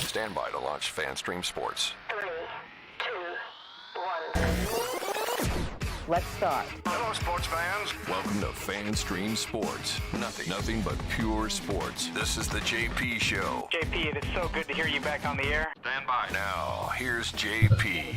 Stand by to launch FanStream Sports. 3, 2, 1. Let's start. Hello, sports fans. Welcome to FanStream Sports. Nothing but pure sports. This is the JP Show. JP, it is so good to hear you back on the air. Stand by. Now, here's JP.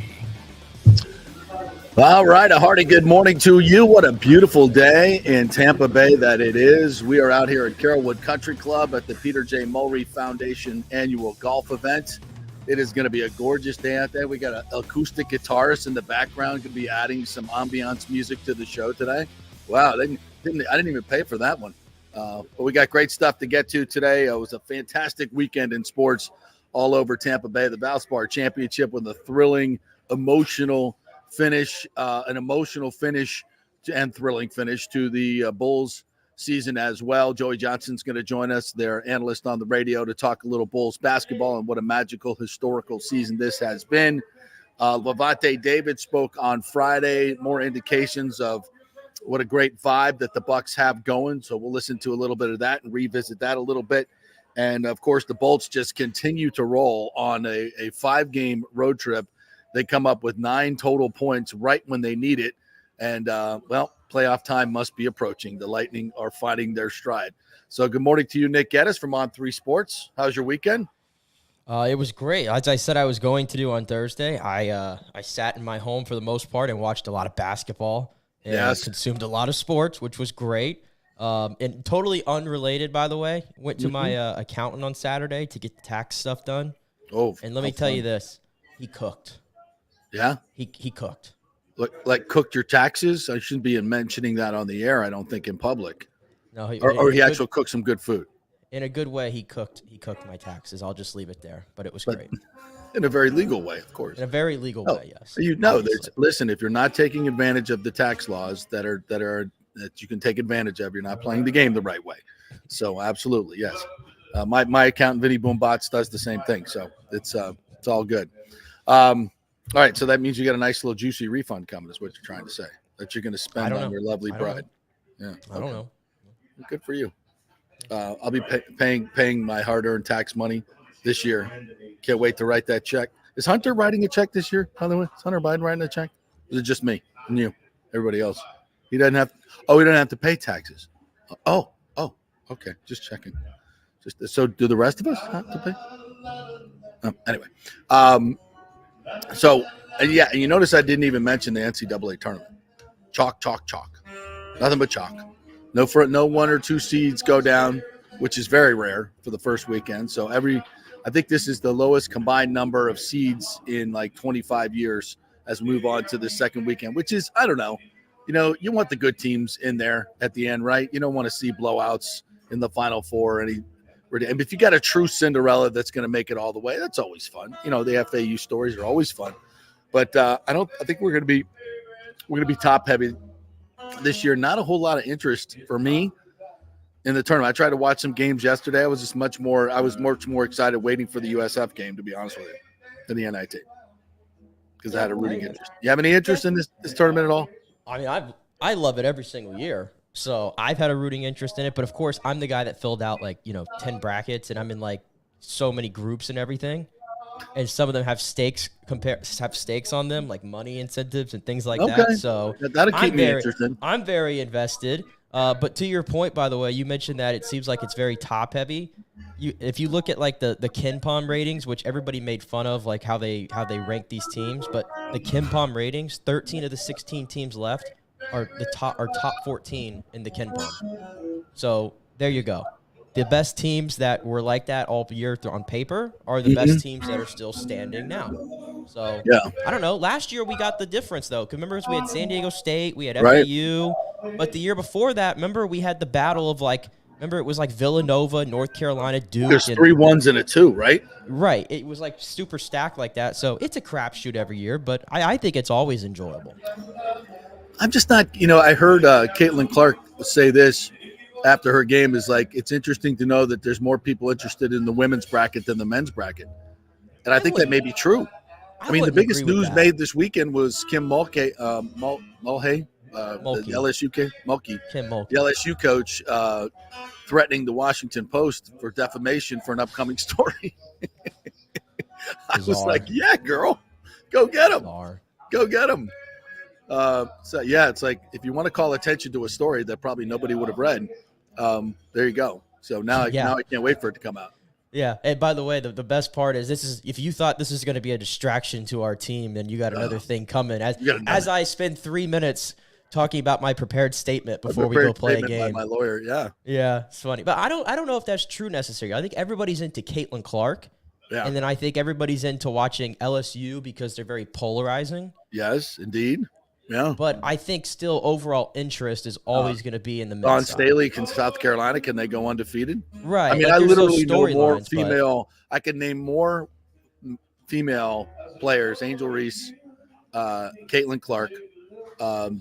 All right, a hearty good morning to you. What a beautiful day in Tampa Bay that it is. We are out here at Carrollwood Country Club at the Peter J. Mulry Foundation annual golf event. It is going to be a gorgeous day out there. We got an acoustic guitarist in the background, going to be adding some ambiance music to the show today. Wow, I didn't even pay for that one. But we got great stuff to get to today. It was a fantastic weekend in sports all over Tampa Bay. The Valspar Championship with a thrilling, emotional finish, an emotional finish and thrilling finish to the Bulls season as well. Joey Johnson's going to join us, their analyst on the radio, to talk a little Bulls basketball and what a magical, historical season this has been. Lavonte David spoke on Friday, more indications of what a great vibe that the Bucks have going. So we'll listen to a little bit of that and revisit that a little bit. And, of course, the Bolts just continue to roll on a 5-game road trip. They come up with 9 total points right when they need it. And, playoff time must be approaching. The Lightning are finding their stride. So good morning to you, Nick Geddes from On3 Sports. How's your weekend? It was great. As I said I was going to do on Thursday, I sat in my home for the most part and watched a lot of basketball and consumed a lot of sports, which was great. And totally unrelated, by the way. Went to my accountant on Saturday to get the tax stuff done. Oh, and let me tell you this. He cooked. Yeah? He cooked. Like cooked your taxes? I shouldn't be mentioning that on the air, I don't think, in public. No, he actually cooked some good food. In a good way, he cooked my taxes. I'll just leave it there. But it was great. In a very legal way, of course. In a very legal way, yes. Listen, if you're not taking advantage of the tax laws that you can take advantage of, you're not playing the game the right way. So absolutely, yes. My accountant, Vinny Boombots, does the same thing. So it's all good. All right, so that means you got a nice little juicy refund coming, is what you're trying to say, that you're going to spend on your lovely bride. Yeah, I don't know. Good for you. I'll be paying my hard-earned tax money this year. Can't wait to write that check. Is Hunter writing a check this year, by the way? Is Hunter Biden writing a check? Or is it just me and you, everybody else? He doesn't have – he doesn't have to pay taxes. Oh, okay, just checking. So do the rest of us have to pay? Anyway. So, and you notice I didn't even mention the NCAA tournament. Chalk. Nothing but chalk. No 1 or 2 seeds go down, which is very rare for the first weekend. So I think this is the lowest combined number of seeds in like 25 years as we move on to the second weekend, which is, I don't know. You want the good teams in there at the end, right? You don't want to see blowouts in the Final Four and if you got a true Cinderella that's going to make it all the way, that's always fun. The FAU stories are always fun, but I think we're going to be top heavy this year. Not a whole lot of interest for me in the tournament. I tried to watch some games yesterday. I was much more excited waiting for the USF game, to be honest with you, than the NIT, because I had a rooting interest. You have any interest in this tournament at all? I mean, I love it every single year. So I've had a rooting interest in it, but of course I'm the guy that filled out 10 brackets, and I'm in so many groups and everything. And some of them have stakes on them, like money incentives and things like that. So that'll keep me interested. I'm very invested. But to your point, by the way, you mentioned that it seems like it's very top heavy. If you look at the KenPom ratings, which everybody made fun of, how they rank these teams, but the KenPom ratings, 13 of the 16 teams left are top 14 in the KenPom. So there you go. The best teams that were like that all year on paper are the best teams that are still standing now. So I don't know. Last year we got the difference though. Cause remember we had San Diego State, we had FAU, but the year before that, remember we had the battle of remember it was Villanova, North Carolina, Duke. There's 3 1s and a 2, right? Right. It was super stacked like that. So it's a crapshoot every year, but I think it's always enjoyable. I'm just not, I heard Caitlin Clark say this after her game is it's interesting to know that there's more people interested in the women's bracket than the men's bracket. And I think that may be true. I mean, the biggest news made this weekend was Kim Mulkey, the LSU coach, threatening the Washington Post for defamation for an upcoming story. I was Bizarre. like, yeah, girl, go get him. Bizarre. Go get him. So yeah, it's like if you want to call attention to a story that probably nobody would have read, there you go. So now Yeah. I can't wait for it to come out. Yeah, and by the way, the best part is if you thought this is going to be a distraction to our team, then you got another thing coming. As I spend 3 minutes talking about my prepared statement before we go play a game. By my lawyer, yeah. Yeah, it's funny, but I don't know if that's true necessarily. I think everybody's into Caitlin Clark, and then I think everybody's into watching LSU because they're very polarizing. Yes, indeed. Yeah. But I think still overall interest is always going to be in the men's Dawn side. Staley can South Carolina. Can they go undefeated? Right. I mean, like, I there's literally no know more storylines, female. I can name more female players: Angel Reese, Caitlin Clark,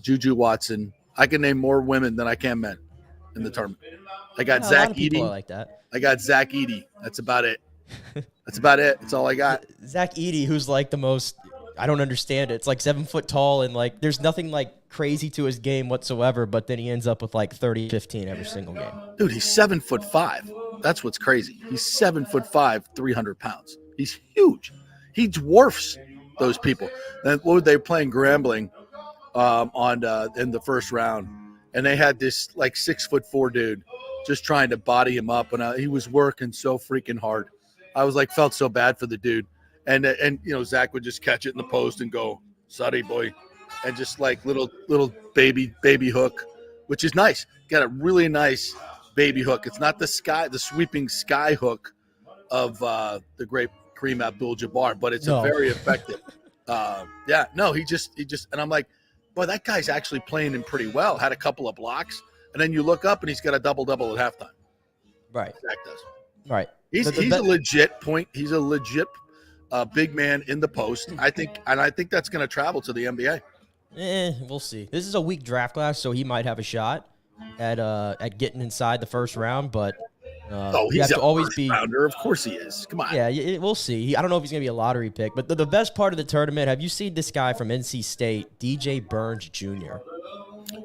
Juju Watson. I can name more women than I can men in the tournament. I got Yeah, a lot Zach of people Edey. are like that. I got Zach Edey. That's about it. That's about it. That's all I got. Zach Edey, who's like the most, I don't understand it. It's like 7 foot tall and like there's nothing like crazy to his game whatsoever, but then he ends up with like 30-15 every single game. Dude, he's 7'5". That's what's crazy. He's 7'5", 300 pounds. He's huge. He dwarfs those people. And what were they playing Grambling in the first round? And they had this like 6'4" dude just trying to body him up, and he was working so freaking hard. I was like, felt so bad for the dude. And you know, Zach would just catch it in the post and go, "Sorry, boy," and just like little baby hook, which is nice. Got a really nice baby hook. It's not the sweeping sky hook of the great Kareem Abdul-Jabbar, but it's a very effective. He just, and I'm like, boy, that guy's actually playing him pretty well. Had a couple of blocks, and then you look up and he's got a double at halftime. Right. Zach does. Right. He's a legit point. He's a legit big man in the post. I think that's going to travel to the NBA. We'll see. This is a weak draft class, so he might have a shot at getting inside the first round. But he's you have to always first be rounder. Of course he is. Come on. Yeah, we'll see. I don't know if he's gonna be a lottery pick, but the best part of the tournament. Have you seen this guy from NC State, DJ Burns Jr.?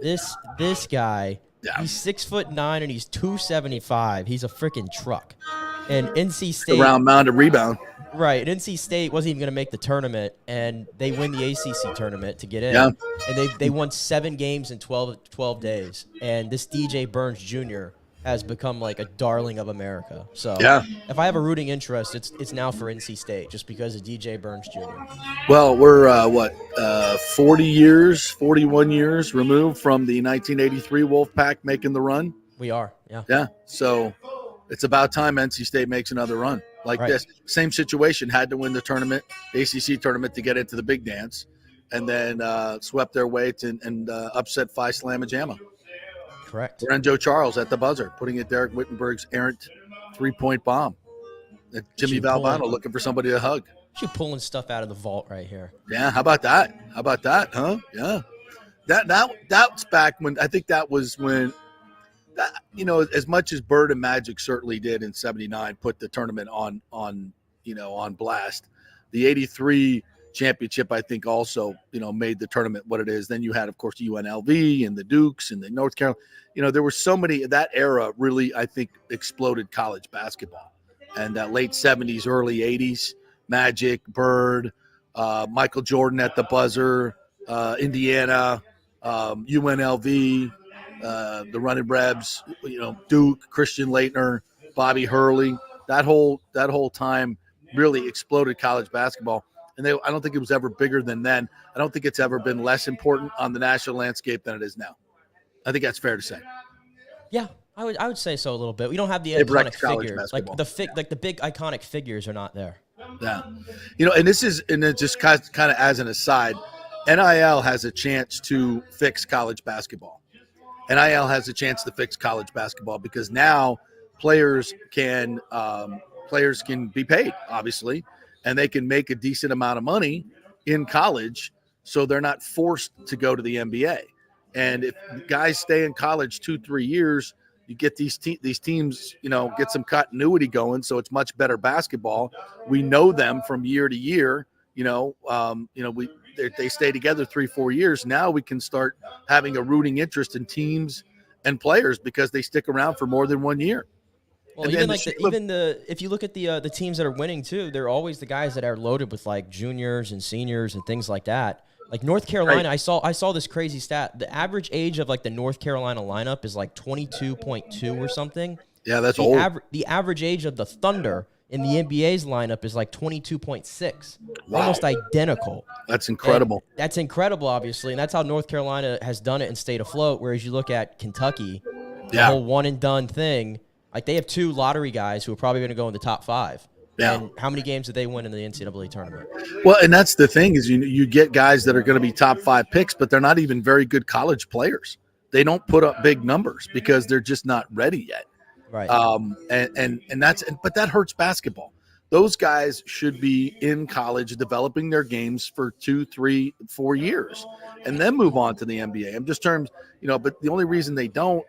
This guy. Yeah. He's 6'9" and he's 275. He's a freaking truck. And NC State Around mound and rebound. Right. And NC State wasn't even going to make the tournament, and they win the ACC tournament to get in. Yeah. And they won 7 games in 12 days. And this DJ Burns Jr. has become like a darling of America. So if I have a rooting interest, it's now for NC State just because of DJ Burns Jr. Well, we're 41 years removed from the 1983 Wolfpack making the run. We are, yeah. Yeah. So it's about time NC State makes another run like this. Same situation, had to win the tournament, ACC tournament, to get into the big dance, and then swept their way and upset Phi Slamma Jamma. Correct. Lorenzo Charles at the buzzer, putting it Derek Wittenberg's errant three-point bomb. And Jimmy Valvano looking for somebody to hug. She's pulling stuff out of the vault right here. Yeah, how about that? Huh? Yeah. That's back when, I think that was when, as much as Bird and Magic certainly did in 79, put the tournament on blast. The 83 championship, I think, also, made the tournament what it is. Then you had, of course, UNLV and the Dukes and the North Carolina. There were so many. That era really, I think, exploded college basketball. And that late 70s, early 80s, Magic, Bird, Michael Jordan at the buzzer, Indiana, UNLV, the Running Rebs, Duke, Christian Laettner, Bobby Hurley. That whole time really exploded college basketball. And I don't think it was ever bigger than then. I don't think it's ever been less important on the national landscape than it is now. I think that's fair to say. Yeah, I would say so a little bit. We don't have the iconic figures. Like the big iconic figures are not there. Yeah. And it just kind of as an aside, NIL has a chance to fix college basketball. NIL has a chance to fix college basketball because now players can be paid, obviously, and they can make a decent amount of money in college, so they're not forced to go to the NBA. And if guys stay in college 2-3 years, you get these teams, get some continuity going, so it's much better basketball. We know them from year to year. They stay together 3-4 years. Now we can start having a rooting interest in teams and players because they stick around for more than 1 year. Well, And even then if you look at the teams that are winning too, they're always the guys that are loaded with like juniors and seniors and things like that. Like North Carolina, Right. I saw this crazy stat. The average age of like the North Carolina lineup is like 22.2 or something. Yeah, that's old. The average age of the Thunder in the NBA's lineup is like 22.6. Wow. Almost identical. That's incredible. And that's incredible, obviously, and that's how North Carolina has done it and stayed afloat. Whereas you look at Kentucky, the whole one and done thing. Like they have 2 lottery guys who are probably going to go in the top 5. Yeah. And how many games did they win in the NCAA tournament? Well, and that's the thing is you get guys that are going to be top 5 picks, but they're not even very good college players. They don't put up big numbers because they're just not ready yet. Right. But that hurts basketball. Those guys should be in college developing their games for 2, 3, 4 years and then move on to the NBA. I'm just terms, but the only reason they don't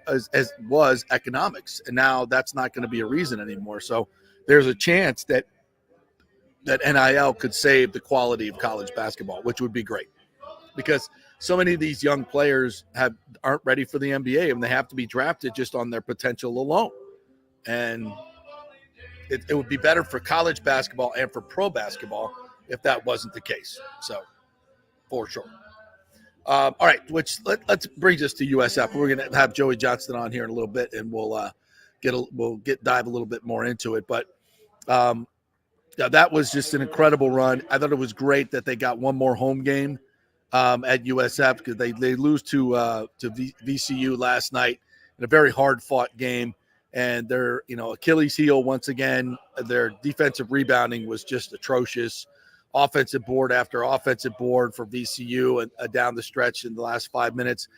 was economics. And now that's not going to be a reason anymore. So there's a chance that NIL could save the quality of college basketball, which would be great because so many of these young players aren't ready for the NBA and they have to be drafted just on their potential alone. And it would be better for college basketball and for pro basketball if that wasn't the case. So, for sure. All right, let's bring us to USF. We're going to have Joey Johnston on here in a little bit, and we'll dive a little bit more into it. But that was just an incredible run. I thought it was great that they got one more home game at USF because they lose to VCU last night in a very hard fought game. And their, Achilles heel once again, their defensive rebounding was just atrocious. Offensive board after offensive board for VCU and down the stretch in the last 5 minutes.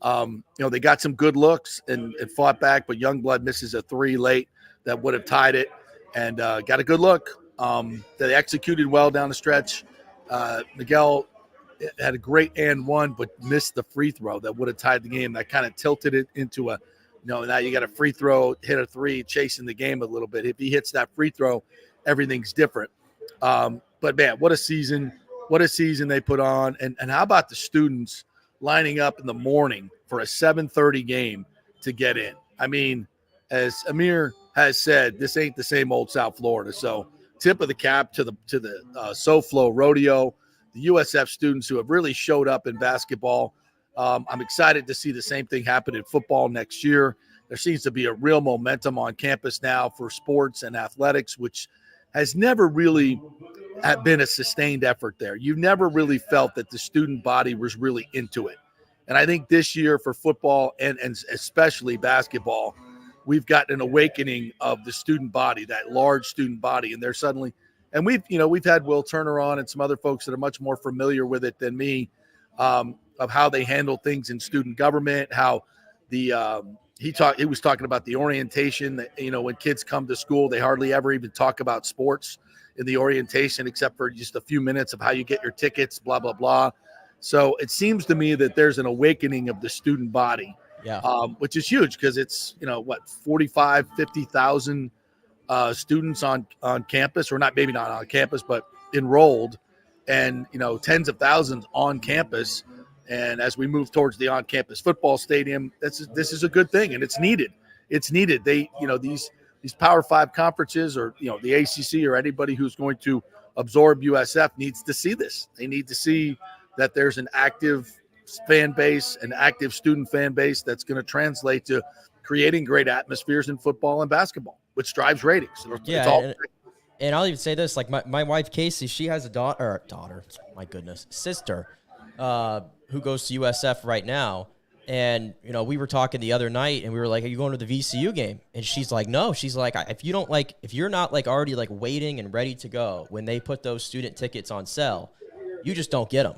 They got some good looks and fought back, but Youngblood misses a 3 late that would have tied it and got a good look. They executed well down the stretch. Miguel had a great and one, but missed the free throw that would have tied the game. That kind of tilted it into a now you got a free throw, hit a 3, chasing the game a little bit. If he hits that free throw, everything's different. But, man, what a season they put on. And how about the students lining up in the morning for a 7:30 game to get in? I mean, as Amir has said, this ain't the same old South Florida. So tip of the cap to the SoFlo Rodeo, the USF students who have really showed up in basketball. I'm excited to see the same thing happen in football next year. There seems to be a real momentum on campus now for sports and athletics, which has never really been a sustained effort there. You've never really felt that the student body was really into it. And I think this year for football and especially basketball, we've gotten an awakening of the student body, that large student body. And they're suddenly – and we've had Will Turner on and some other folks that are much more familiar with it than me, of how they handle things in student government, how he was talking about the orientation that, when kids come to school, they hardly ever even talk about sports in the orientation, except for just a few minutes of how you get your tickets, blah, blah, blah. So it seems to me that there's an awakening of the student body, which is huge because it's, 45, 50,000 students on campus, or maybe not on campus, but enrolled, and, tens of thousands on campus. And as we move towards the on-campus football stadium, this is a good thing, and it's needed. It's needed. They, these Power 5 conferences, or the ACC, or anybody who's going to absorb USF needs to see this. They need to see that there's an active fan base, an active student fan base that's going to translate to creating great atmospheres in football and basketball, which drives ratings. And I'll even say this: like my wife Casey, she has a sister. Who goes to USF right now. And, we were talking the other night and we were like, are you going to the VCU game? And she's like, no. She's like, if you're not already waiting and ready to go when they put those student tickets on sale, you just don't get them.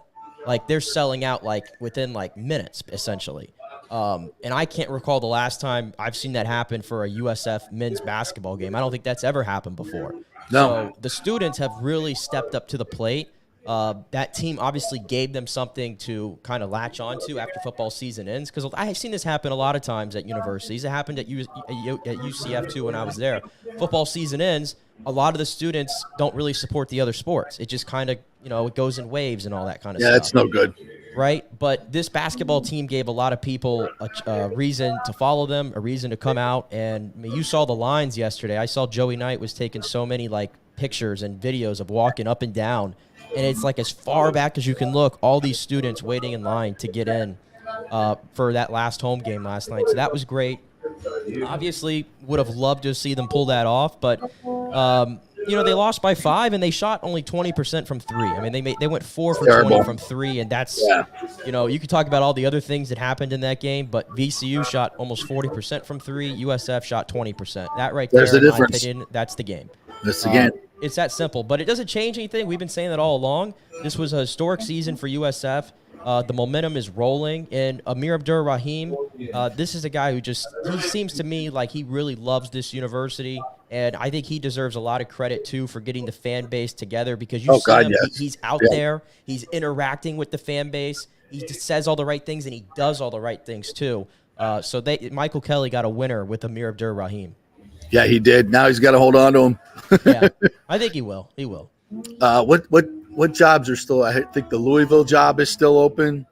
They're selling out within minutes, essentially. And I can't recall the last time I've seen that happen for a USF men's basketball game. I don't think that's ever happened before. No. So the students have really stepped up to the plate. That team obviously gave them something to kind of latch onto after football season ends, because I've seen this happen a lot of times at universities. It happened at UCF too when I was there. Football season ends, a lot of the students don't really support the other sports. It just kind of, it goes in waves and all that kind of stuff. Yeah, it's no good. Right? But this basketball team gave a lot of people a reason to follow them, a reason to come out. And I mean, you saw the lines yesterday. I saw Joey Knight was taking so many pictures and videos of walking up and down. And it's as far back as you can look, all these students waiting in line to get in for that last home game last night. So that was great. Obviously, would have loved to see them pull that off, but they lost by 5 and they shot only 20% from 3. I mean, they went 4 for 20 from 3, and that's you could talk about all the other things that happened in that game, but VCU shot almost 40% from 3. USF shot 20%. That right there, in my opinion, that's the game. That's the game. It's that simple, but it doesn't change anything. We've been saying that all along. This was a historic season for USF. The momentum is rolling, and Amir Abdur-Rahim, this is a guy who he seems to me like he really loves this university, and I think he deserves a lot of credit, too, for getting the fan base together, because he's out there, he's interacting with the fan base, he just says all the right things, and he does all the right things, too. So Michael Kelly got a winner with Amir Abdur-Rahim. Yeah, he did. Now he's got to hold on to him. Yeah, I think he will. He will. What jobs are still? I think the Louisville job is still open.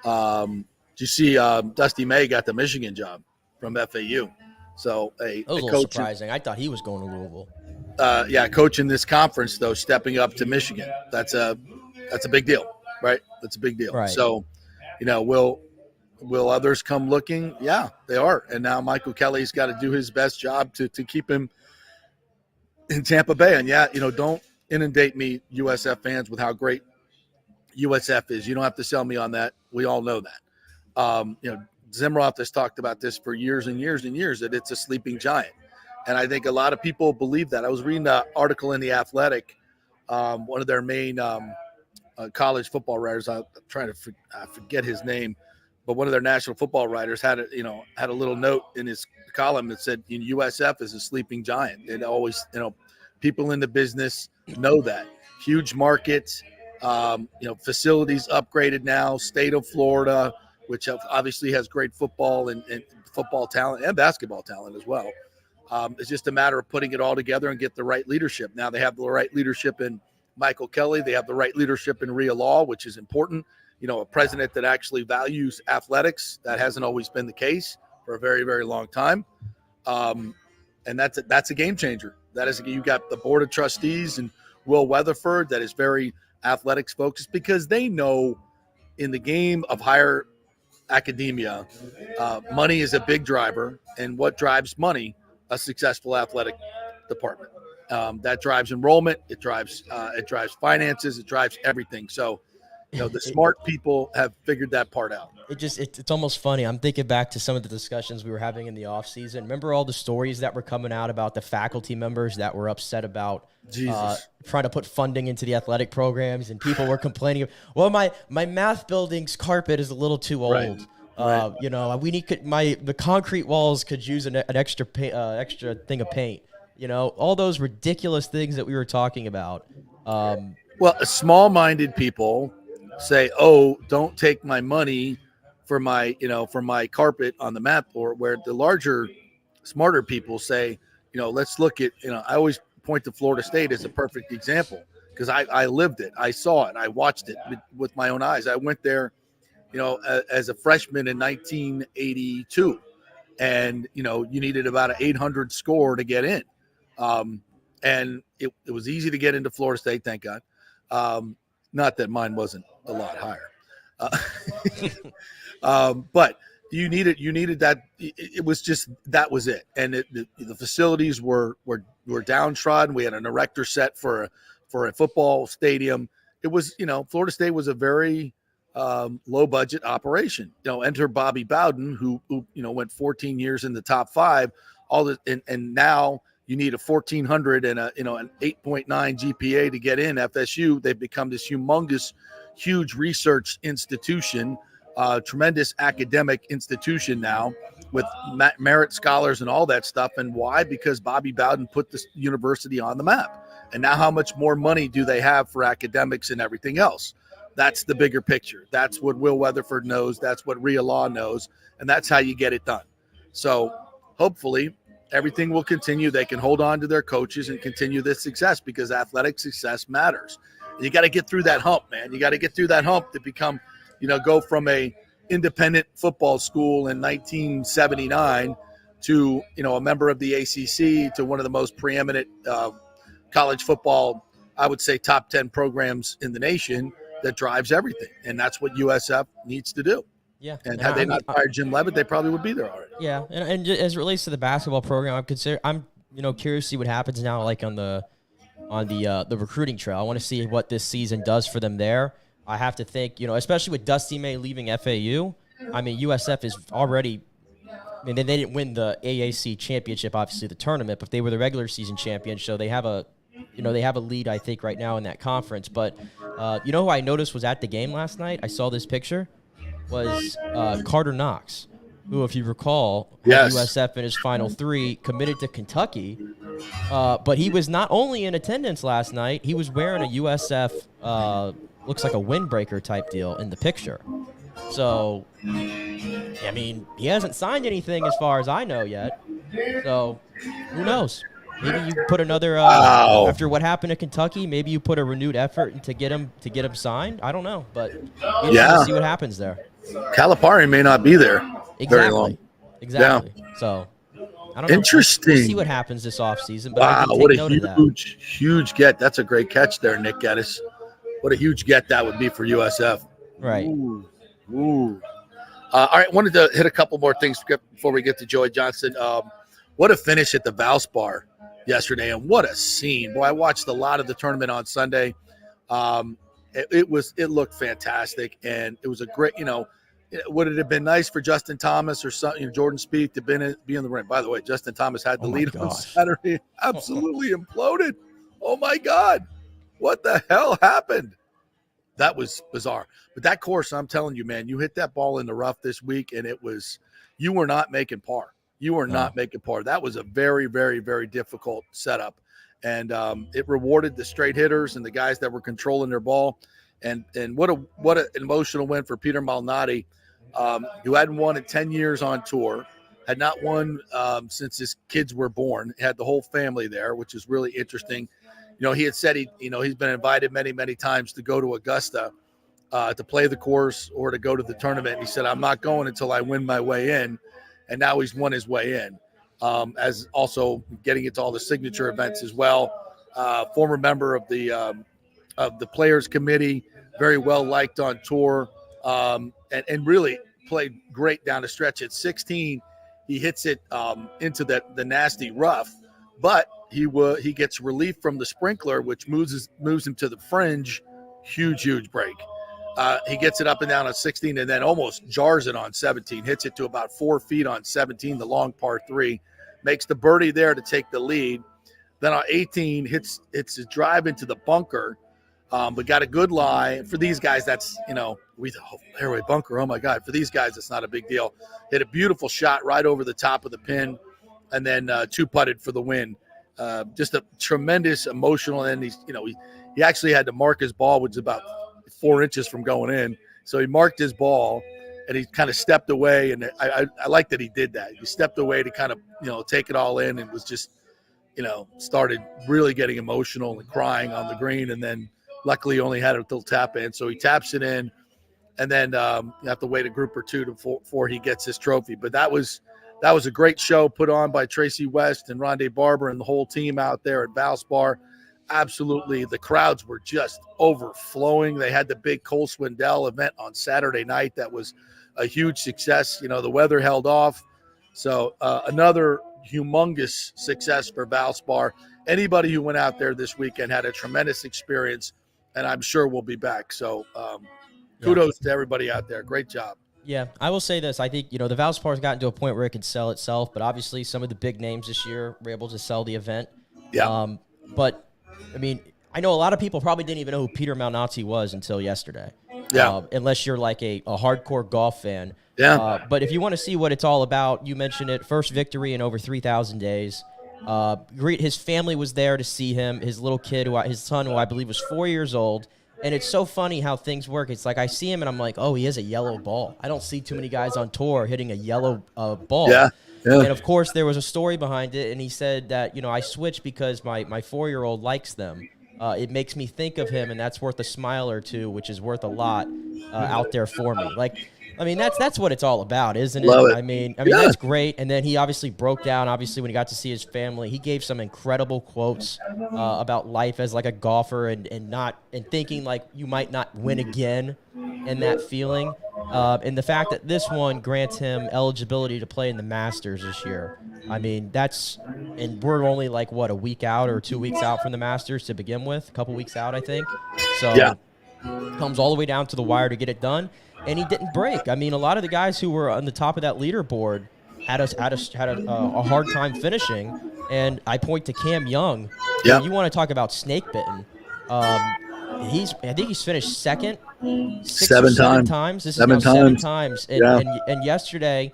Did you see Dusty May got the Michigan job from FAU? So that was a little surprising. I thought he was going to Louisville. Coaching this conference though, stepping up to Michigan. That's a big deal, right? That's a big deal. Right. So, will others come looking? Yeah, they are. And now Michael Kelly's got to do his best job to keep him in Tampa Bay. And don't inundate me, USF fans, with how great USF is. You don't have to sell me on that. We all know that. Zimroth has talked about this for years and years and years, that it's a sleeping giant. And I think a lot of people believe that. I was reading an article in The Athletic, one of their main college football writers. I'm trying to forget his name, but one of their national football writers had a little note in his column that said, USF is a sleeping giant. It always, people in the business know that. Huge markets, facilities upgraded now, state of Florida, which obviously has great football and football talent and basketball talent as well. It's just a matter of putting it all together and get the right leadership. Now they have the right leadership in Michael Kelly. They have the right leadership in Rhea Law, which is important. A president that actually values athletics. That hasn't always been the case for a very, very long time. And that's a game changer. You got the board of trustees and Will Weatherford that is very athletics focused, because they know in the game of higher academia, money is a big driver, and what drives money? A successful athletic department. That drives enrollment. It drives finances. It drives everything. So, the smart people have figured that part out. It's almost funny. I'm thinking back to some of the discussions we were having in the off season. Remember all the stories that were coming out about the faculty members that were upset about trying to put funding into the athletic programs, and people were complaining, well, my math building's carpet is a little too old. Right. We need the concrete walls could use an extra extra thing of paint. All those ridiculous things that we were talking about. Small-minded people say, "Oh, don't take my money for my carpet on the map," or where the larger, smarter people say, let's look at, I always point to Florida State as a perfect example, because I lived it. I saw it. I watched it with my own eyes. I went there, as a freshman in 1982, and, you needed about an 800 score to get in. And it was easy to get into Florida State, thank God. Not that mine wasn't a lot higher. But you needed that. It was just, that was it. And the facilities were downtrodden. We had an erector set for a football stadium. It was, Florida State was a very low budget operation. Enter Bobby Bowden, who went 14 years in the top 5. And now you need a 1,400 and an 8.9 GPA to get in. FSU, they've become this humongous, huge research institution, tremendous academic institution now with merit scholars and all that stuff. And why? Because Bobby Bowden put this university on the map. And now how much more money do they have for academics and everything else? That's the bigger picture. That's what Will Weatherford knows. That's what Rhea Law knows. And that's how you get it done. So hopefully everything will continue. They can hold on to their coaches and continue this success because athletic success matters. You got to get through that hump, man. You got to get through that hump to become, go from a independent football school in 1979 to, a member of the ACC to one of the most preeminent college football, I would say top 10 programs in the nation that drives everything. And that's what USF needs to do. Yeah. And had they not fired Jim Leavitt, they probably would be there already. Yeah. And as it relates to the basketball program, I'm curious to see what happens now, like on the recruiting trail. I want to see what this season does for them there. I have to think, especially with Dusty May leaving FAU, I mean, USF is already – I mean, they didn't win the AAC championship, obviously the tournament, but they were the regular season champions, so they have a lead, I think, right now in that conference. But who I noticed was at the game last night? I saw this picture. Was Carter Knox, who, if you recall, had USF in his Final Three, committed to Kentucky. But he was not only in attendance last night, he was wearing a USF, looks like a windbreaker type deal in the picture. So, I mean, he hasn't signed anything as far as I know yet. So, who knows? Maybe you put another after what happened to Kentucky. Maybe you put a renewed effort to get him signed. I don't know, but we'll see what happens there. Calipari may not be there very long. Exactly. Yeah. So, I don't know. Interesting. We'll see what happens this offseason. But wow, what a huge get. That's a great catch there, Nick Geddes. What a huge get that would be for USF. Right. Ooh. All right, wanted to hit a couple more things before we get to Joey Johnson. What a finish at the Valspar yesterday, and what a scene. Boy, I watched a lot of the tournament on Sunday. It looked fantastic, and it was a great, would it have been nice for Justin Thomas or Jordan Spieth to be in the ring? By the way, Justin Thomas had the lead on Saturday. Absolutely imploded. Oh, my God. What the hell happened? That was bizarre. But that course, I'm telling you, man, you hit that ball in the rough this week, and you were not making par. You were not making par. That was a very, very, very difficult setup. And it rewarded the straight hitters and the guys that were controlling their ball. And what an emotional win for Peter Malnati, who hadn't won in 10 years on tour, had not won since his kids were born, had the whole family there, which is really interesting. He had said he's been invited many, many times to go to Augusta to play the course or to go to the tournament. He said, I'm not going until I win my way in. And now he's won his way in, as also getting into all the signature events as well. Former member of the Players Committee, very well liked on tour, and really played great down the stretch. At 16, he hits it into the nasty rough, but he gets relief from the sprinkler, which moves him to the fringe. Huge break. He gets it up and down on 16 and then almost jars it on 17, hits it to about 4 feet on 17, the long par 3, makes the birdie there to take the lead. Then on 18, hits his drive into the bunker, but got a good lie. For these guys, that's, fairway bunker, oh my God. For these guys, it's not a big deal. Hit a beautiful shot right over the top of the pin, and then two-putted for the win. Just a tremendous emotional, and he actually had to mark his ball, which is about 4 inches from going in. So he marked his ball, and he kind of stepped away. And I like that he did that. He stepped away to kind of, take it all in, and was just, started really getting emotional and crying on the green. And then luckily only had a little tap in. So he taps it in, and then you have to wait a group or two before he gets his trophy. But that was a great show put on by Tracy West and Rondé Barber and the whole team out there at Valspar. Absolutely. The crowds were just overflowing. They had the big Cole Swindell event on Saturday night. That was a huge success. The weather held off. So another humongous success for Valspar. Anybody who went out there this weekend had a tremendous experience, and I'm sure we'll be back. So kudos to everybody out there. Great job. Yeah, I will say this. I think, the Valspar's gotten to a point where it can sell itself, but obviously some of the big names this year were able to sell the event. Yeah. But I mean, I know a lot of people probably didn't even know who Peter Malnati was until yesterday. Yeah. Unless you're like a hardcore golf fan. Yeah. But if you want to see what it's all about, you mentioned it, first victory in over 3,000 days. His family was there to see him. His little kid, his son, who I believe was 4 years old, And it's so funny how things work. It's like I see him and I'm like, oh, he has a yellow ball. I don't see too many guys on tour hitting a yellow ball. Yeah. And, of course, there was a story behind it, and he said that, I switched because my 4-year-old likes them. It makes me think of him, and that's worth a smile or two, which is worth a lot out there for me. That's what it's all about, isn't it? Love it. I mean, Yeah. that's great. And then he obviously broke down, obviously, when he got to see his family. He gave some incredible quotes about life as like a golfer and thinking like you might not win again and that feeling. And the fact that this one grants him eligibility to play in the Masters this year. I mean, and we're only like, a week out or 2 weeks out from the Masters to begin with, a couple weeks out, I think. So comes all the way down to the wire to get it done. And he didn't break. I mean, a lot of the guys who were on the top of that leaderboard had a hard time finishing. And I point to Cam Young. Yeah. You want to talk about snake bitten. I think he's finished second seven times. This is now 7 times. And yesterday,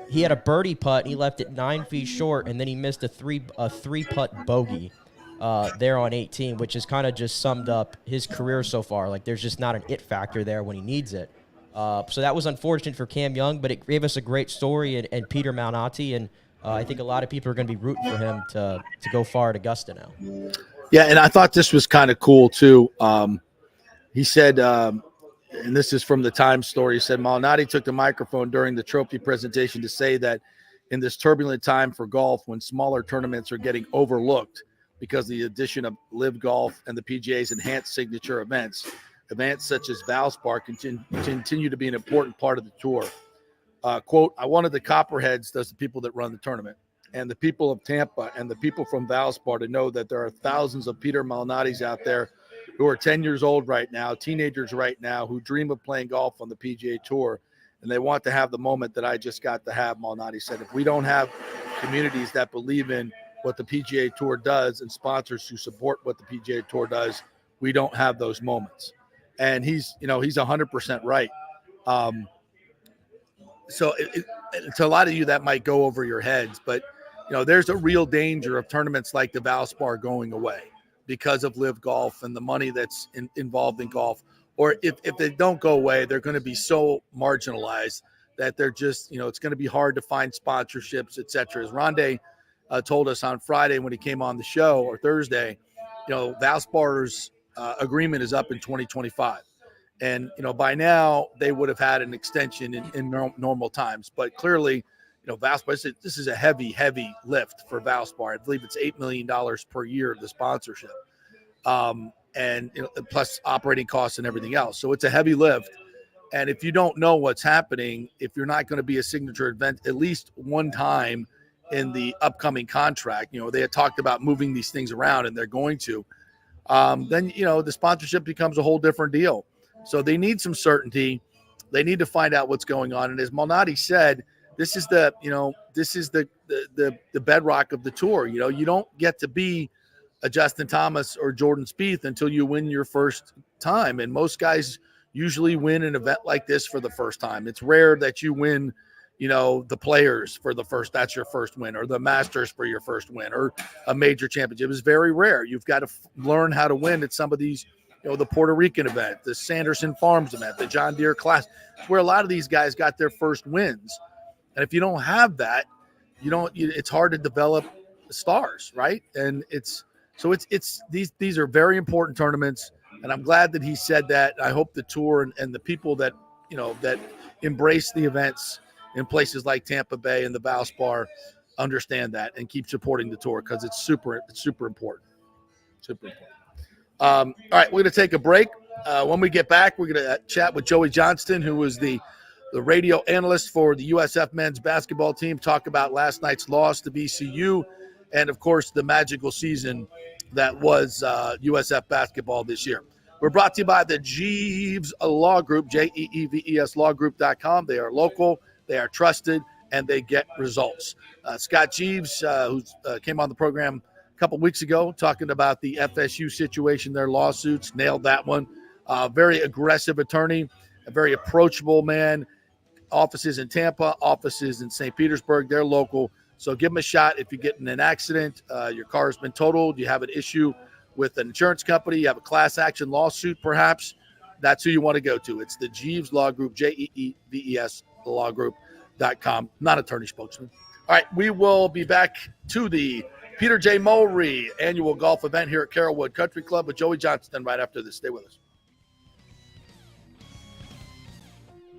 he had a birdie putt, and he left it 9 feet short, and then he missed a three putt bogey there on 18, which has kind of just summed up his career so far. Like, there's just not an it factor there when he needs it. So that was unfortunate for Cam Young, but it gave us a great story and Peter Malnati, and I think a lot of people are going to be rooting for him to go far at Augusta now. Yeah, and I thought this was kind of cool too. He said, and this is from the Times story, he said, Malnati took the microphone during the trophy presentation to say that in this turbulent time for golf, when smaller tournaments are getting overlooked because of the addition of Live Golf and the PGA's enhanced signature events such as Valspar continue to be an important part of the tour. Quote, I wanted the Copperheads, those the people that run the tournament, and the people of Tampa and the people from Valspar to know that there are thousands of Peter Malnatis out there who are 10 years old right now, teenagers right now, who dream of playing golf on the PGA Tour, and they want to have the moment that I just got to have, Malnati said. If we don't have communities that believe in what the PGA Tour does and sponsors who support what the PGA Tour does, we don't have those moments. And he's 100% right. So to a lot of you, that might go over your heads, but there's a real danger of tournaments like the Valspar going away because of Live Golf and the money that's involved in golf. Or if they don't go away, they're going to be so marginalized that they're just, it's going to be hard to find sponsorships, et cetera. As Rondé told us on Friday when he came on the show, or Thursday, Valspar's agreement is up in 2025. And, by now they would have had an extension in normal times. But clearly, Valspar, this is a heavy lift for Valspar. I believe it's $8 million per year of the sponsorship. And plus operating costs and everything else. So it's a heavy lift. And if you don't know what's happening, if you're not going to be a signature event at least one time in the upcoming contract, they had talked about moving these things around and they're going to, then, the sponsorship becomes a whole different deal. So they need some certainty. They need to find out what's going on. And as Malnati said, this is the bedrock of the tour. You don't get to be a Justin Thomas or Jordan Spieth until you win your first time. And most guys usually win an event like this for the first time. It's rare that you win, the Players for that's your first win, or the Masters for your first win, or a major championship. It's very rare. You've got to learn how to win at some of these, the Puerto Rican event, the Sanderson Farms event, the John Deere Classic. It's where a lot of these guys got their first wins. And if you don't have that, it's hard to develop stars, right? And it's these are very important tournaments, and I'm glad that he said that. I hope the tour and the people that that embrace the events in places like Tampa Bay and the Valspar understand that and keep supporting the tour, because it's super important. Super important. All right, we're going to take a break. When we get back, we're going to chat with Joey Johnston, who was the radio analyst for the USF men's basketball team, talk about last night's loss to VCU, and, of course, the magical season that was USF basketball this year. We're brought to you by the Jeeves Law Group, JEEVES lawgroup.com. They are local, they are trusted, and they get results. Scott Jeeves, who came on the program a couple weeks ago talking about the FSU situation, their lawsuits, nailed that one. Very aggressive attorney, a very approachable man. Offices in Tampa, offices in St. Petersburg. They're local. So give them a shot if you get in an accident, your car has been totaled, you have an issue with an insurance company, you have a class action lawsuit perhaps, that's who you want to go to. It's the Jeeves Law Group, Jeeves lawgroup.com. Not attorney spokesman. All right, we will be back to the Peter J. Mulry annual golf event here at Carrollwood Country Club with Joey Johnston right after this. Stay with us.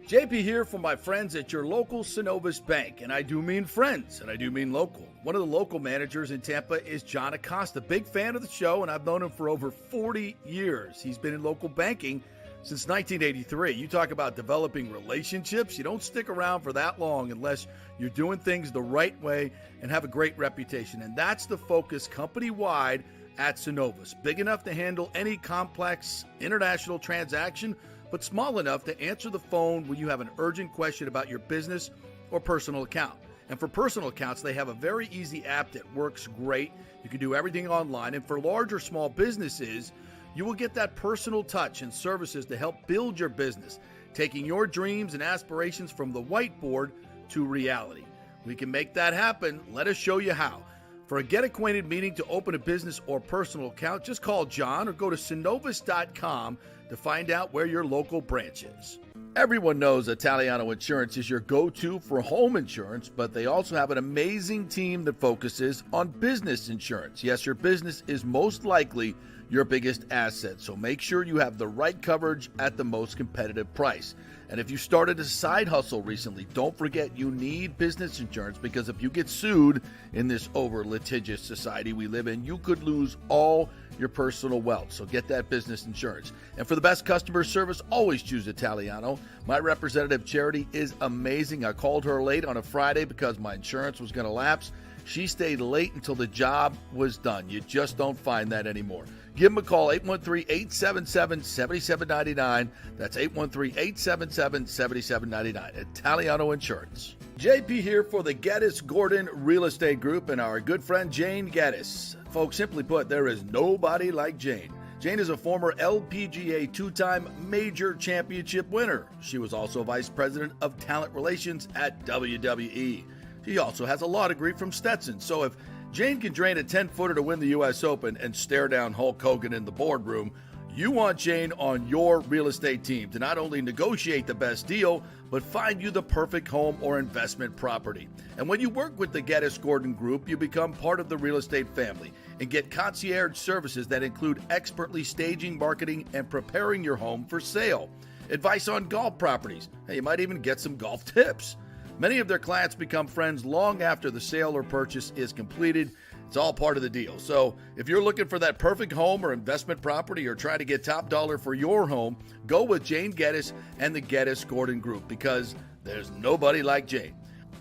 JP here for my friends at your local Synovus Bank, and I do mean friends, and I do mean local. One of the local managers in Tampa is John Acosta, big fan of the show, and I've known him for over 40 years. He's been in local banking since 1983. You talk about developing relationships. You don't stick around for that long unless you're doing things the right way and have a great reputation, and that's the focus company-wide at Synovus. Big enough to handle any complex international transaction, but small enough to answer the phone when you have an urgent question about your business or personal account. And for personal accounts, they have a very easy app that works great. You can do everything online. And for large or small businesses, you will get that personal touch and services to help build your business, taking your dreams and aspirations from the whiteboard to reality. We can make that happen. Let us show you how. For a get-acquainted meeting to open a business or personal account, just call John or go to synovus.com to find out where your local branch is. Everyone knows Italiano Insurance is your go-to for home insurance, but they also have an amazing team that focuses on business insurance. Yes, your business is most likely your biggest asset, so make sure you have the right coverage at the most competitive price. And if you started a side hustle recently, don't forget you need business insurance, because if you get sued in this over-litigious society we live in, you could lose all your personal wealth. So get that business insurance. And for the best customer service, always choose Italiano. My representative, Charity, is amazing. I called her late on a Friday because my insurance was going to lapse. She stayed late until the job was done. You just don't find that anymore. Give them a call, 813-877-7799. That's 813-877-7799. Italiano Insurance. JP here for the Geddes Gordon Real Estate Group and our good friend Jane Geddes. Folks, simply put, there is nobody like Jane. Jane is a former LPGA two-time major championship winner. She was also vice president of talent relations at WWE. She also has a law degree from Stetson. So if Jane can drain a 10-footer to win the U.S. Open and stare down Hulk Hogan in the boardroom, you want Jane on your real estate team to not only negotiate the best deal, but find you the perfect home or investment property. And when you work with the Geddes Gordon Group, you become part of the real estate family and get concierge services that include expertly staging, marketing, and preparing your home for sale. Advice on golf properties. Hey, you might even get some golf tips. Many of their clients become friends long after the sale or purchase is completed. It's all part of the deal. So if you're looking for that perfect home or investment property or trying to get top dollar for your home, go with Jane Geddes and the Geddes Gordon Group, because there's nobody like Jane.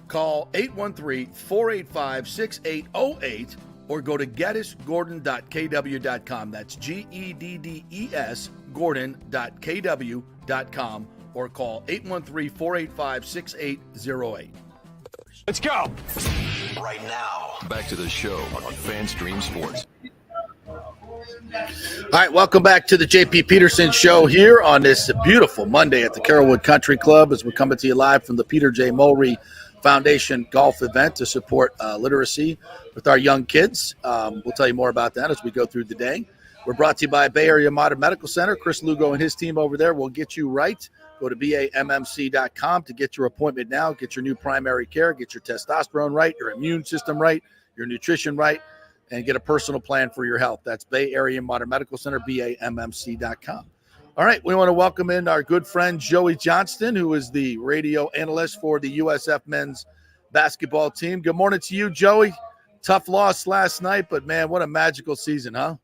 Call 813-485-6808 or go to geddesgordon.kw.com. That's GEDDES Gordon.kw.com. or call 813-485-6808. Let's go. Right now, back to the show on FanStream Sports. All right, welcome back to the JP Peterson Show here on this beautiful Monday at the Carrollwood Country Club, as we're coming to you live from the Peter J. Mulry Foundation golf event to support literacy with our young kids. We'll tell you more about that as we go through the day. We're brought to you by Bay Area Modern Medical Center. Chris Lugo and his team over there will get you right. Go to BAMMC.com to get your appointment now. Get your new primary care. Get your testosterone right, your immune system right, your nutrition right, and get a personal plan for your health. That's Bay Area Modern Medical Center, BAMMC.com. All right, we want to welcome in our good friend Joey Johnston, who is the radio analyst for the USF men's basketball team. Good morning to you, Joey. Tough loss last night, but, man, what a magical season, huh?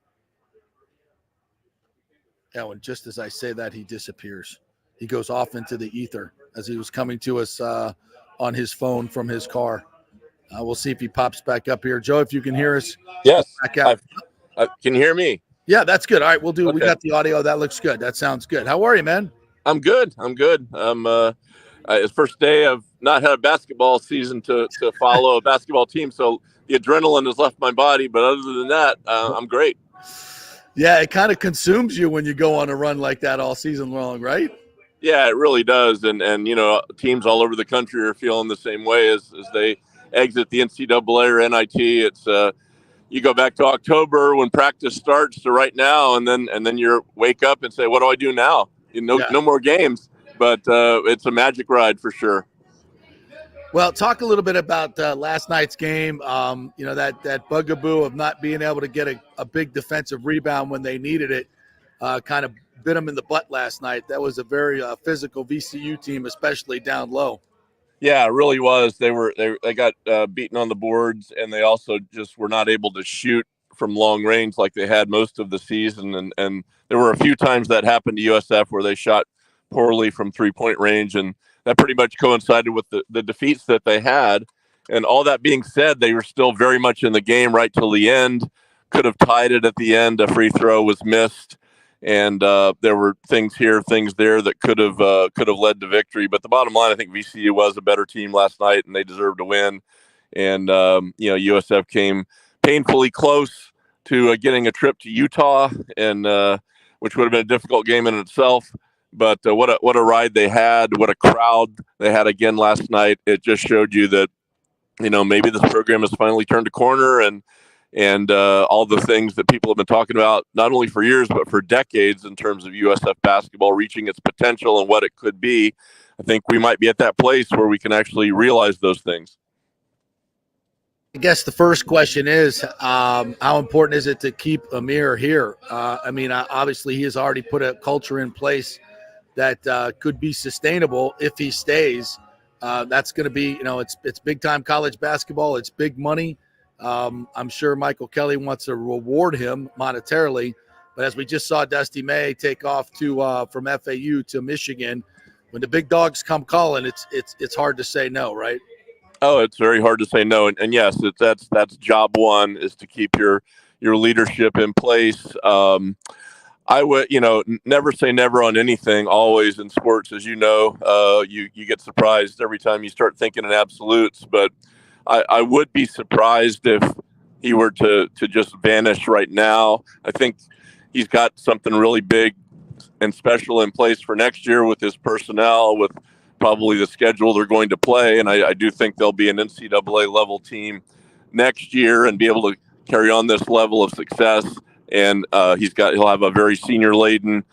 Yeah, and just as I say that, he disappears. He goes off into the ether as he was coming to us on his phone from his car. We'll see if he pops back up here. Joe, if you can hear us. Yes. Back out. Can you hear me? Yeah, that's good. All right, we'll do. Okay. We got the audio. That looks good. That sounds good. How are you, man? I'm good. It's first day of not had a basketball season to follow a basketball team, so the adrenaline has left my body. But other than that, I'm great. Yeah, it kind of consumes you when you go on a run like that all season long, right? Yeah, it really does. And you know, teams all over the country are feeling the same way as they exit the NCAA or NIT. It's you go back to October when practice starts to right now, and then you wake up and say, what do I do now? No more games, but it's a magic ride for sure. Well, talk a little bit about last night's game. That bugaboo of not being able to get a big defensive rebound when they needed it kind of bit them in the butt last night. That was a very physical VCU team, especially down low. Yeah, it really was. They got beaten on the boards, and they also just were not able to shoot from long range like they had most of the season. And there were a few times that happened to USF where they shot poorly from 3-point range, and that pretty much coincided with the defeats that they had. And all that being said, they were still very much in the game right till the end. Could have tied it at the end. A free throw was missed. And there were things here, things there that could have led to victory. But the bottom line, I think VCU was a better team last night, and they deserved to win. And USF came painfully close to getting a trip to Utah, and which would have been a difficult game in itself. But what a ride they had! What a crowd they had again last night! It just showed you that maybe this program has finally turned a corner, and all the things that people have been talking about, not only for years, but for decades in terms of USF basketball reaching its potential and what it could be. I think we might be at that place where we can actually realize those things. I guess the first question is, how important is it to keep Amir here? Obviously he has already put a culture in place that could be sustainable if he stays. That's going to be, it's big time college basketball. It's big money. I'm sure Michael Kelly wants to reward him monetarily, but as we just saw Dusty May take off from FAU to Michigan, when the big dogs come calling, it's hard to say no, right? Oh, it's very hard to say no, and yes, that's job one, is to keep your leadership in place. I would, never say never on anything. Always in sports, as you know, you get surprised every time you start thinking in absolutes, but I would be surprised if he were to just vanish right now. I think he's got something really big and special in place for next year with his personnel, with probably the schedule they're going to play. And I do think they'll be an NCAA level team next year and be able to carry on this level of success. And he'll have a very senior laden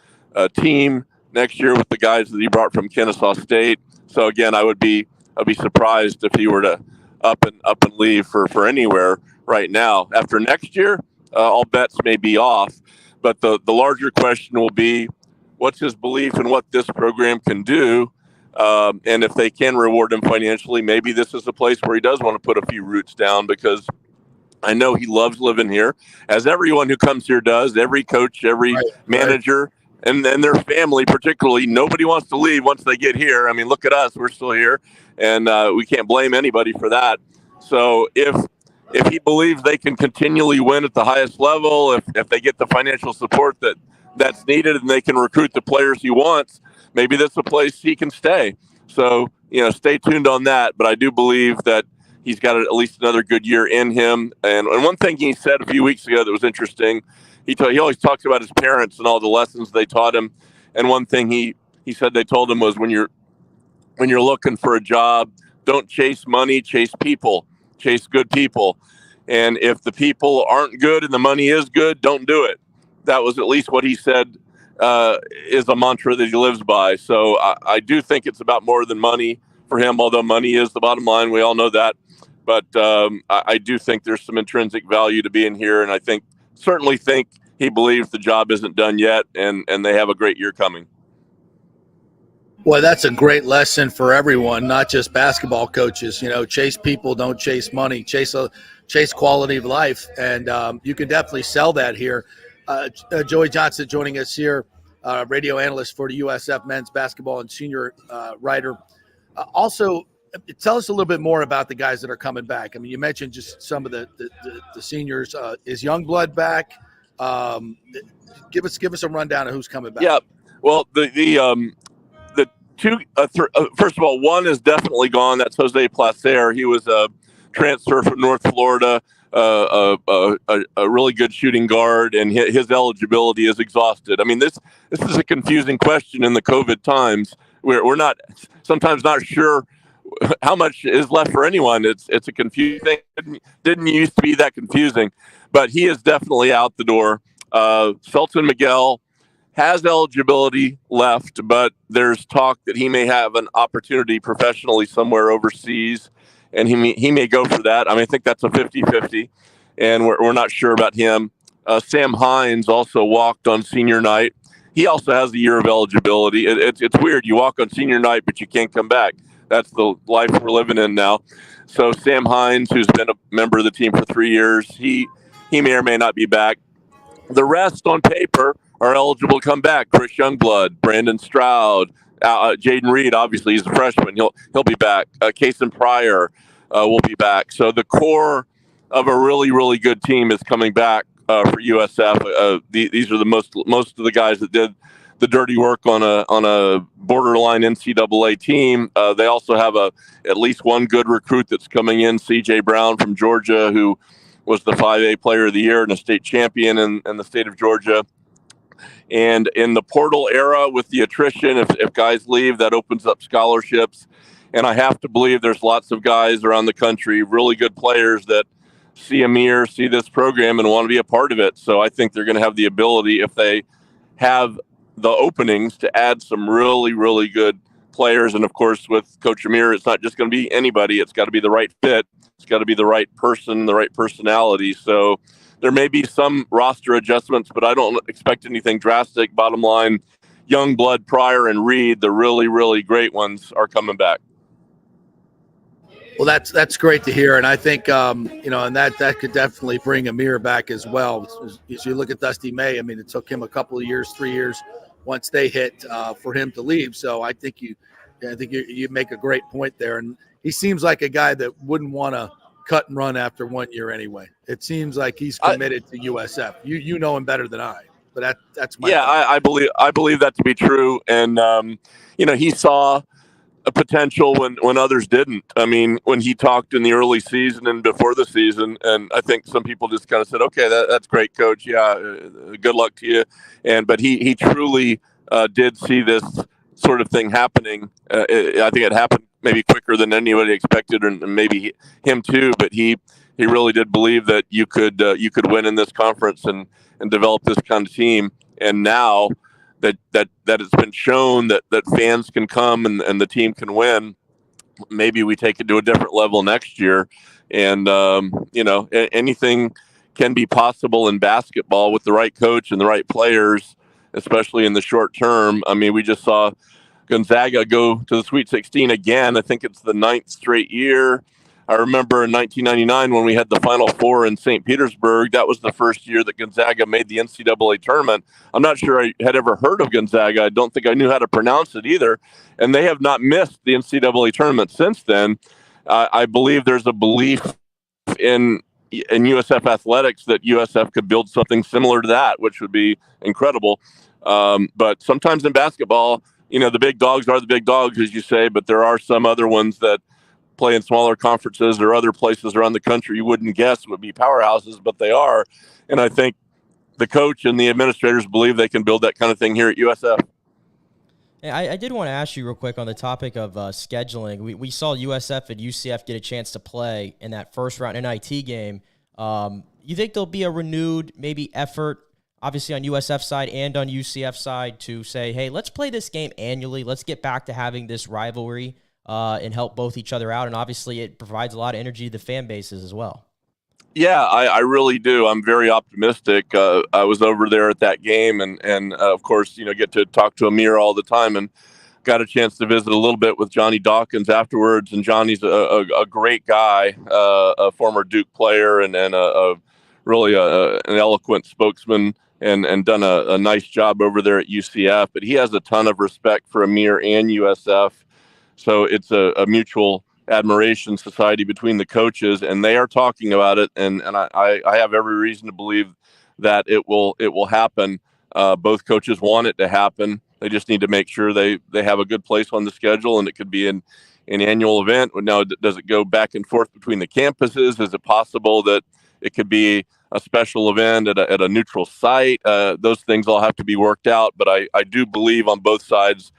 team next year with the guys that he brought from Kennesaw State. So again, I'd be surprised if he were to up and leave for anywhere right now. After next year, all bets may be off. But the larger question will be, what's his belief in what this program can do? And if they can reward him financially, maybe this is a place where he does want to put a few roots down, because I know he loves living here, as everyone who comes here does, every coach, every manager, and then their family particularly. Nobody wants to leave once they get here. I mean, look at us. We're still here, and we can't blame anybody for that. So if he believes they can continually win at the highest level, if they get the financial support that's needed and they can recruit the players he wants, maybe that's a place he can stay. So, stay tuned on that. But I do believe that he's got at least another good year in him. And one thing he said a few weeks ago that was interesting, he always talks about his parents and all the lessons they taught him. And one thing he said they told him was, when you're looking for a job, don't chase money, chase people, chase good people. And if the people aren't good and the money is good, don't do it. That was at least what he said is a mantra that he lives by. So I do think it's about more than money for him, although money is the bottom line. We all know that. But I do think there's some intrinsic value to being here. And I certainly think he believes the job isn't done yet, and they have a great year coming. Boy, that's a great lesson for everyone, not just basketball coaches. Chase people, don't chase money. Chase quality of life, and you can definitely sell that here. Joey Johnson joining us here, radio analyst for the USF men's basketball and senior writer. Also, tell us a little bit more about the guys that are coming back. I mean, you mentioned just some of the seniors. Is Youngblood back? Give us a rundown of who's coming back. Yeah, well, the two, first of all, one is definitely gone. That's Jose Placer. He was a transfer from North Florida, a really good shooting guard, and his eligibility is exhausted. I mean, this is a confusing question in the COVID times. We're not sometimes not sure how much is left for anyone. It's a confusing thing. Didn't used to be that confusing. but he is definitely out the door. Sultan Miguel has eligibility left, but there's talk that he may have an opportunity professionally somewhere overseas, and he may go for that. I mean, I think that's a 50-50, and we're not sure about him. Sam Hines also walked on senior night. He also has a year of eligibility. It's weird. You walk on senior night, but you can't come back. That's the life we're living in now. So Sam Hines, who's been a member of the team for 3 years, he may or may not be back. The rest on paper are eligible to come back. Chris Youngblood, Brandon Stroud, Jaden Reed. Obviously, he's a freshman. He'll be back. Kason Pryor will be back. So the core of a really, really good team is coming back for USF. These are the most of the guys that did the dirty work on a borderline NCAA team. They also have at least one good recruit that's coming in, C.J. Brown from Georgia, who was the 5A player of the year and a state champion in the state of Georgia. And in the portal era with the attrition, if guys leave, that opens up scholarships. And I have to believe there's lots of guys around the country, really good players that see Amir, see this program, and want to be a part of it. So I think they're going to have the ability, if they have the openings, to add some really, really good players. And of course, with Coach Amir, it's not just going to be anybody. It's got to be the right fit. It's got to be the right person, the right personality. So there may be some roster adjustments, but I don't expect anything drastic. Bottom line, Youngblood, Pryor, and Reed, the really, really great ones, are coming back. Well, that's great to hear, and I think and that could definitely bring Amir back as well. As you look at Dusty May, I mean, it took him a couple of years, 3 years, once they hit for him to leave. So I think you make a great point there, and he seems like a guy that wouldn't want to cut and run after 1 year anyway. It seems like he's committed to USF. You know him better than I, but that's my point. I believe that to be true, and he saw a potential when others didn't. I mean, when he talked in the early season and before the season, and I think some people just kind of said, okay, that's great, Coach. Yeah, good luck to you. But he truly did see this sort of thing happening. I think it happened maybe quicker than anybody expected, and maybe him too. But he really did believe that you could win in this conference and develop this kind of team. And now that it's been shown that fans can come and the team can win, maybe we take it to a different level next year. And anything can be possible in basketball with the right coach and the right players, especially in the short term. I mean, we just saw Gonzaga go to the Sweet 16 again. I think it's the 9th straight year. I remember in 1999 when we had the Final Four in St. Petersburg, that was the first year that Gonzaga made the NCAA tournament. I'm not sure I had ever heard of Gonzaga. I don't think I knew how to pronounce it either. And they have not missed the NCAA tournament since then. I believe there's a belief in USF athletics that USF could build something similar to that, which would be incredible. But sometimes in basketball, the big dogs are the big dogs, as you say, but there are some other ones that play in smaller conferences or other places around the country you wouldn't guess would be powerhouses, but they are. And I think the coach and the administrators believe they can build that kind of thing here at USF. Hey, I did want to ask you real quick on the topic of scheduling. We saw USF and UCF get a chance to play in that first round NIT game. You think there'll be a renewed maybe effort, obviously on USF side and on UCF side, to say, hey, let's play this game annually. Let's get back to having this rivalry and help both each other out. And obviously it provides a lot of energy to the fan bases as well. Yeah, I really do. I'm very optimistic. I was over there at that game and of course, get to talk to Amir all the time, and got a chance to visit a little bit with Johnny Dawkins afterwards. And Johnny's a great guy, a former Duke player and really an eloquent spokesman and done a nice job over there at UCF. But he has a ton of respect for Amir and USF. So it's a mutual admiration society between the coaches, and they are talking about it. And I have every reason to believe that it will happen. Both coaches want it to happen. They just need to make sure they have a good place on the schedule, and it could be an annual event. Now, does it go back and forth between the campuses? Is it possible that it could be a special event at a neutral site? Those things all have to be worked out. But I do believe on both sides,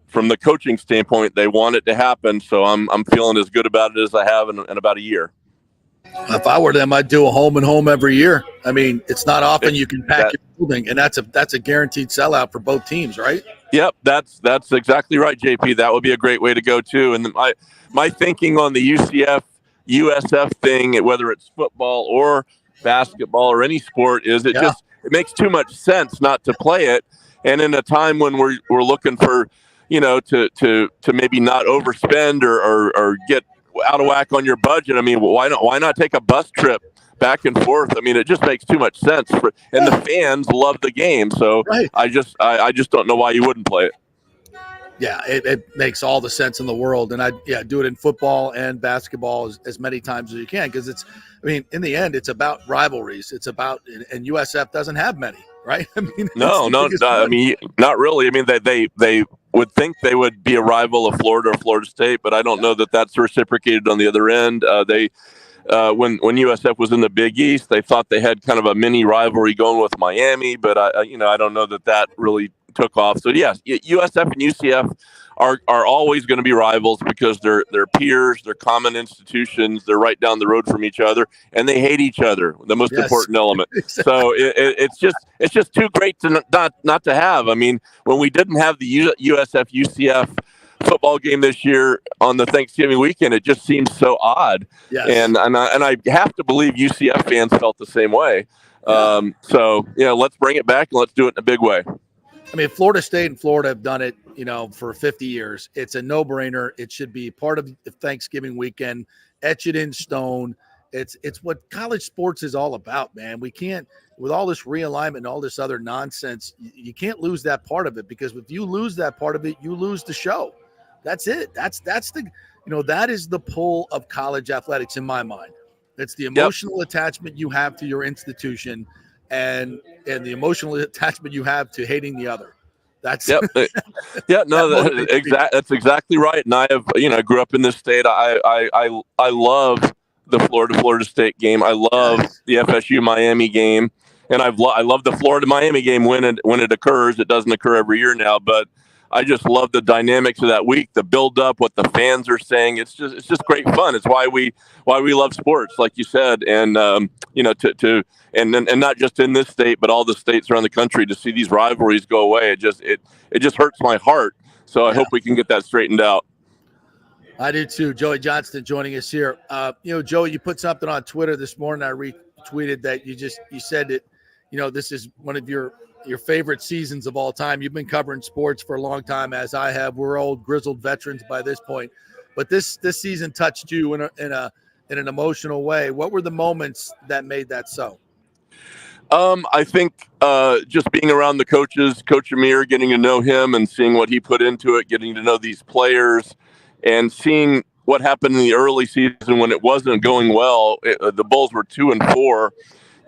from the coaching standpoint, they want it to happen. So I'm feeling as good about it as I have in about a year. If I were them, I'd do a home and home every year. I mean, it's not often you can pack your building, and that's a guaranteed sellout for both teams, right? Yep, that's exactly right, JP. That would be a great way to go too. And my thinking on the UCF USF thing, whether it's football or basketball or any sport, is it makes too much sense not to play it. And in a time when we're looking for, to maybe not overspend or get out of whack on your budget. I mean, why not take a bus trip back and forth? I mean, it just makes too much sense and the fans love the game. So right. I just don't know why you wouldn't play it. Yeah, it makes all the sense in the world. And I do it in football and basketball as many times as you can, because in the end, it's about rivalries. It's about, and USF doesn't have many, right? I mean, no, not really. I mean, they would think they would be a rival of Florida or Florida State, but I don't know that that's reciprocated on the other end. When USF was in the Big East, they thought they had kind of a mini rivalry going with Miami, but I don't know that really took off. So yes, USF and UCF are always going to be rivals because they're peers, they're common institutions, they're right down the road from each other, and they hate each other. The most important element. Exactly. So it's just too great to not to have. I mean, when we didn't have the USF UCF football game this year on the Thanksgiving weekend, it just seems so odd. Yes. And I have to believe UCF fans felt the same way. So let's bring it back and let's do it in a big way. I mean, Florida State and Florida have done it, for 50 years. It's a no-brainer. It should be part of the Thanksgiving weekend. Etch it in stone. It's what college sports is all about, man. We can't, with all this realignment and all this other nonsense, you can't lose that part of it, because if you lose that part of it, you lose the show. That's it. That's the, that is the pull of college athletics in my mind. It's the emotional attachment you have to your institution and the emotional attachment you have to hating the other. That's that's exactly right. And I have, I grew up in this state. I love the Florida State game. I love the FSU Miami game, and I love the Florida Miami game when it occurs. It doesn't occur every year now, but I just love the dynamics of that week, the build up, what the fans are saying. It's just great fun. It's why we love sports, like you said, and and not just in this state, but all the states around the country, to see these rivalries go away. It just hurts my heart. So I hope we can get that straightened out. I do too. Joey Johnston joining us here. Joey, you put something on Twitter this morning. I retweeted that you said that, this is one of your favorite seasons of all time. You've been covering sports for a long time, as I have. We're old grizzled veterans by this point, but this season touched you in an emotional way. What were the moments that made that so? I think just being around the coaches, Coach Amir, getting to know him and seeing what he put into it, getting to know these players, and seeing what happened in the early season when it wasn't going well. The Bulls were 2-4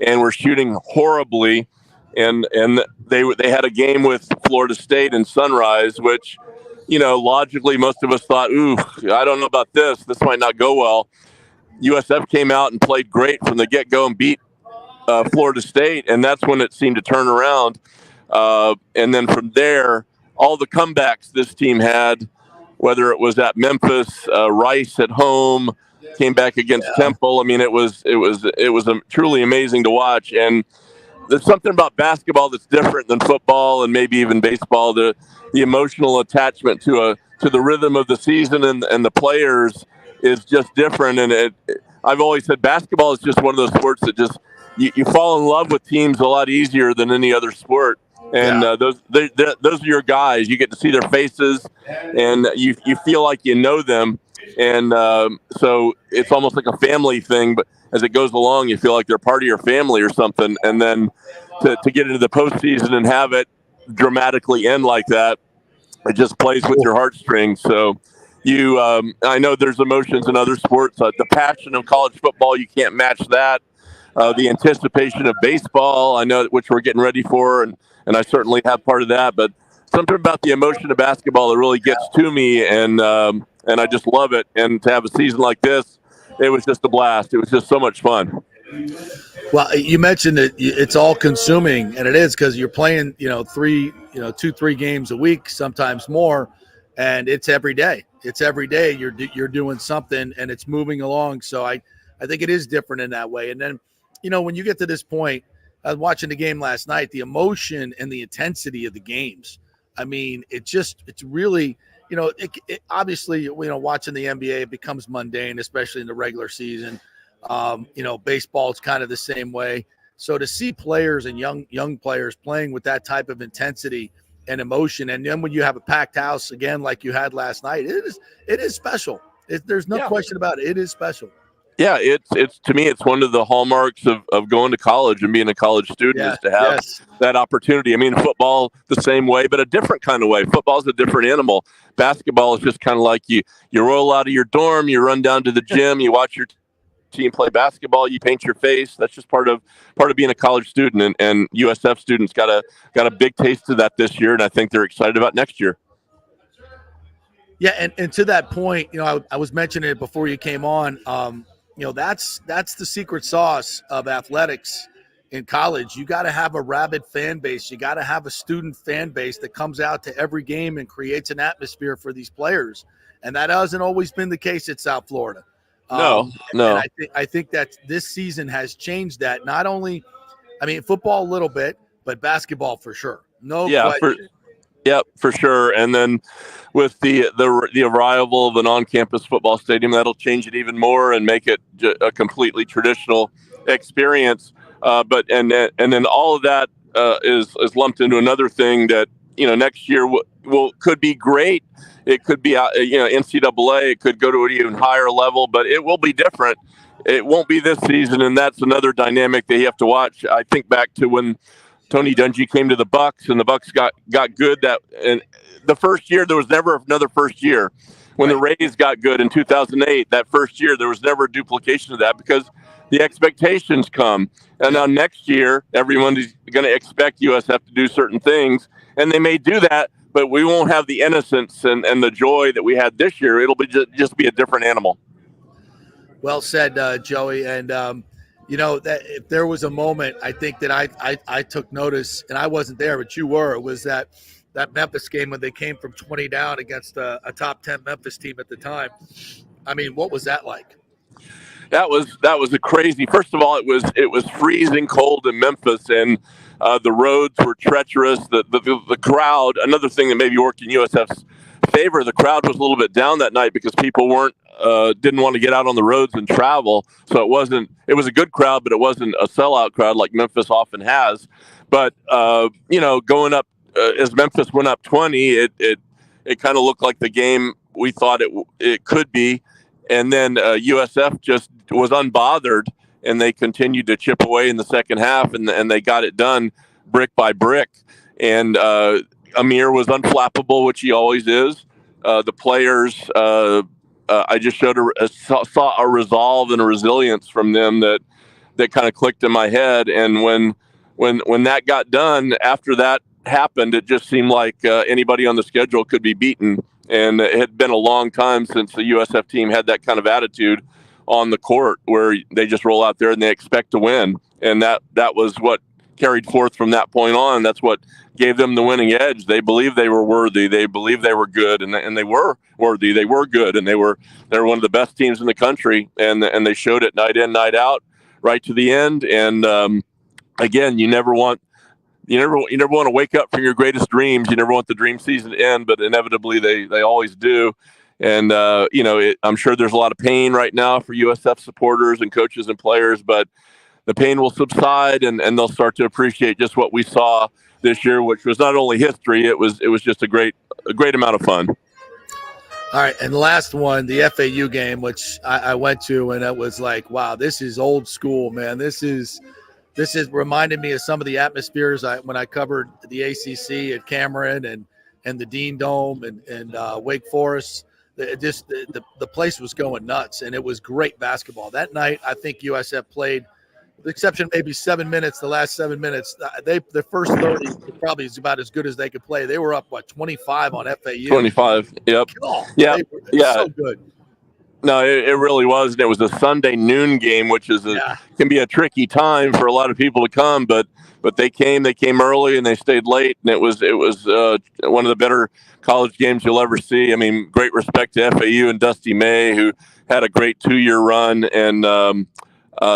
and were shooting horribly. And they had a game with Florida State and Sunrise, which, logically most of us thought, I don't know about this. This might not go well. USF came out and played great from the get-go and beat Florida State, and that's when it seemed to turn around. And then from there, all the comebacks this team had, whether it was at Memphis, Rice at home, came back against Temple. I mean, it was truly amazing to watch. And there's something about basketball that's different than football and maybe even baseball. The emotional attachment to the rhythm of the season and the players is just different. And I've always said basketball is just one of those sports that just you fall in love with teams a lot easier than any other sport. And those are your guys. You get to see their faces, and you feel like you know them. And so it's almost like a family thing, but as it goes along, you feel like they're part of your family or something. And then to get into the postseason and have it dramatically end like that, it just plays with your heartstrings. So I know there's emotions in other sports. The passion of college football, you can't match that. The anticipation of baseball, I know, which we're getting ready for, and I certainly have part of that. But something about the emotion of basketball that really gets to me, and I just love it. And to have a season like this, it was just a blast. It was just so much fun. Well, you mentioned that it's all consuming, and it is, because you're playing, 2-3 games a week, sometimes more, and it's every day. It's every day you're doing something, and it's moving along. So I think it is different in that way. And then, when you get to this point, I was watching the game last night, the emotion and the intensity of the games. I mean, it's really, obviously, watching the NBA, it becomes mundane, especially in the regular season. Baseball is kind of the same way. So to see players and young players playing with that type of intensity and emotion, and then when you have a packed house again like you had last night, it is special. There's no question about it. It is special. Yeah, it's to me, it's one of the hallmarks of going to college and being a college student is to have that opportunity. I mean, football the same way, but a different kind of way. Football's a different animal. Basketball is just kind of like you roll out of your dorm, you run down to the gym, you watch your team play basketball, you paint your face. That's just part of being a college student, and USF students got a big taste of that this year, and I think they're excited about next year. Yeah, and to that point, I was mentioning it before you came on. That's the secret sauce of athletics in college. You got to have a rabid fan base. You got to have a student fan base that comes out to every game and creates an atmosphere for these players. And that hasn't always been the case at South Florida. No. And I think that this season has changed that. Not only, football a little bit, but basketball for sure. No question. For sure. And then with the arrival of an on-campus football stadium, that'll change it even more and make it a completely traditional experience. But then all of that is lumped into another thing that next year could be great. It could be NCAA. It could go to an even higher level, but it will be different. It won't be this season, and that's another dynamic that you have to watch. I think back to when Tony Dungy came to the Bucks, and the Bucks got good. And the first year, there was never another first year. When the Rays got good in 2008, that first year, there was never a duplication of that because the expectations come. And now next year, everyone is going to expect USF to do certain things, and they may do that, but we won't have the innocence and the joy that we had this year. It'll be just be a different animal. Well said, Joey. And that if there was a moment, I think that I took notice, and I wasn't there, but you were. It was that Memphis game when they came from 20 down against a top 10 Memphis team at the time. What was that like? That was a crazy. First of all, it was freezing cold in Memphis, and the roads were treacherous. The crowd. Another thing that maybe worked in USF's favor, the crowd was a little bit down that night because people didn't want to get out on the roads and travel. So it was a good crowd, but it wasn't a sellout crowd like Memphis often has. But going up as Memphis went up 20, it kind of looked like the game we thought it could be. And then USF just was unbothered, and they continued to chip away in the second half, and they got it done brick by brick. And Amir was unflappable, which he always is. The players, I just saw a resolve and a resilience from them that kind of clicked in my head. And when that got done, after that happened, it just seemed like anybody on the schedule could be beaten. And it had been a long time since the USF team had that kind of attitude on the court where they just roll out there and they expect to win. And that was what carried forth from that point on. That's what gave them the winning edge. They believed they were worthy. They believed they were good, and they were worthy. They were good, and they were one of the best teams in the country. And they showed it night in, night out, right to the end. And again, you never want to wake up from your greatest dreams. You never want the dream season to end, but inevitably they always do. And I'm sure there's a lot of pain right now for USF supporters and coaches and players, but the pain will subside, and they'll start to appreciate just what we saw this year, which was not only history, it was just a great amount of fun. All right, and the last one, the FAU game, which I went to, and it was like, wow, this is old school, man. This is reminded me of some of the atmospheres when I covered the ACC at Cameron and the Dean Dome and Wake Forest. The place was going nuts, and it was great basketball. That night, I think USF played, with the exception maybe 7 minutes, the last 7 minutes, the first 30 probably is about as good as they could play. They were up, 25 on FAU? 25, yep. Oh, yeah, so good. No, it really was. And it was a Sunday noon game, which is can be a tricky time for a lot of people to come. But they came early and they stayed late, and it was one of the better college games you'll ever see. I mean, great respect to FAU and Dusty May, who had a great 2-year run, and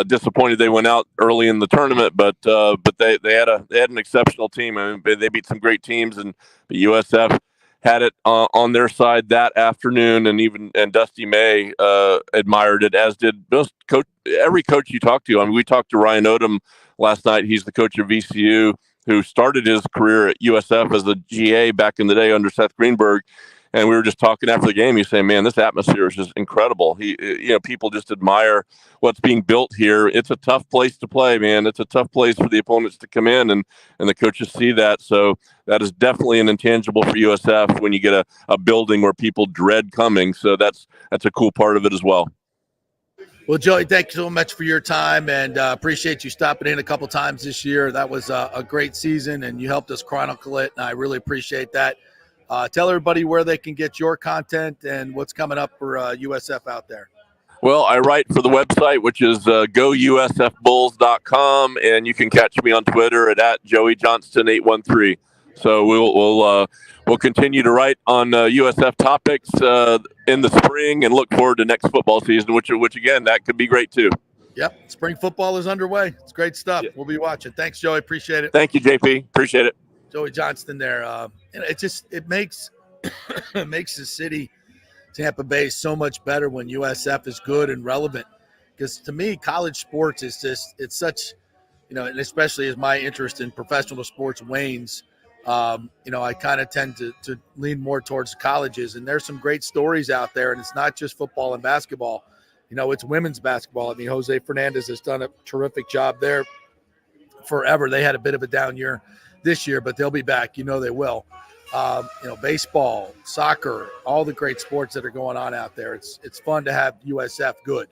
disappointed they went out early in the tournament. But they had an exceptional team. I mean, they beat some great teams, and the USF had it on their side that afternoon, and Dusty May admired it, as did every coach you talk to. I mean, we talked to Ryan Odom last night. He's the coach of VCU, who started his career at USF as a GA back in the day under Seth Greenberg. And we were just talking after the game. He's saying, "Man, this atmosphere is just incredible." People just admire what's being built here. It's a tough place to play, man. It's a tough place for the opponents to come in, and the coaches see that. So that is definitely an intangible for USF when you get a building where people dread coming. So that's a cool part of it as well. Well, Joey, thank you so much for your time, and appreciate you stopping in a couple times this year. That was a great season, and you helped us chronicle it, and I really appreciate that. Tell everybody where they can get your content and what's coming up for USF out there. Well, I write for the website, which is gousfbulls.com, and you can catch me on Twitter at JoeyJohnston813. So we'll continue to write on USF topics in the spring, and look forward to next football season, which again, that could be great too. Yep, spring football is underway. It's great stuff. We'll be watching. Thanks, Joey. Appreciate it. Thank you, JP. Appreciate it. Joey Johnston there. It makes the city, Tampa Bay, so much better when USF is good and relevant. Because to me, college sports is it's such, and especially as my interest in professional sports wanes, I kind of tend to lean more towards colleges. And there's some great stories out there, and it's not just football and basketball. It's women's basketball. I mean, Jose Fernandez has done a terrific job there forever. They had a bit of a down year this year, but they'll be back. They will. Baseball, soccer, all the great sports that are going on out there. It's fun to have USF good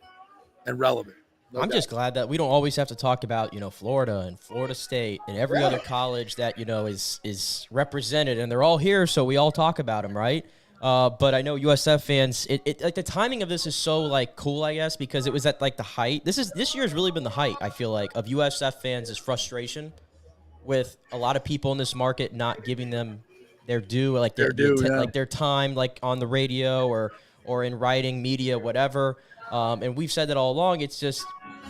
and relevant. I'm just glad that we don't always have to talk about, Florida and Florida State and every other college that, is represented, and they're all here, so we all talk about them, right? But I know USF fans, like the timing of this is so cool, I guess, because it was at the height. This year has really been the height, I feel like, of USF fans' frustration with a lot of people in this market not giving them their due, their time, on the radio or in writing, media, whatever. And we've said that all along. It's just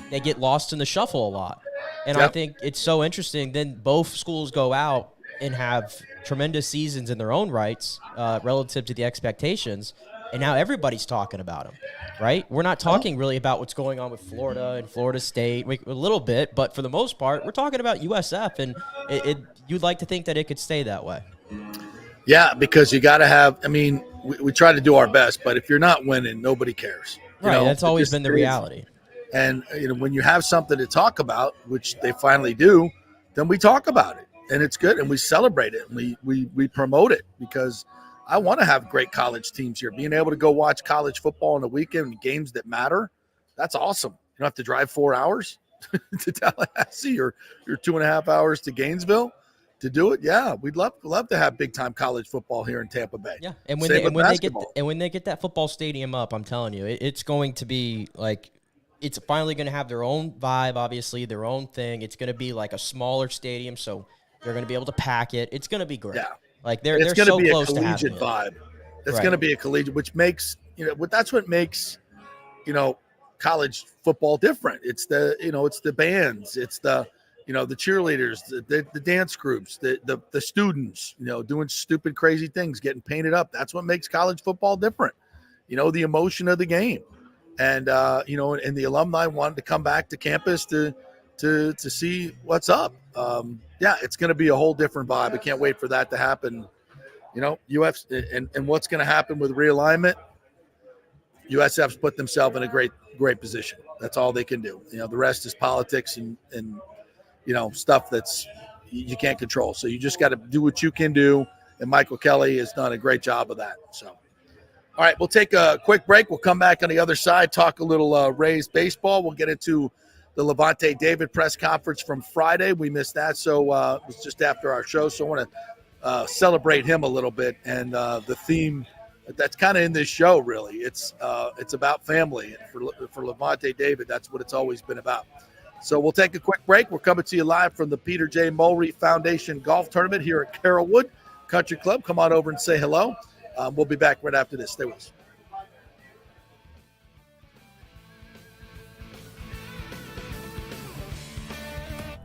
they get lost in the shuffle a lot. And I think it's so interesting. Then both schools go out and have tremendous seasons in their own rights relative to the expectations. And now everybody's talking about them, right? We're not talking really about what's going on with Florida and Florida State, a little bit, but for the most part, we're talking about USF, and you'd like to think that it could stay that way. Yeah, because you got to have – we try to do our best, but if you're not winning, nobody cares. Right, that's always been the reality. And, when you have something to talk about, which they finally do, then we talk about it, and it's good, and we celebrate it, and we promote it, because – I want to have great college teams here. Being able to go watch college football on the weekend, games that matter, that's awesome. You don't have to drive 4 hours to Tallahassee or 2.5 hours to Gainesville to do it. Yeah, we'd love to have big-time college football here in Tampa Bay. Yeah, and when they get that football stadium up, I'm telling you, it's going to be it's finally going to have their own vibe, obviously, their own thing. It's going to be a smaller stadium, so they're going to be able to pack it. It's going to be great. Yeah. They're so close to having it. It's going to be a collegiate vibe. It's going to be a collegiate, which makes, that's what makes, college football different. It's it's the bands, it's the cheerleaders, the dance groups, the students, doing stupid, crazy things, getting painted up. That's what makes college football different. The emotion of the game. And, and the alumni wanted to come back to campus to see what's up. It's going to be a whole different vibe. I can't wait for that to happen. UFC and what's going to happen with realignment. USF's put themselves in a great position. That's all they can do. The rest is politics and stuff that's you can't control. So you just got to do what you can do. And Michael Kelly has done a great job of that. So, all right, we'll take a quick break. We'll come back on the other side, talk a little Rays baseball. We'll get into the Lavonte David press conference from Friday. We missed that, so it was just after our show. So I want to celebrate him a little bit. And the theme That's kind of in this show, really. It's about family. And for Lavonte David, that's what it's always been about. So we'll take a quick break. We're coming to you live from the Peter J. Mulry Foundation Golf Tournament here at Carrollwood Country Club. Come on over and say hello. We'll be back right after this. Stay with us.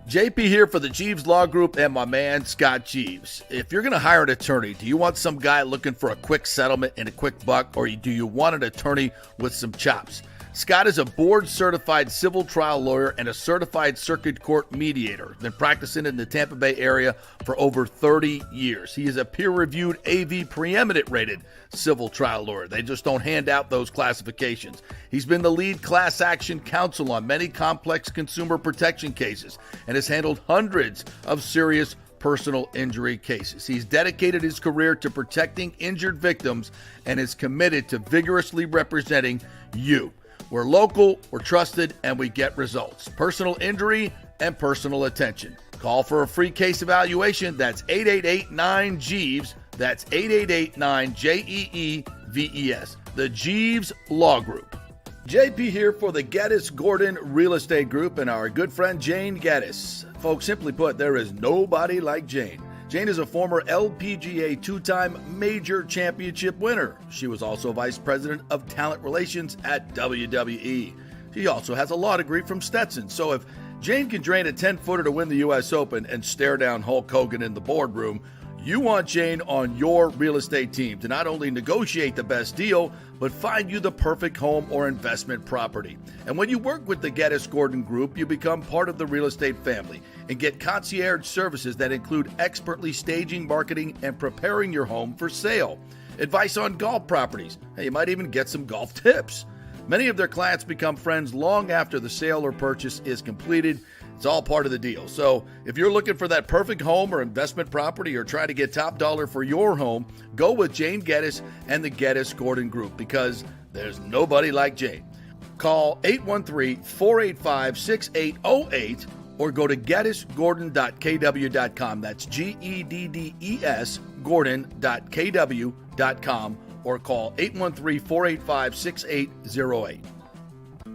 JP here for the Jeeves Law Group and my man, Scott Jeeves. If you're going to hire an attorney, do you want some guy looking for a quick settlement and a quick buck, or do you want an attorney with some chops? Scott is a board-certified civil trial lawyer and a certified circuit court mediator. Been practicing in the Tampa Bay area for over 30 years. He is a peer-reviewed AV preeminent rated civil trial lawyer. They just don't hand out those classifications. He's been the lead class action counsel on many complex consumer protection cases and has handled hundreds of serious personal injury cases. He's dedicated his career to protecting injured victims and is committed to vigorously representing you. We're local, we're trusted, and we get results. Personal injury and personal attention. Call for a free case evaluation. That's 888-9-JEEVES. That's 888-9-JEEVES. The Jeeves Law Group. JP here for the Geddes Gordon Real Estate Group and our good friend Jane Geddes. Folks, simply put, there is nobody like Jane. Jane is a former LPGA two-time major championship winner. She was also vice president of talent relations at WWE. She also has a law degree from Stetson. So if Jane can drain a 10-footer to win the U.S. Open and stare down Hulk Hogan in the boardroom, you want Jane on your real estate team to not only negotiate the best deal, but find you the perfect home or investment property. And when you work with the Geddes Gordon Group, you become part of the real estate family and get concierge services that include expertly staging, marketing, and preparing your home for sale. Advice on golf properties. Hey, you might even get some golf tips. Many of their clients become friends long after the sale or purchase is completed. It's all part of the deal. So if you're looking for that perfect home or investment property or trying to get top dollar for your home, go with Jane Geddes and the Geddes Gordon Group because there's nobody like Jane. Call 813-485-6808 or go to geddesgordon.kw.com. That's GEDDES Gordon.kw.com or call 813-485-6808.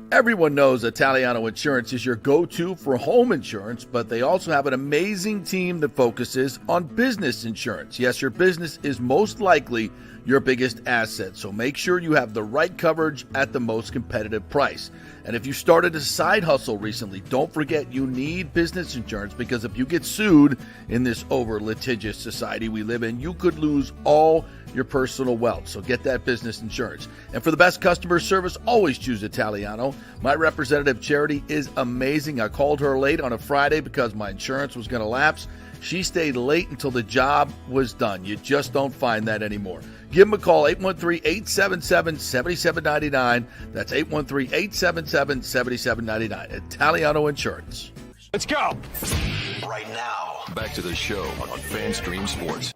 Everyone knows Italiano Insurance is your go-to for home insurance, but they also have an amazing team that focuses on business insurance. Yes, your business is most likely your biggest asset, so make sure you have the right coverage at the most competitive price. And if you started a side hustle recently, don't forget you need business insurance because if you get sued in this over-litigious society we live in, you could lose all your personal wealth. So get that business insurance. And for the best customer service, always choose Italiano. My representative, Charity, is amazing. I called her late on a Friday because my insurance was going to lapse. She stayed late until the job was done. You just don't find that anymore. Give them a call, 813-877-7799. That's 813-877-7799. Italiano Insurance. Let's go. Right now, back to the show on FanStream Sports.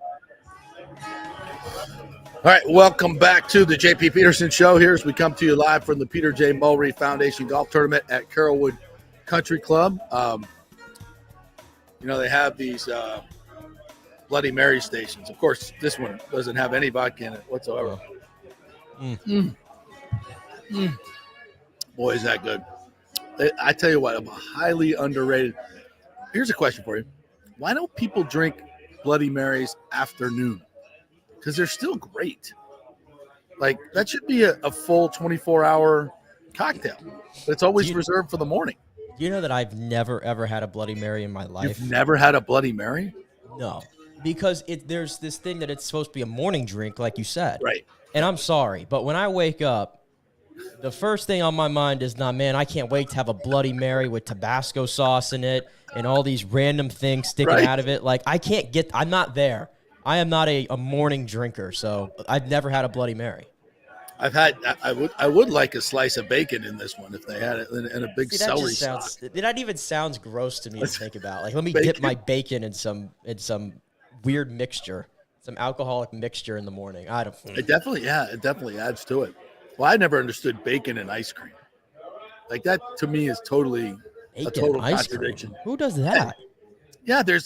All right, welcome back to the JP Peterson Show here as we come to you live from the Peter J. Mulry Foundation Golf Tournament at Carrollwood Country Club. They have these Bloody Mary stations. Of course, this one doesn't have any vodka in it whatsoever. Boy, is that good. I tell you what, I'm a highly underrated. Here's a question for you. Why don't people drink Bloody Marys after noon? Because they're still great. Like, that should be a full 24-hour cocktail. But it's always reserved for the morning. Do you know that I've never, ever had a Bloody Mary in my life? You've never had a Bloody Mary? No. Because there's this thing that it's supposed to be a morning drink, like you said. Right. And I'm sorry, but when I wake up, the first thing on my mind is, man, I can't wait to have a Bloody Mary with Tabasco sauce in it and all these random things sticking out of it. Like, I'm not there. I am not a morning drinker, so I've never had a Bloody Mary. I would like a slice of bacon in this one if they had it in a big celery sauce. That even sounds gross to me to think about. Like, let me dip my bacon in some weird mixture, some alcoholic mixture in the morning. It definitely adds to it. Well, I never understood bacon and ice cream. Like, that to me is totally a total contradiction. Who does that? Yeah, there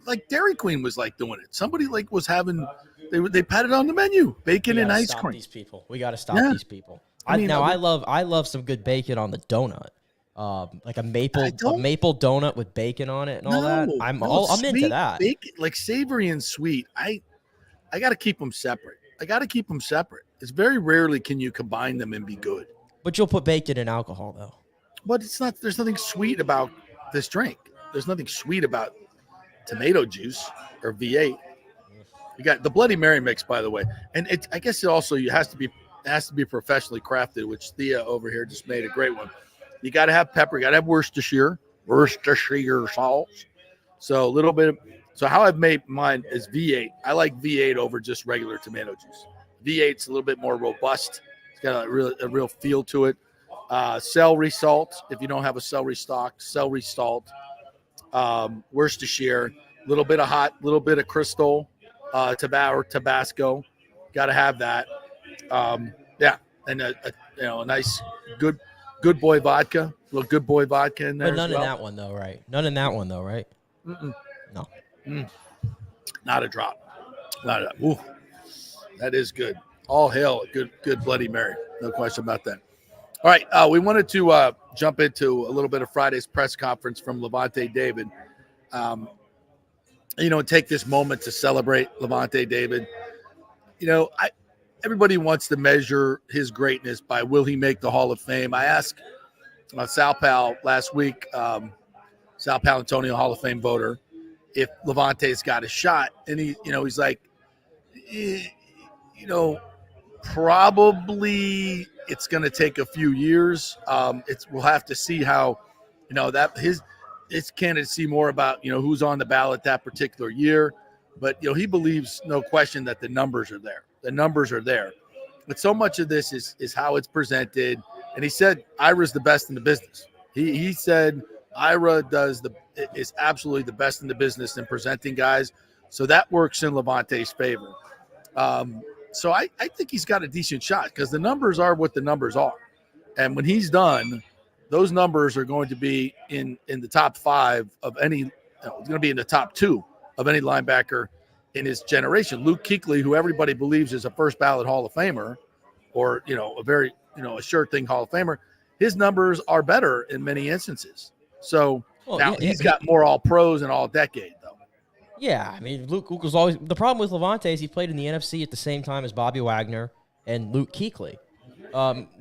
like Dairy Queen was like doing it. Somebody like was having They had it on the menu. Bacon and ice stop cream. These people. We got to stop Yeah. these people. I mean, I love some good bacon on the donut. Like a maple donut with bacon on it and all that. I'm into that. Bacon, like savory and sweet. I got to keep them separate. It's very rarely can you combine them and be good. But you'll put bacon in alcohol though. But it's not. There's nothing sweet about this drink. There's nothing sweet about tomato juice or V8. You got the Bloody Mary mix, by the way, and I guess it also has to be professionally crafted, which Thea over here just made a great one. You got to have pepper. You got to have Worcestershire salt. So a little bit. So how I've made mine is V8. I like V8 over just regular tomato juice. V8's a little bit more robust. It's got a real feel to it. Celery salt. If you don't have a celery stalk, celery salt. Worcestershire. A little bit of hot. A little bit of Crystal. Tabasco, got to have that. And a nice good boy vodka, a little good boy vodka in there. But none in that one though, right? None in that one though, right? Mm-mm. No, not a drop. Not a. Ooh, that is good. All hail, good Bloody Mary, no question about that. All right, we wanted to jump into a little bit of Friday's press conference from Lavonte David. Take this moment to celebrate Lavonte David. Everybody wants to measure his greatness by will he make the Hall of Fame. I asked Sal Pal last week, Sal Palantonio, Hall of Fame voter, if Lavonte's got a shot, and he's like, probably it's going to take a few years. We'll have to see how, that his candidacy more about, who's on the ballot that particular year. But, he believes, no question, that the numbers are there. The numbers are there. But so much of this is how it's presented. And he said Ira's the best in the business. He said Ira is absolutely the best in the business in presenting guys. So that works in Lavonte's favor. So I think he's got a decent shot because the numbers are what the numbers are. And when he's done, those numbers are going to be in the top 5 of any. It's going to be in the top 2 of any linebacker in his generation. Luke Kuechly, who everybody believes is a first ballot Hall of Famer, or a very a sure thing Hall of Famer, his numbers are better in many instances. So he's got more all pros and all decade though. Yeah, I mean Luke was always the problem with Lavonte is he played in the NFC at the same time as Bobby Wagner and Luke Kuechly.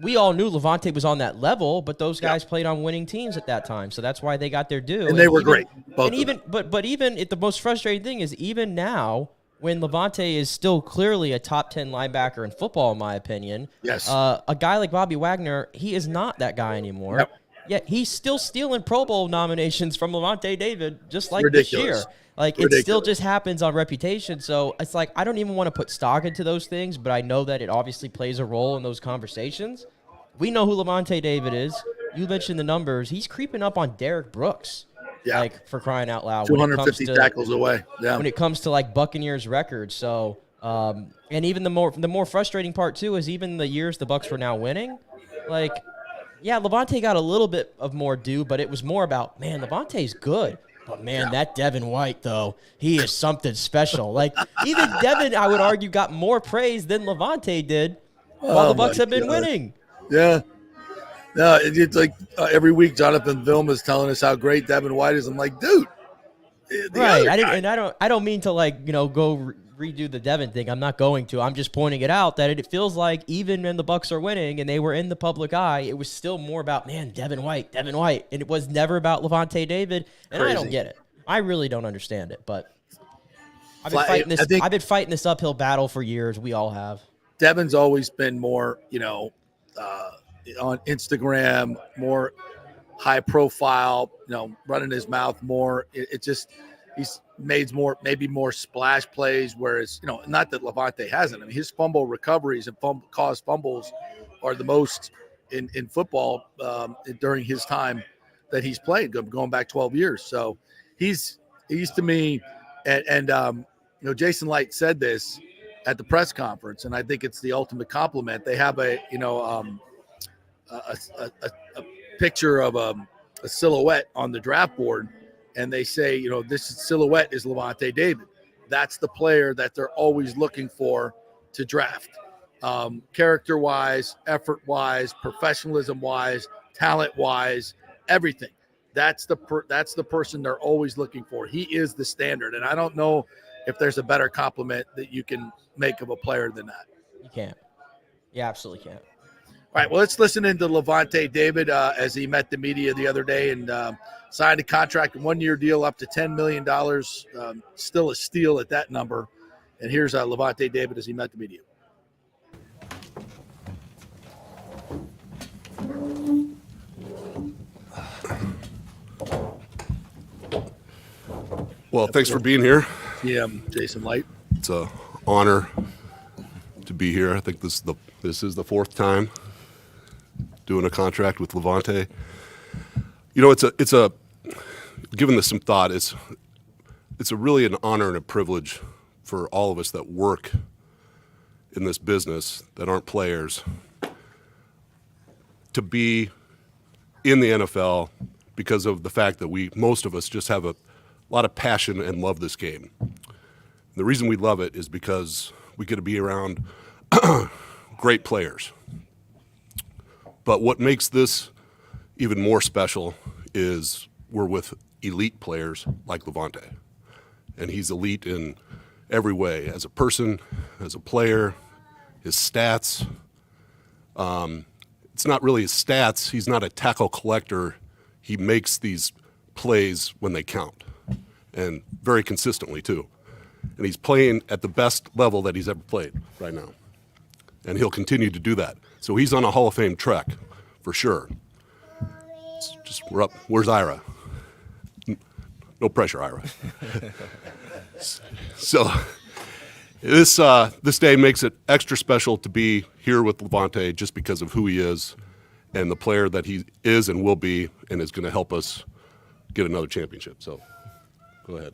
We all knew Lavonte was on that level, but those guys played on winning teams at that time, so that's why they got their due. And they were great. But the most frustrating thing is even now, when Lavonte is still clearly a top 10 linebacker in football, in my opinion. Yes. A guy like Bobby Wagner, he is not that guy anymore. Yep. Yet he's still stealing Pro Bowl nominations from Lavonte David, just like Ridiculous. this year. Like, it still just happens on reputation. So it's like, I don't even want to put stock into those things, but I know that it obviously plays a role in those conversations. We know who Lavonte David is. You mentioned the numbers. He's creeping up on Derek Brooks. Yeah. Like, for crying out loud. 250 tackles away. Yeah. When it comes to, like, Buccaneers records. So, and even the more frustrating part, too, is even the years the Bucs were now winning, like, yeah, Lavonte got a little bit of more due, but it was more about, man, Lavonte's good. But, man, that Devin White, though, he is something special. Like, even Devin, I would argue, got more praise than Lavonte did while the Bucs have been winning. Yeah. No, it's like every week Jonathan Vilma is telling us how great Devin White is. I'm like, dude. Right. I don't mean to, like, go redo the Devin thing. I'm not going to. I'm just pointing it out that it feels like even when the Bucs are winning and they were in the public eye, it was still more about, man, Devin White. And it was never about Lavonte David. And I don't get it. I really don't understand it. But I've been fighting this uphill battle for years. We all have. Devin's always been more, on Instagram, more high profile, running his mouth more. He's made maybe more splash plays, whereas, not that Lavonte hasn't. I mean, his fumble recoveries and caused fumbles are the most in football during his time that he's played, going back 12 years. So he's to me, and Jason Light said this at the press conference, and I think it's the ultimate compliment. They have a picture of a silhouette on the draft board, and they say, this silhouette is Lavonte David. that's the player that they're always looking for to draft. Character-wise, effort-wise, professionalism-wise, talent-wise, everything. That's the person they're always looking for. He is the standard, and I don't know if there's a better compliment that you can make of a player than that. You can't. You absolutely can't. All right, well, let's listen into Lavonte David as he met the media the other day and signed a contract, a one-year deal up to $10 million, still a steal at that number. And here's Lavonte David as he met the media. Well, thanks for being here. Yeah, Jason Light. It's an honor to be here. I think this is the fourth time doing a contract with Lavonte. You know, it's a given this some thought, it's really an honor and a privilege for all of us that work in this business that aren't players to be in the NFL because of the fact that most of us just have a lot of passion and love this game. The reason we love it is because we get to be around great players. But what makes this even more special is we're with elite players like Lavonte. And he's elite in every way, as a person, as a player, his stats. It's not really his stats. He's not a tackle collector. He makes these plays when they count, and very consistently too. And he's playing at the best level that he's ever played right now. And he'll continue to do that. So he's on a Hall of Fame trek, for sure. We're up. Where's Ira? No pressure, Ira. So this day makes it extra special to be here with Lavonte just because of who he is and the player that he is and will be and is going to help us get another championship. So go ahead.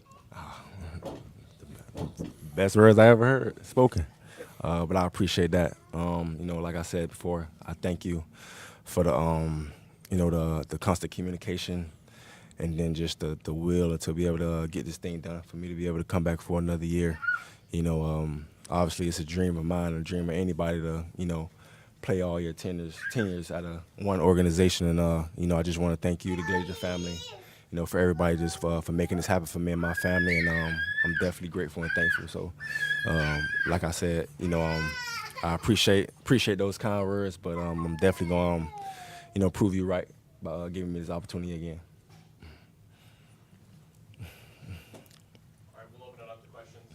Best words I ever heard spoken. But I appreciate that. Like I said before, I thank you for the constant communication and then just the will to be able to get this thing done, for me to be able to come back for another year. Obviously it's a dream of mine, a dream of anybody to, play all your tenures at one organization. And, I just want to thank you, the Glazer family, for everybody just for making this happen for me and my family. And I'm definitely grateful and thankful. So, like I said, I appreciate those kind words, but I'm definitely going to, prove you right by giving me this opportunity again. All right, we'll open it up to questions.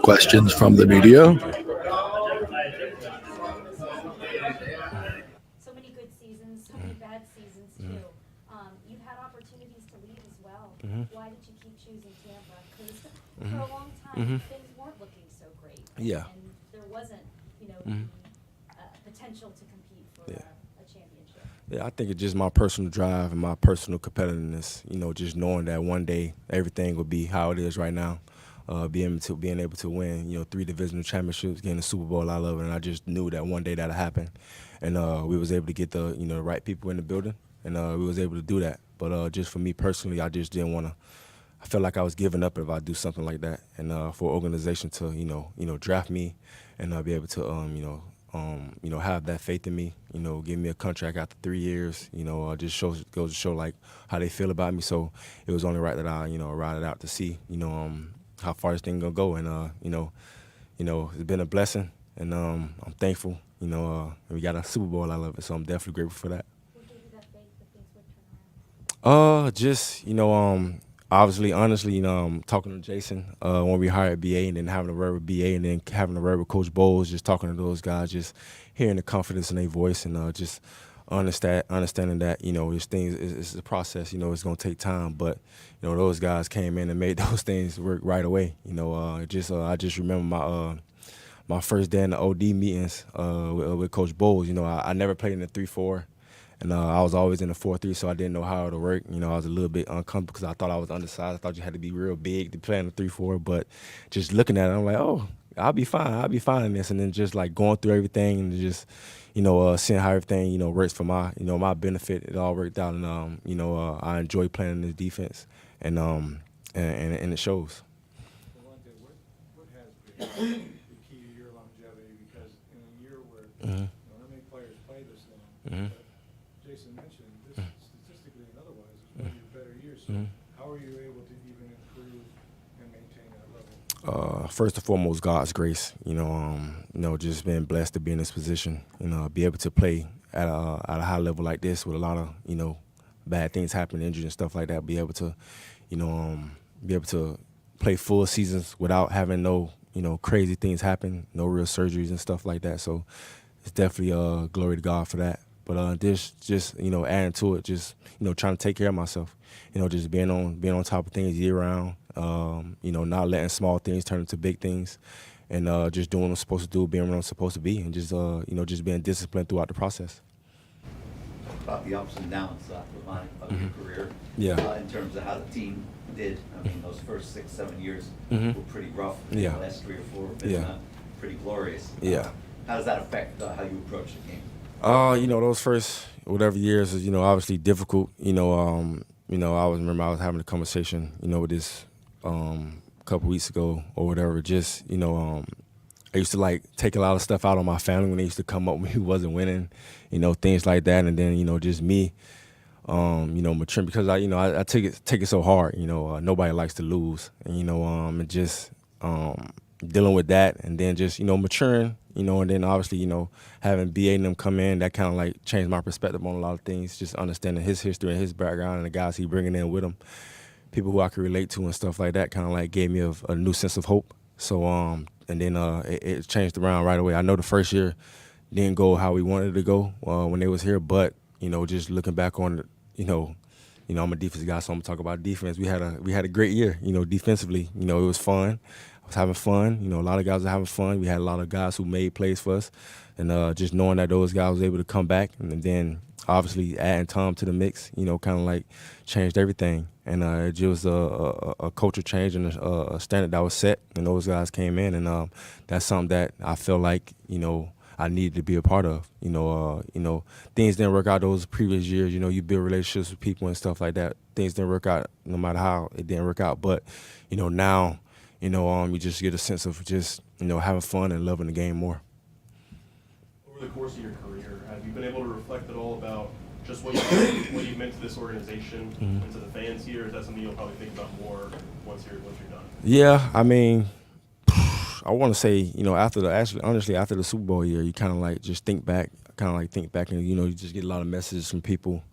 Questions from the media. So many good seasons, so many bad seasons too. You've had opportunities to leave as well. Why did you keep choosing Tampa? Because for a long time, things weren't looking so great. Yeah. And there wasn't, potential to compete for a championship. Yeah, I think it's just my personal drive and my personal competitiveness. Just knowing that one day everything will be how it is right now. Being able to win, 3 divisional championships, getting the Super Bowl, I love it, and I just knew that one day that'll happen, and we was able to get the the right people in the building, and we was able to do that. But just for me personally, I just didn't want to. I felt like I was giving up if I do something like that, and for an organization to draft me, and be able to have that faith in me, give me a contract after 3 years, just goes to show like how they feel about me. So it was only right that I ride it out to see how far this thing gonna go, and it's been a blessing, and I'm thankful. We got a Super Bowl out of it, so I'm definitely grateful for that. What gave you that faith that things would turn around? Just obviously, honestly, talking to Jason when we hired BA, and then having a word with BA, and then having a word with Coach Bowles, just talking to those guys, just hearing the confidence in their voice, and just understanding that this thing is a process. It's gonna take time, but those guys came in and made those things work right away. I just remember my first day in the OD meetings with Coach Bowles. I never played in the 3-4, and I was always in the 4-3, so I didn't know how it would work. I was a little bit uncomfortable because I thought I was undersized. I thought you had to be real big to play in the 3-4, but just looking at it, I'm like, oh, I'll be fine in this. And then just like going through everything and just seeing how everything works for my my benefit. It all worked out, and I enjoy playing in this defense. and it shows. Lavonte, what has been the key to your longevity? Because in a year where not many players play this long, but Jason mentioned this statistically and otherwise is one of your better years. So how are you able to even improve and maintain that level? First and foremost, God's grace. Just being blessed to be in this position. Be able to play at a high level like this with a lot of bad things happen, injuries and stuff like that. Be able to play full seasons without having no crazy things happen, no real surgeries and stuff like that. So it's definitely glory to God for that. But just adding to it, just trying to take care of myself. Just being on top of things year round. Not letting small things turn into big things, and just doing what I'm supposed to do, being what I'm supposed to be, and just being disciplined throughout the process. About the ups and downs of your career. Yeah. In terms of how the team did. I mean, those first 6-7 years Mhm. were pretty rough. Yeah. The last 3 or 4 have been Yeah. pretty glorious. Yeah. How does that affect how you approach the game? Those first whatever years is obviously difficult. I remember I was having a conversation with this couple weeks ago or whatever. Just I used to take a lot of stuff out on my family when they used to come up when we wasn't winning, things like that, and then just me, maturing because I take it so hard. Nobody likes to lose, and just dealing with that, and then just maturing, and then obviously having BA and them come in, that kind of changed my perspective on a lot of things. Just understanding his history and his background and the guys he bringing in with him, people who I could relate to and stuff like that, kind of gave me a new sense of hope. So and then it changed around right away. I know the first year didn't go how we wanted it to go when they was here, but just looking back on it, I'm a defensive guy, so I'm gonna talk about defense. We had a great year, defensively. It was fun. I was having fun. A lot of guys were having fun. We had a lot of guys who made plays for us, and just knowing that those guys was able to come back, and then obviously adding Tom to the mix, kind of changed everything. And it just was a culture change and a standard that was set, and those guys came in, and that's something that I feel like I needed to be a part of. Things didn't work out those previous years. You build relationships with people and stuff like that. Things didn't work out no matter how it didn't work out. But now, you just get a sense of just having fun and loving the game more. Over the course of your career, have you been able to reflect at all about just what you meant to this organization and to the fans here? Is that something you'll probably think about more once you're done? Yeah, I mean, I want to say, after the Super Bowl year, you kind of just think back, and you just get a lot of messages from people,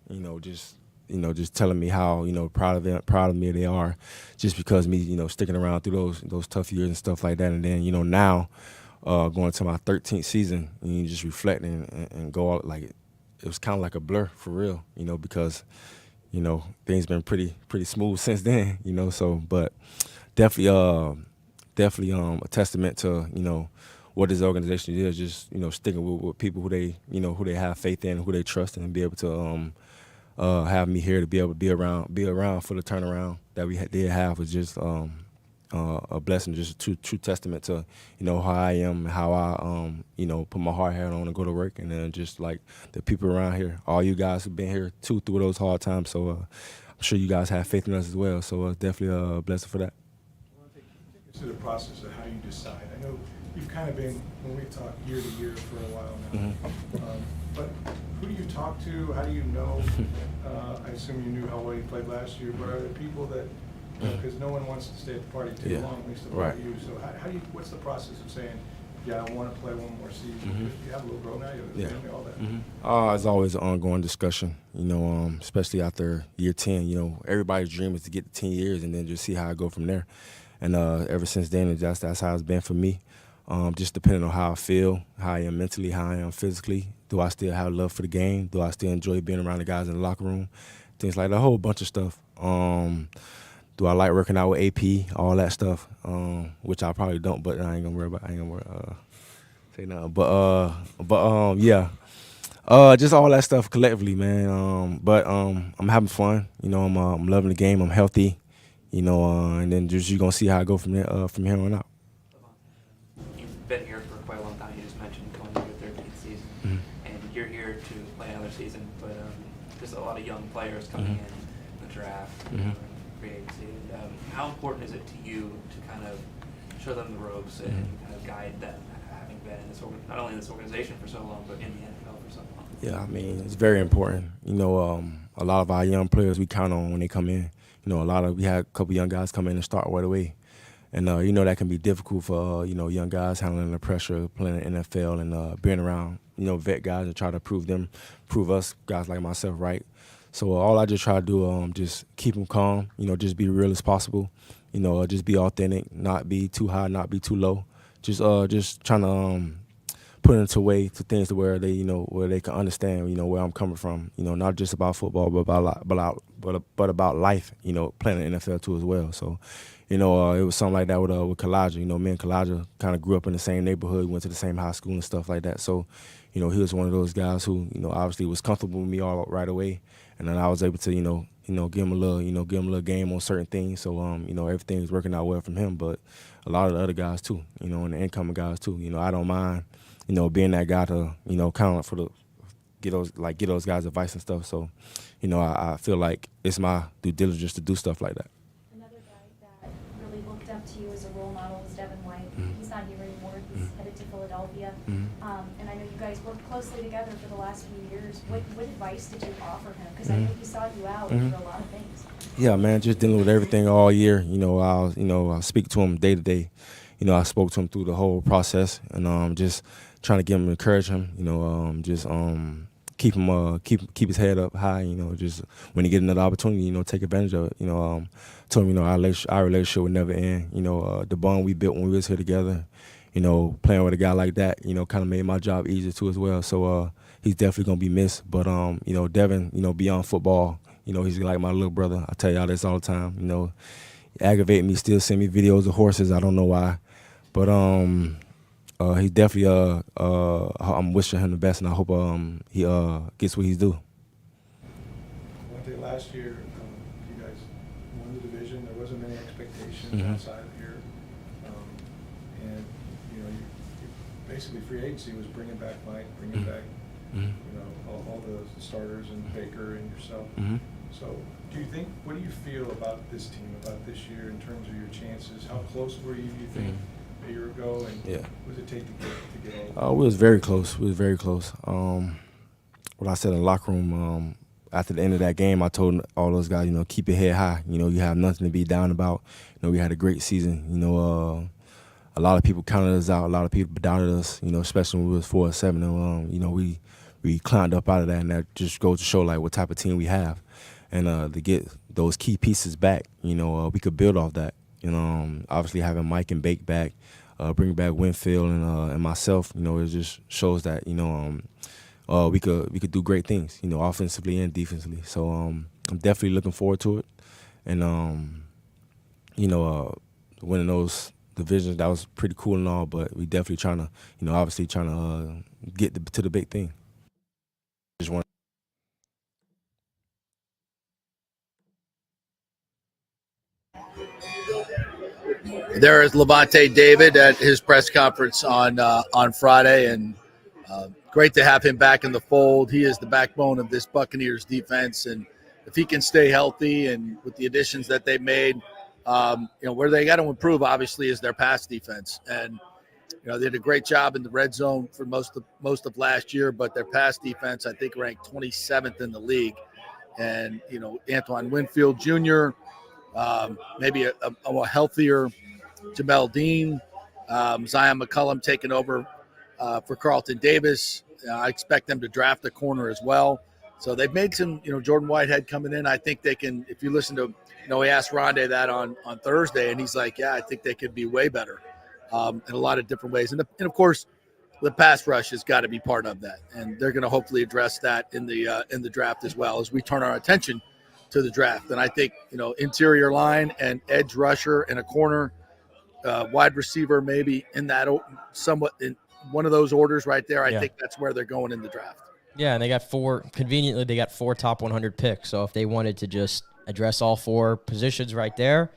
just telling me how proud of me they are, just because me sticking around through those tough years and stuff like that, and then now going to my 13th season, and you just reflect and go out it was kind of like a blur for real, because things been pretty smooth since then, so but definitely a testament to what this organization is, just sticking with people who they have faith in, who they trust, and be able to have me here to be able to be around for the turnaround that we did have was just a blessing, just a true testament to how I am, how I put my hard hat on and go to work, and then just the people around here, all you guys who've been here too through those hard times. So I'm sure you guys have faith in us as well. So definitely a blessing for that. Take us through the process of how you decide. I know you've kind of been, when we talk year to year for a while now, but who do you talk to? How do you know? I assume you knew how well you played last year, but are there people that, because no one wants to stay at the party too long, at least about you. So how do you, what's the process of saying, yeah, I want to play one more season? You have a little girl now, you have a family, all that. It's always an ongoing discussion, especially after year 10. Everybody's dream is to get to 10 years and then just see how I go from there. And ever since then, that's how it's been for me. Just depending on how I feel, how I am mentally, how I am physically. Do I still have love for the game? Do I still enjoy being around the guys in the locker room? Things like that, a whole bunch of stuff. Do I like working out with AP? All that stuff, which I probably don't, but I ain't gonna worry about. Say nothing. But yeah. Just all that stuff collectively, man. But I'm having fun. I'm loving the game. I'm healthy. And then just you're gonna see how I go from there, from here on out. You've been here for quite a long time. You just mentioned going into your 13th season, and you're here to play another season. But there's a lot of young players coming in the draft. free agency. How important is it to you to kind of show them the ropes and kind of guide them, having been in this not only in this organization for so long, but in the NFL for so long? Yeah, I mean, it's very important. You know, a lot of our young players we count on when they come in. You know, we had a couple young guys come in and start right away. And, you know, that can be difficult for, you know, young guys handling the pressure, playing in the NFL and being around, you know, vet guys and try to prove us, guys like myself, right. So all I just try to do, just keep them calm, you know, just be real as possible, you know, just be authentic, not be too high, not be too low. Just trying to put into way to things to where they, you know, where they can understand, you know, where I'm coming from, you know, not just about football, but about life, you know, playing in the NFL too as well. So, you know, it was something like that with Kalijah. You know, me and Kalijah kind of grew up in the same neighborhood, went to the same high school and stuff like that. So, you know, he was one of those guys who, you know, obviously was comfortable with me all right away, and then I was able to, you know, give him a little game on certain things. So, you know, everything was working out well from him. But a lot of the other guys too, you know, and the incoming guys too. You know, I don't mind, you know, being that guy to, you know, kind of get those guys advice and stuff. So, you know, I feel like it's my due diligence to do stuff like that. Another guy that really looked up to you as a role model is Devin White. He's not here anymore. He's headed to Philadelphia. And I know you guys worked closely together for the last few years. What advice did you offer him? Because I know he saw you out for a lot of things. Yeah, man, just dealing with everything all year. You know, I speak to him day to day. You know, I spoke to him through the whole process, and just trying to give him, encourage him. You know, keep his head up high. You know, just when he get another opportunity, you know, take advantage of it. You know, told him, you know, our relationship would never end. You know, the bond we built when we was here together. You know, playing with a guy like that, you know, kind of made my job easier too as well. So he's definitely gonna be missed. But you know, Devin, you know, beyond football, you know, he's like my little brother. I tell y'all this all the time. You know, he aggravate me, still send me videos of horses. I don't know why, but he definitely I'm wishing him the best, and I hope he gets what he's due. One day last year, you guys won the division. There wasn't many expectations outside of here, and you know, basically free agency was bringing back Mike, bringing back you know all the starters and Baker and yourself. So, what do you feel about this team, about this year in terms of your chances? How close were you, do you think, a year ago, and what does it take to get all? We was very close. We was very close. What I said in the locker room after the end of that game, I told all those guys, you know, keep your head high. You know, you have nothing to be down about. You know, we had a great season. You know, a lot of people counted us out. A lot of people doubted us. You know, especially when we was 4-7. And you know, we climbed up out of that, and that just goes to show like what type of team we have. And to get those key pieces back, you know, we could build off that. You know, obviously having Mike and Bake back, bringing back Winfield and myself, you know, it just shows that, you know, we could do great things, you know, offensively and defensively. So I'm definitely looking forward to it, and you know, winning those divisions, that was pretty cool and all, but we definitely trying to, you know, obviously trying to get to the big thing. Just want. There is Lavonte David at his press conference on Friday, and great to have him back in the fold. He is the backbone of this Buccaneers defense, and if he can stay healthy and with the additions that they made, you know, where they got to improve obviously is their pass defense. And you know, they did a great job in the red zone for most of last year, but their pass defense I think ranked 27th in the league. And you know, Antoine Winfield Jr., maybe a healthier Jamel Dean, Zion McCullum taking over for Carlton Davis. I expect them to draft a corner as well. So they've made some, you know, Jordan Whitehead coming in. I think they can, if you listen to, you know, he asked Rondé that on Thursday, and he's like, yeah, I think they could be way better in a lot of different ways. And of course, the pass rush has got to be part of that. And they're going to hopefully address that in the draft as well as we turn our attention to the draft. And I think, you know, interior line and edge rusher and a corner, wide receiver maybe in that somewhat in one of those orders right there. I think that's where they're going in the draft. Yeah, and they got conveniently they got 4 top 100 picks. So if they wanted to just address all 4 positions right there,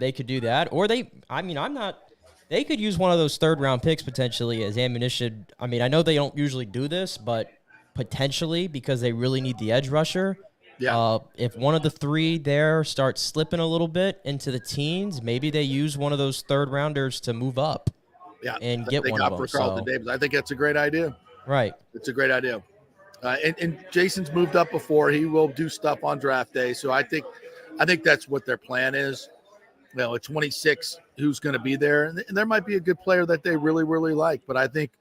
they could do that. Or they could use one of those 3rd-round picks potentially as ammunition. I mean, I know they don't usually do this, but potentially because they really need the edge rusher, Yeah. If one of the three there starts slipping a little bit into the teens, maybe they use one of those third rounders to move up and get they one got of them. for Carlton Davis. I think that's a great idea. Right. It's a great idea. And Jason's moved up before. He will do stuff on draft day. So I think that's what their plan is. At 26, who's going to be there? And there might be a good player that they really, really like. But I think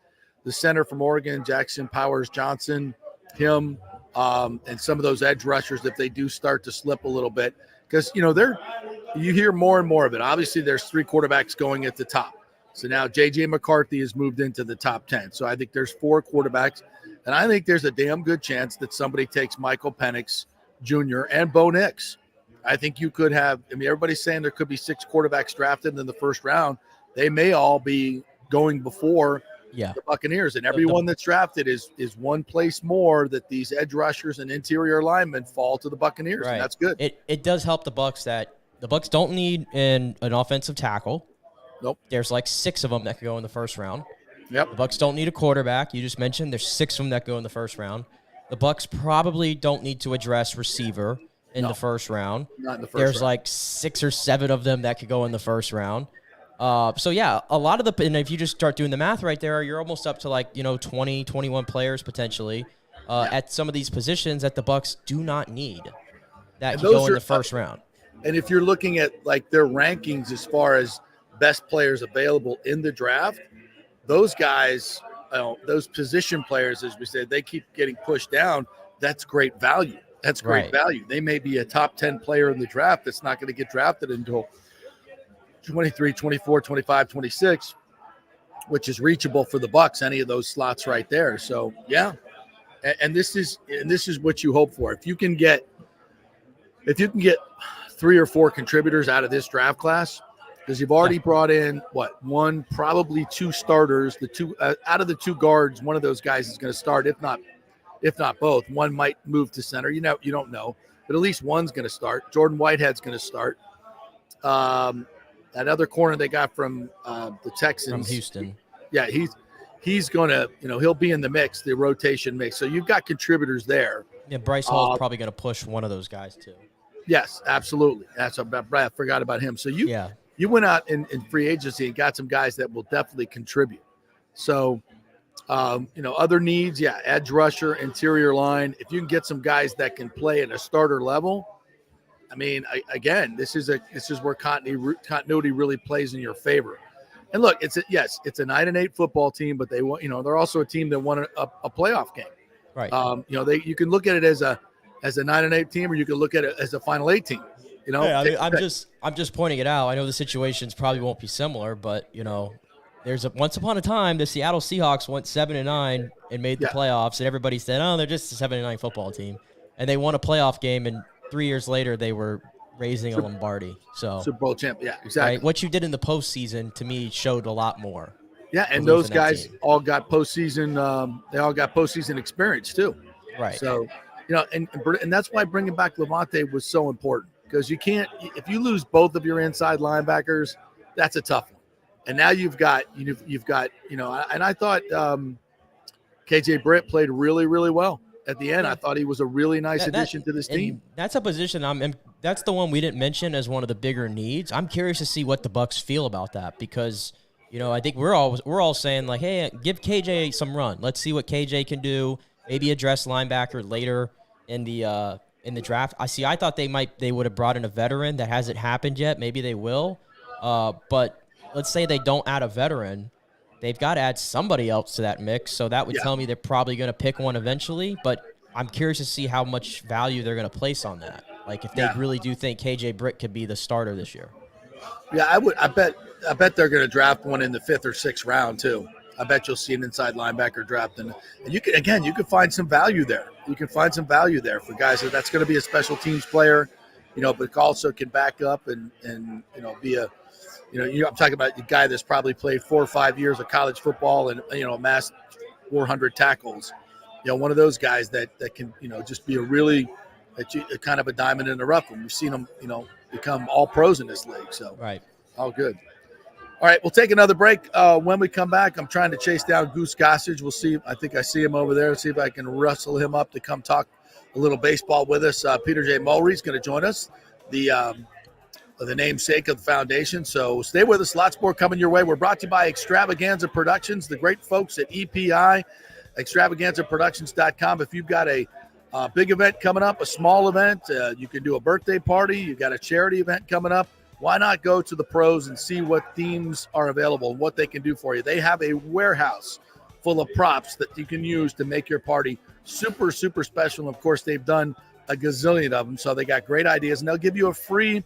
the center from Oregon, Jackson Powers Johnson, him, and some of those edge rushers, if they do start to slip a little bit, because you hear more and more of it. Obviously, there's 3 quarterbacks going at the top. So now J.J. McCarthy has moved into the top 10. So I think there's 4 quarterbacks, and I think there's a damn good chance that somebody takes Michael Penix Jr. and Bo Nix. I think you could have. I mean, everybody's saying there could be 6 quarterbacks drafted in the first round. They may all be going before the Buccaneers, and everyone that's drafted is one place more that these edge rushers and interior linemen fall to the Buccaneers, and that's good. It does help the Bucs that the Bucs don't need an offensive tackle. Nope. There's like 6 of them that could go in the first round. Yep. The Bucs don't need a quarterback. You just mentioned there's 6 of them that go in the first round. The Bucs probably don't need to address receiver in the first round. Not in the first There's round. like 6 or 7 of them that could go in the first round. So yeah, a lot of and if you just start doing the math right there, you're almost up to like 20, 21 players potentially at some of these positions that the Bucs do not need that can go in the first round. And if you're looking at like their rankings as far as best players available in the draft, those guys, those position players, as we said, they keep getting pushed down. That's great value. That's great value. They may be a top 10 player in the draft that's not going to get drafted until 23, 24, 25, 26, which is reachable for the Bucs, any of those slots right there. So, yeah. And this is what you hope for. If you can get 3 or 4 contributors out of this draft class, because you've already brought in one, probably 2 starters. The 2 out of the 2 guards, one of those guys is going to start. If not both, one might move to center. You don't know, but at least one's going to start. Jordan Whitehead's going to start. That other corner they got from the Texans, from Houston. Yeah, he's going to, he'll be in the mix, the rotation mix. So you've got contributors there. Yeah, Bryce Hall's probably going to push one of those guys too. Yes, absolutely. I forgot about him. So you went out in free agency and got some guys that will definitely contribute. So, other needs, edge rusher, interior line. If you can get some guys that can play at a starter level, I mean, again, this is where continuity really plays in your favor. And look, it's a 9-8 football team, but they want, they're also a team that won a playoff game. Right. You can look at it as a 9-8 team, or you can look at it as a Final 8 team. I'm just pointing it out. I know the situations probably won't be similar, but there's once upon a time the Seattle Seahawks went 7-9 and made the playoffs, and everybody said, "Oh, they're just a 7-9 football team," and they won a playoff game, and 3 years later they were raising a Lombardi. So Super Bowl champ, exactly. Right? What you did in the postseason to me showed a lot more. Yeah, and those guys all got postseason. They all got postseason experience too. Right. So, and that's why bringing back Lavonte was so important, because you can't, if you lose both of your inside linebackers, that's a tough one. And now you've got, and I thought KJ Britt played really, really well at the end. I thought he was a really nice addition to this team. That's a position that's the one we didn't mention as one of the bigger needs. I'm curious to see what the Bucs feel about that, because I think we're all saying like, hey, give KJ some run. Let's see what KJ can do. Maybe address linebacker later in the draft. I thought they would have brought in a veteran. That hasn't happened yet. Maybe they will. But let's say they don't add a veteran, they've got to add somebody else to that mix. So that would tell me they're probably going to pick one eventually. But I'm curious to see how much value they're going to place on that. Like if they really do think KJ Britt could be the starter this year. Yeah, I bet they're going to draft one in the 5th or 6th round too. I bet you'll see an inside linebacker draft, and you can find some value there. You can find some value there for guys that's going to be a special teams player, but also can back up and be a, I'm talking about the guy that's probably played 4 or 5 years of college football and amassed 400 tackles. One of those guys that can just be a really kind of a diamond in the rough. And we've seen them become all pros in this league. So all good. All right, we'll take another break. When we come back, I'm trying to chase down Goose Gossage. We'll see. I think I see him over there. See if I can rustle him up to come talk a little baseball with us. Peter J. Mulry is going to join us, the namesake of the foundation. So stay with us. Lots more coming your way. We're brought to you by Extravaganza Productions, the great folks at EPI, extravaganzaproductions.com. If you've got a big event coming up, a small event, you can do a birthday party, you've got a charity event coming up, why not go to the pros and see what themes are available and what they can do for you? They have a warehouse full of props that you can use to make your party super, super special. And of course, they've done a gazillion of them, so they got great ideas, and they'll give you a free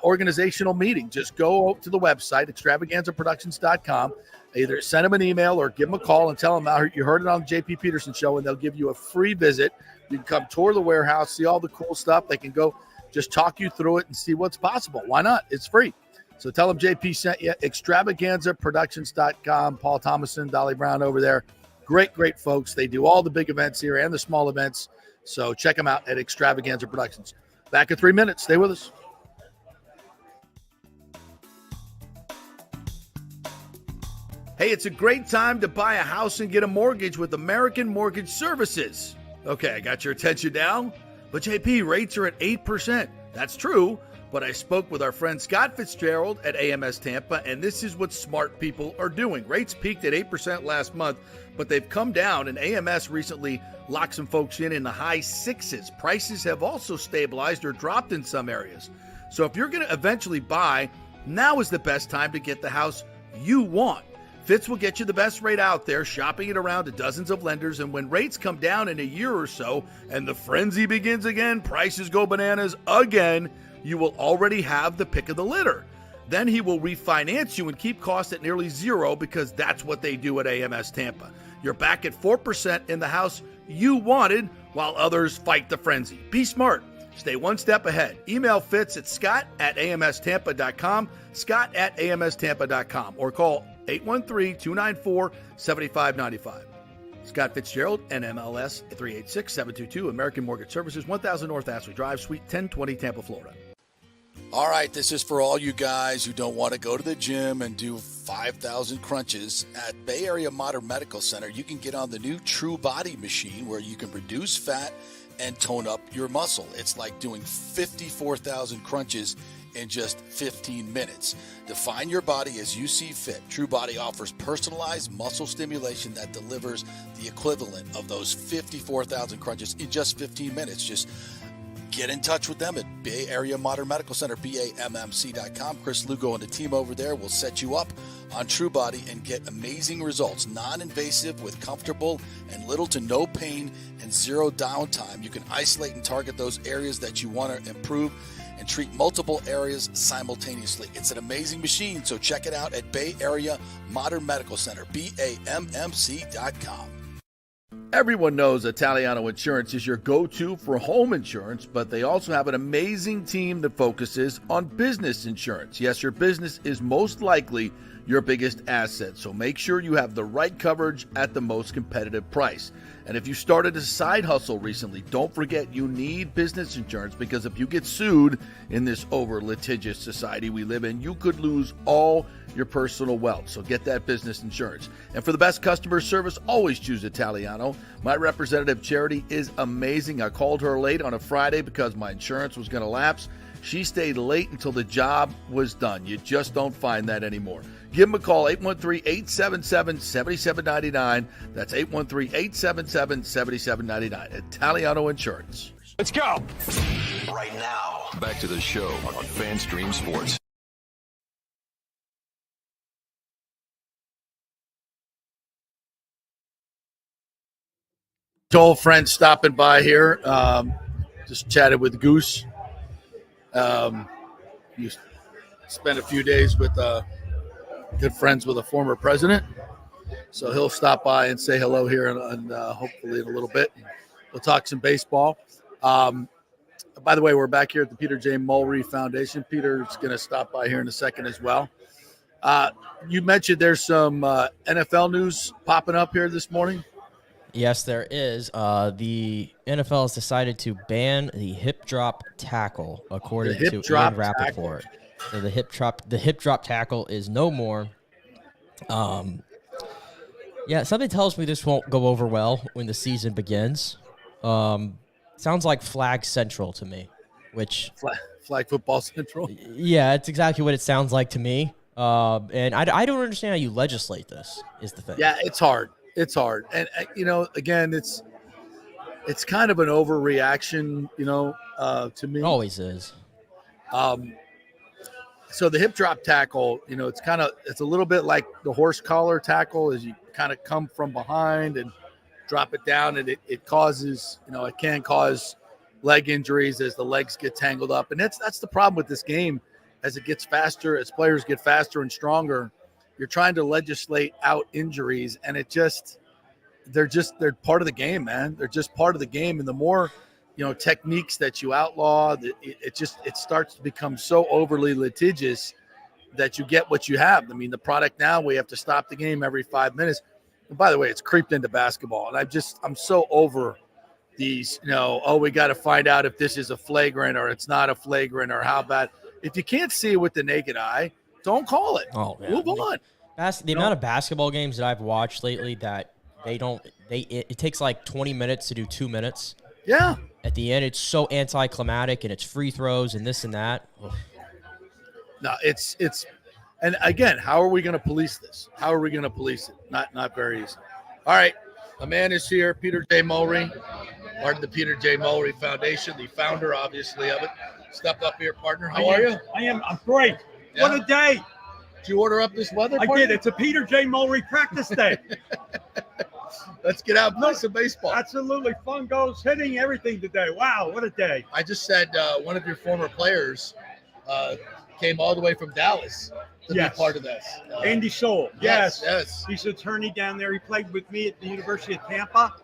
organizational meeting. Just go to the website, extravaganzaproductions.com. Either send them an email or give them a call and tell them how you heard it on the JP Peterson Show, and they'll give you a free visit. You can come tour the warehouse, see all the cool stuff. They can go just talk you through it and see what's possible. Why not? It's free. So tell them JP sent you. Extravaganzaproductions.com. Paul Thomason, Dolly Brown over there. Great, great folks. They do all the big events here and the small events. So check them out at Extravaganza Productions. Back in 3 minutes. Stay with us. Hey, it's a great time to buy a house and get a mortgage with American Mortgage Services. Okay, I got your attention now. But JP, rates are at 8%. That's true, but I spoke with our friend Scott Fitzgerald at AMS Tampa, and this is what smart people are doing. Rates peaked at 8% last month, but they've come down, and AMS recently locked some folks in the high sixes. Prices have also stabilized or dropped in some areas. So if you're going to eventually buy, now is the best time to get the house you want. Fitz will get you the best rate out there, shopping it around to dozens of lenders, and when rates come down in a year or so and the frenzy begins again, prices go bananas again, you will already have the pick of the litter. Then he will refinance you and keep costs at nearly zero, because that's what they do at AMS Tampa. You're back at 4% in the house you wanted while others fight the frenzy. Be smart. Stay one step ahead. Email Fitz at scott@amstampa.com, scott@amstampa.com, or call 813-294-7595. Scott Fitzgerald, NMLS 386722, American Mortgage Services, 1000 North Ashley Drive, Suite 1020, Tampa, Florida. All right, this is for all you guys who don't want to go to the gym and do 5,000 crunches. At Bay Area Modern Medical Center, you can get on the new True Body machine where you can reduce fat and tone up your muscle. It's like doing 54,000 crunches in just 15 minutes. Define your body as you see fit. True Body offers personalized muscle stimulation that delivers the equivalent of those 54,000 crunches in just 15 minutes. Just get in touch with them at Bay Area Modern Medical Center, BAMMC.com. Chris Lugo and the team over there will set you up on True Body and get amazing results. Non-invasive with comfortable and little to no pain and zero downtime. You can isolate and target those areas that you want to improve and treat multiple areas simultaneously. It's an amazing machine, so check it out at Bay Area Modern Medical Center, BAMMC.com. Everyone knows Italiano Insurance is your go-to for home insurance, but they also have an amazing team that focuses on business insurance. Yes, your business is most likely your biggest asset, so make sure you have the right coverage at the most competitive price. And if you started a side hustle recently, don't forget you need business insurance, because if you get sued in this over-litigious society we live in, you could lose all your personal wealth. So get that business insurance. And for the best customer service, always choose Italiano. My representative, Charity, is amazing. I called her late on a Friday because my insurance was going to lapse. She stayed late until the job was done. You just don't find that anymore. Give them a call, 813-877-7799. That's 813-877-7799. Italiano Insurance. Let's go. Right now. Back to the show on FanStream Sports. Old friend stopping by here. Just chatted with Goose. You spent a few days with good friends with a former president. So he'll stop by and say hello here and hopefully in a little bit. We'll talk some baseball. By the way, we're back here at the Peter J. Mulry Foundation. Peter's going to stop by here in a second as well. You mentioned there's some NFL news popping up here this morning. Yes, there is. The NFL has decided to ban the hip drop tackle, according to Ian Rappaport. So the hip drop tackle is no more. Yeah, something tells me this won't go over well when the season begins. Sounds like Flag Central to me, which Flag Football Central. Yeah, it's exactly what it sounds like to me. And I don't understand how you legislate this. Is the thing? Yeah, it's hard. It's hard, and again, it's kind of an overreaction, to me. It always is. So the hip drop tackle, it's a little bit like the horse collar tackle, as you kind of come from behind and drop it down, and it causes, it can cause leg injuries as the legs get tangled up. And that's the problem with this game. As it gets faster, as players get faster and stronger, you're trying to legislate out injuries, and they're part of the game, man. They're just part of the game. And the more, techniques that you outlaw, it starts to become so overly litigious that you get what you have. I mean, the product now, we have to stop the game every 5 minutes. And by the way, it's creeped into basketball. And I'm so over these, we got to find out if this is a flagrant or it's not a flagrant or how bad. If you can't see it with the naked eye, don't call it. Oh, yeah. Move on. The amount of basketball games that I've watched lately that it takes like 20 minutes to do 2 minutes. Yeah. At the end, it's so anticlimactic, and it's free throws and this and that. Ugh. No, it's and again, how are we going to police this? How are we going to police it? Not very easy. All right, a man is here, Peter J. Mulry, part of the Peter J. Mulry Foundation, the founder, obviously, of it. Step up here, partner. How are you? I'm great. Yeah. What a day. Did you order up this weather? I did. It's a Peter J. Mulry practice day. Let's get out and play some baseball. Absolutely. Fun goes hitting everything today. Wow, what a day. I just said one of your former players came all the way from Dallas to be part of this. Andy Soul. Yes. He's an attorney down there. He played with me at the University of Tampa.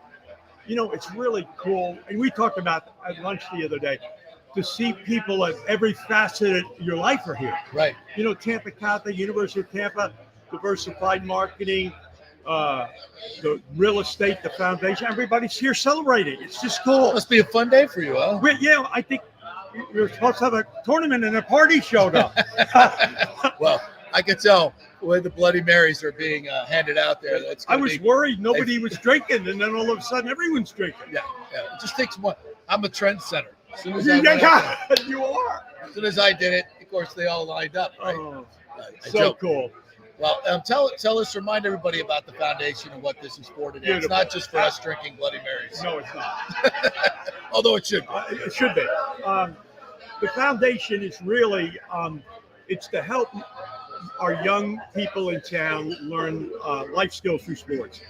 It's really cool. And we talked about at lunch the other day to see people at every facet of your life are here. Right. Tampa Catholic, University of Tampa, diversified marketing, the real estate, the foundation, everybody's here celebrating. It's just cool. Must be a fun day for you, huh? I think you're supposed to have a tournament and a party showed up. Well, I could tell the way the Bloody Marys are being handed out there. I was worried nobody was drinking, and then all of a sudden everyone's drinking. Yeah. It just takes one. I'm a trendsetter. As soon as you are. As soon as I did it, of course, they all lined up. Right? Oh, I so joke. Cool. Well, tell us, remind everybody about the foundation and what this is for today. Beautiful. It's not just for us drinking Bloody Marys. No, it's not. Although it should be. It should be. The foundation is really, it's to help our young people in town learn life skills through sports.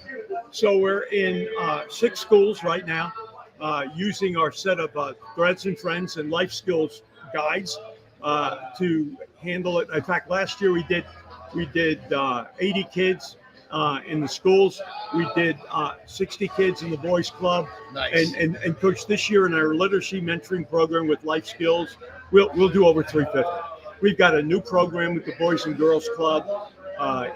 So we're in 6 schools right now using our set of Threads and Friends and life skills guides to handle it. In fact, last year we did 80 kids in the schools. We did 60 kids in the boys club. Nice. And coach, this year in our literacy mentoring program with life skills, we'll do over 350. We've got a new program with the boys and girls club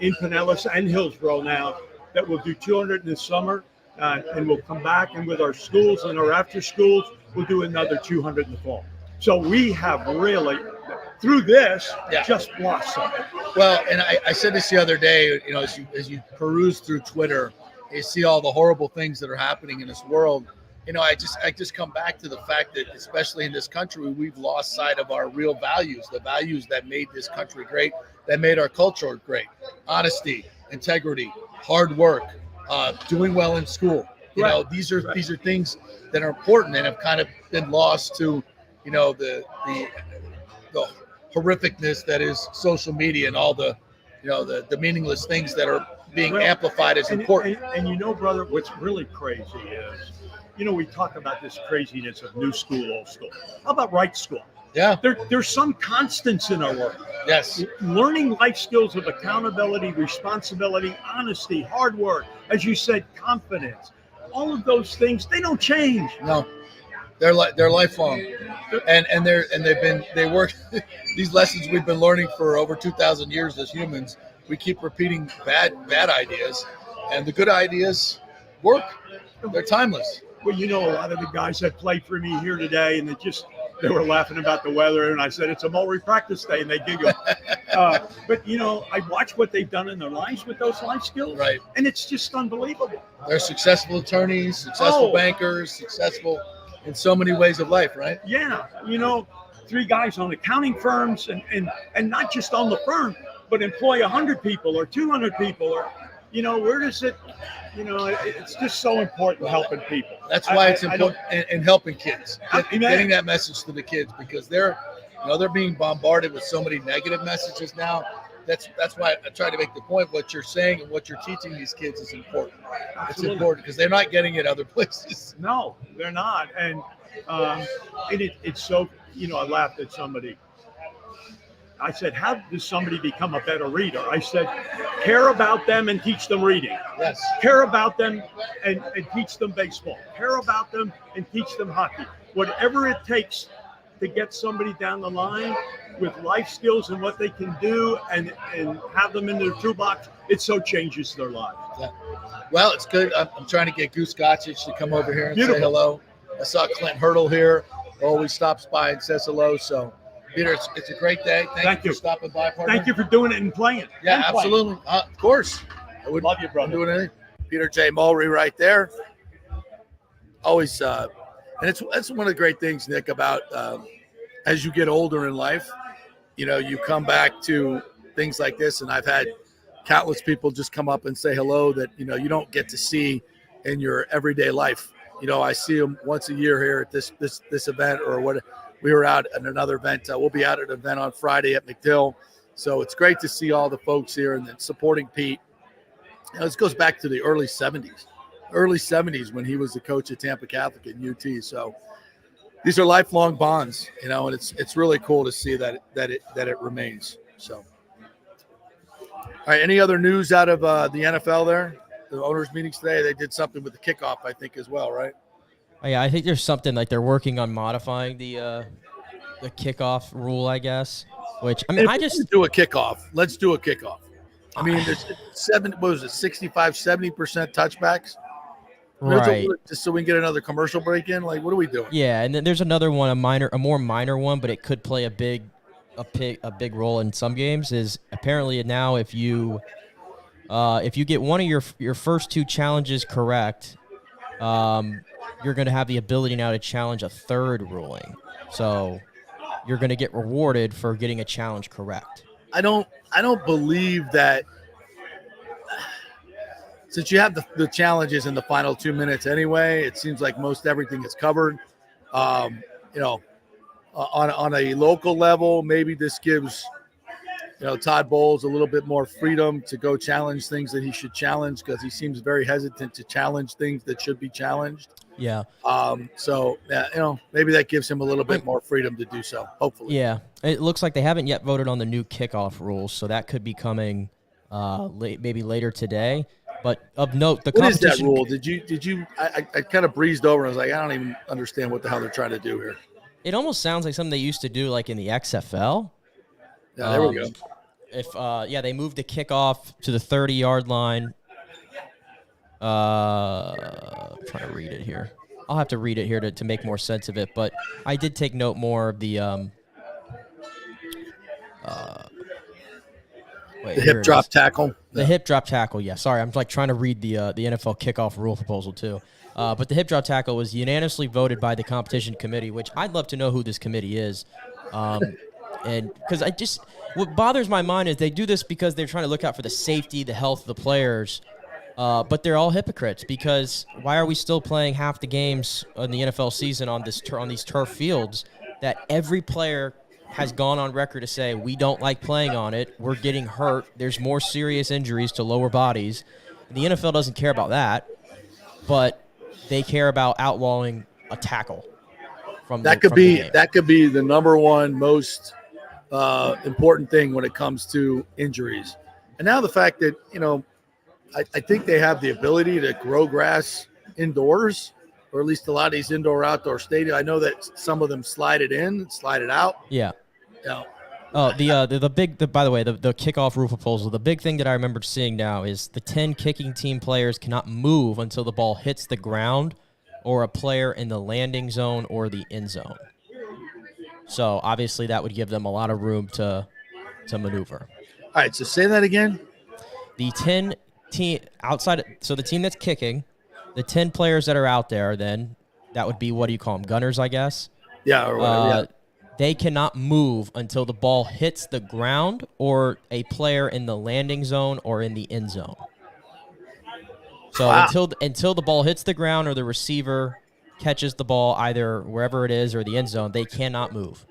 in Pinellas and Hillsborough now that we'll do 200 in the summer, and we'll come back, and with our schools and our after schools, we'll do another 200 in the fall. So we have really, through this, just blossomed. Well, and I said this the other day, as you peruse through Twitter, you see all the horrible things that are happening in this world. I just come back to the fact that, especially in this country, we've lost sight of our real values, the values that made this country great, that made our culture great. Honesty, integrity, hard work, doing well in school. These are things that are important and have kind of been lost to, the horrificness that is social media and all the meaningless things that are being amplified as important. And brother, what's really crazy is, we talk about this craziness of new school, old school. How about right school? Yeah. There's some constants in our work. Yes. Learning life skills of accountability, responsibility, honesty, hard work, as you said, confidence. All of those things, they don't change. No. They're lifelong. And they work these lessons we've been learning for over 2,000 years as humans. We keep repeating bad ideas, and the good ideas work. They're timeless. Well, a lot of the guys that played for me here today, and they were laughing about the weather, and I said, it's a Mulry practice day, and they giggle. But, I watch what they've done in their lives with those life skills, right? And it's just unbelievable. They're successful attorneys, successful bankers, successful, in so many ways of life, right? Yeah, 3 guys on accounting firms and not just on the firm, but employ 100 people or 200 people or, where does it, it's just so important helping people. That's why it's important and helping kids, getting that message to the kids because they're being bombarded with so many negative messages now. That's why I try to make the point. What you're saying and what you're teaching these kids is important. Absolutely. It's important because they're not getting it other places. No, they're not. And it's so, I laughed at somebody. I said, how does somebody become a better reader? I said, care about them and teach them reading. Yes. Care about them and teach them baseball. Care about them and teach them hockey. Whatever it takes to get somebody down the line with life skills and what they can do and have them in their toolbox, it so changes their lives. Yeah. Well, it's good. I'm trying to get Goose Gottschich to come over here and Beautiful. say hello. I saw Clint Hurdle here. Always stops by and says hello. So, Peter, it's a great day. Thank you for stopping by, partner. Thank you for doing it and playing. Yeah, absolutely. Of course. I would love you, brother. Doing anything. Peter J. Mulry right there. Always, and it's one of the great things, Nick, about as you get older in life, you come back to things like this, and I've had countless people just come up and say hello that, you don't get to see in your everyday life. I see them once a year here at this event or what. We were out at another event. We'll be out at an event on Friday at McDill. So it's great to see all the folks here and then supporting Pete. This goes back to the early 70s when he was the coach at Tampa Catholic and UT. So these are lifelong bonds, and it's really cool to see that it remains. So, all right, any other news out of the NFL there? The owners' meetings today, they did something with the kickoff, I think, as well, right? Oh, yeah, I think there's something like they're working on modifying the kickoff rule, I guess. Which do a kickoff. Let's do a kickoff. I mean, there's 65, 70% touchbacks. Right. Just so we can get another commercial break in. Like, what are we doing? Yeah, and then there's another one, a more minor one, but it could play a big role in some games. Is apparently now if you get one of your first 2 challenges correct, you're going to have the ability now to challenge a third ruling. So you're going to get rewarded for getting a challenge correct. I don't believe that since you have the challenges in the final 2 minutes anyway, it seems like most everything is covered. On a local level, maybe this gives Todd Bowles a little bit more freedom to go challenge things that he should challenge because he seems very hesitant to challenge things that should be challenged. Yeah. So maybe that gives him a little bit more freedom to do so. Hopefully. Yeah. It looks like they haven't yet voted on the new kickoff rules, so that could be coming maybe later today. But of note, the competition. What is that rule? Did you? I kind of breezed over. And I was like, I don't even understand what the hell they're trying to do here. It almost sounds like something they used to do, like in the XFL. Yeah, there we go. If they moved the kickoff to the 30-yard line. I'm trying to read it here. I'll have to read it here to make more sense of it. But I did take note more of the hip drop tackle. The hip drop tackle. Yeah, sorry, I'm like trying to read the NFL kickoff rule proposal too. But the hip drop tackle was unanimously voted by the competition committee, which I'd love to know who this committee is. And because what bothers my mind is they do this because they're trying to look out for the safety, the health of the players. But they're all hypocrites because why are we still playing half the games in the NFL season on these turf fields that every player has gone on record to say we don't like playing on it, we're getting hurt, there's more serious injuries to lower bodies. The NFL doesn't care about that, but they care about outlawing a tackle from that the game. That could be the number one most important thing when it comes to injuries. And now the fact that I think they have the ability to grow grass indoors, or at least a lot of these indoor-outdoor stadiums. I know that some of them slide it in, slide it out. Yeah. Yeah. Oh, by the way, the kickoff rule proposal, the big thing that I remember seeing now is the 10 kicking team players cannot move until the ball hits the ground or a player in the landing zone or the end zone. So obviously that would give them a lot of room to maneuver. All right, so say that again. The 10 team outside, so the team that's kicking, the 10 players that are out there then that would be, what do you call them, gunners, I guess. Yeah, or whatever. They cannot move until the ball hits the ground or a player in the landing zone or in the end zone. So until the ball hits the ground or the receiver catches the ball either wherever it is or the end zone, they cannot move.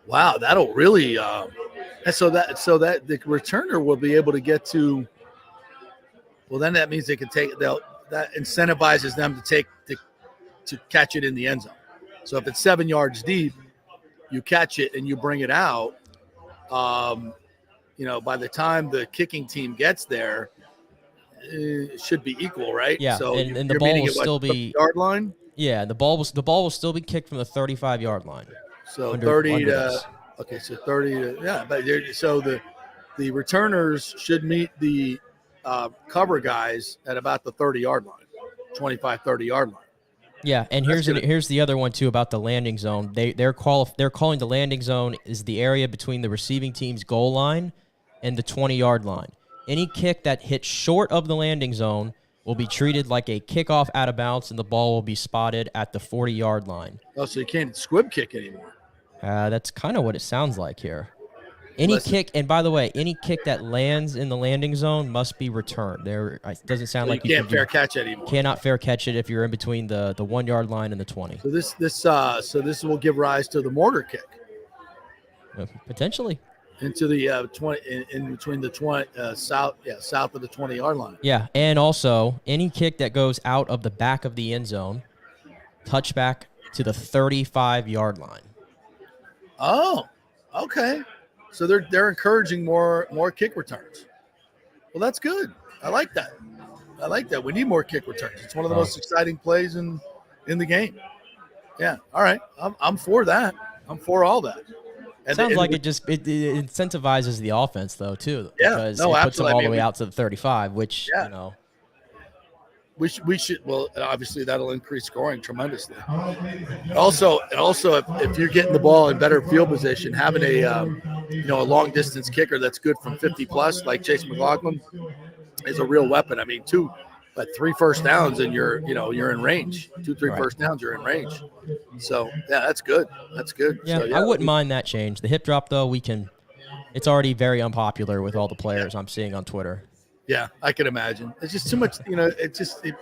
Wow, that'll really so that the returner will be able to get to. Well, then that means they can take that incentivizes them to catch it in the end zone. So if it's 7 yards deep, you catch it and you bring it out. By the time the kicking team gets there, it should be equal, right? Yeah, So and the ball will still be yard line. Yeah, the ball will still be kicked from the 35-yard line. So 30 to okay, so 30 to but so the returners should meet the cover guys at about the 30-yard line, 25, 30-yard line. Yeah, and here's the other one too about the landing zone. They're calling the landing zone is the area between the receiving team's goal line and the 20-yard line. Any kick that hits short of the landing zone will be treated like a kickoff out of bounds, and the ball will be spotted at the 40-yard line. Oh, so you can't squib kick anymore. That's kind of what it sounds like here. Kick, and by the way, any kick that lands in the landing zone must be returned. It doesn't sound like you can't fair catch it anymore. Cannot fair catch it if you're in between the 1-yard line and the 20. So this will give rise to the mortar kick. Potentially. Into the 20 in between the 20 south of the 20-yard line. Yeah, and also any kick that goes out of the back of the end zone, touchback to the 35-yard line. Oh, okay. So they're encouraging more kick returns. Well, that's good. I like that. We need more kick returns. It's one of the most exciting plays in the game. Yeah. All right. I'm for that. I'm for all that. Sounds like it incentivizes the offense though too. Yeah. Because no, it puts absolutely. them all the way out to the 35, which we should. Well, obviously that'll increase scoring tremendously. Also, if you're getting the ball in better field position, having a long distance kicker that's good from 50 plus, like Chase McLaughlin, is a real weapon. I mean, 3 first downs and you're in range. 2-3 first downs, you're in range. So yeah, that's good. That's good. Yeah, so, I wouldn't mind that change. The hip drop though, it's already very unpopular with all the players I'm seeing on Twitter. Yeah, I can imagine. It's just too much. It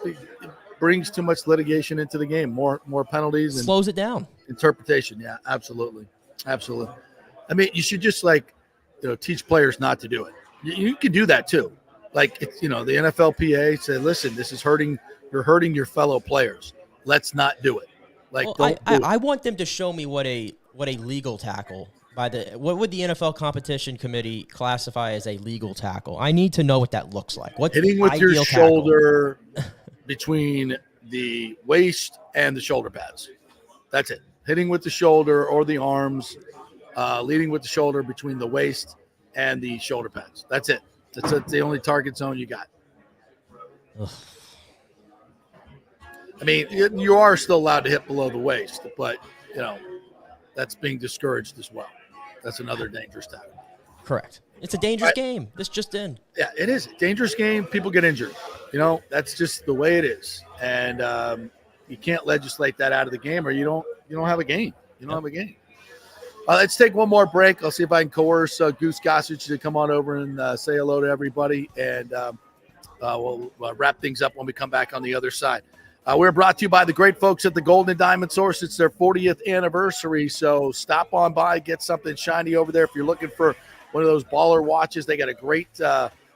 brings too much litigation into the game. More penalties and slows it down. Interpretation. Yeah, absolutely. I mean, you should just teach players not to do it. You can do that too. Like the NFLPA said, listen, this is you're hurting your fellow players. Let's not do it. I want them to show me what a legal tackle. What would the NFL competition committee classify as a legal tackle? I need to know what that looks like. What's hitting with your shoulder between the waist and the shoulder pads. That's it. Hitting with the shoulder or the arms, leading with the shoulder between the waist and the shoulder pads. That's it. That's the only target zone you got. Ugh. I mean, you are still allowed to hit below the waist, but that's being discouraged as well. That's another dangerous tackle. Correct. It's a dangerous game. This just in. Yeah, it is. Dangerous game. People get injured. That's just the way it is. And you can't legislate that out of the game or you don't have a game. You don't have a game. Let's take one more break. I'll see if I can coerce Goose Gossage to come on over and say hello to everybody. And we'll wrap things up when we come back on the other side. We're brought to you by the great folks at the Gold and Diamond Source. It's their 40th anniversary, so stop on by, get something shiny over there. If you're looking for one of those baller watches, they got a great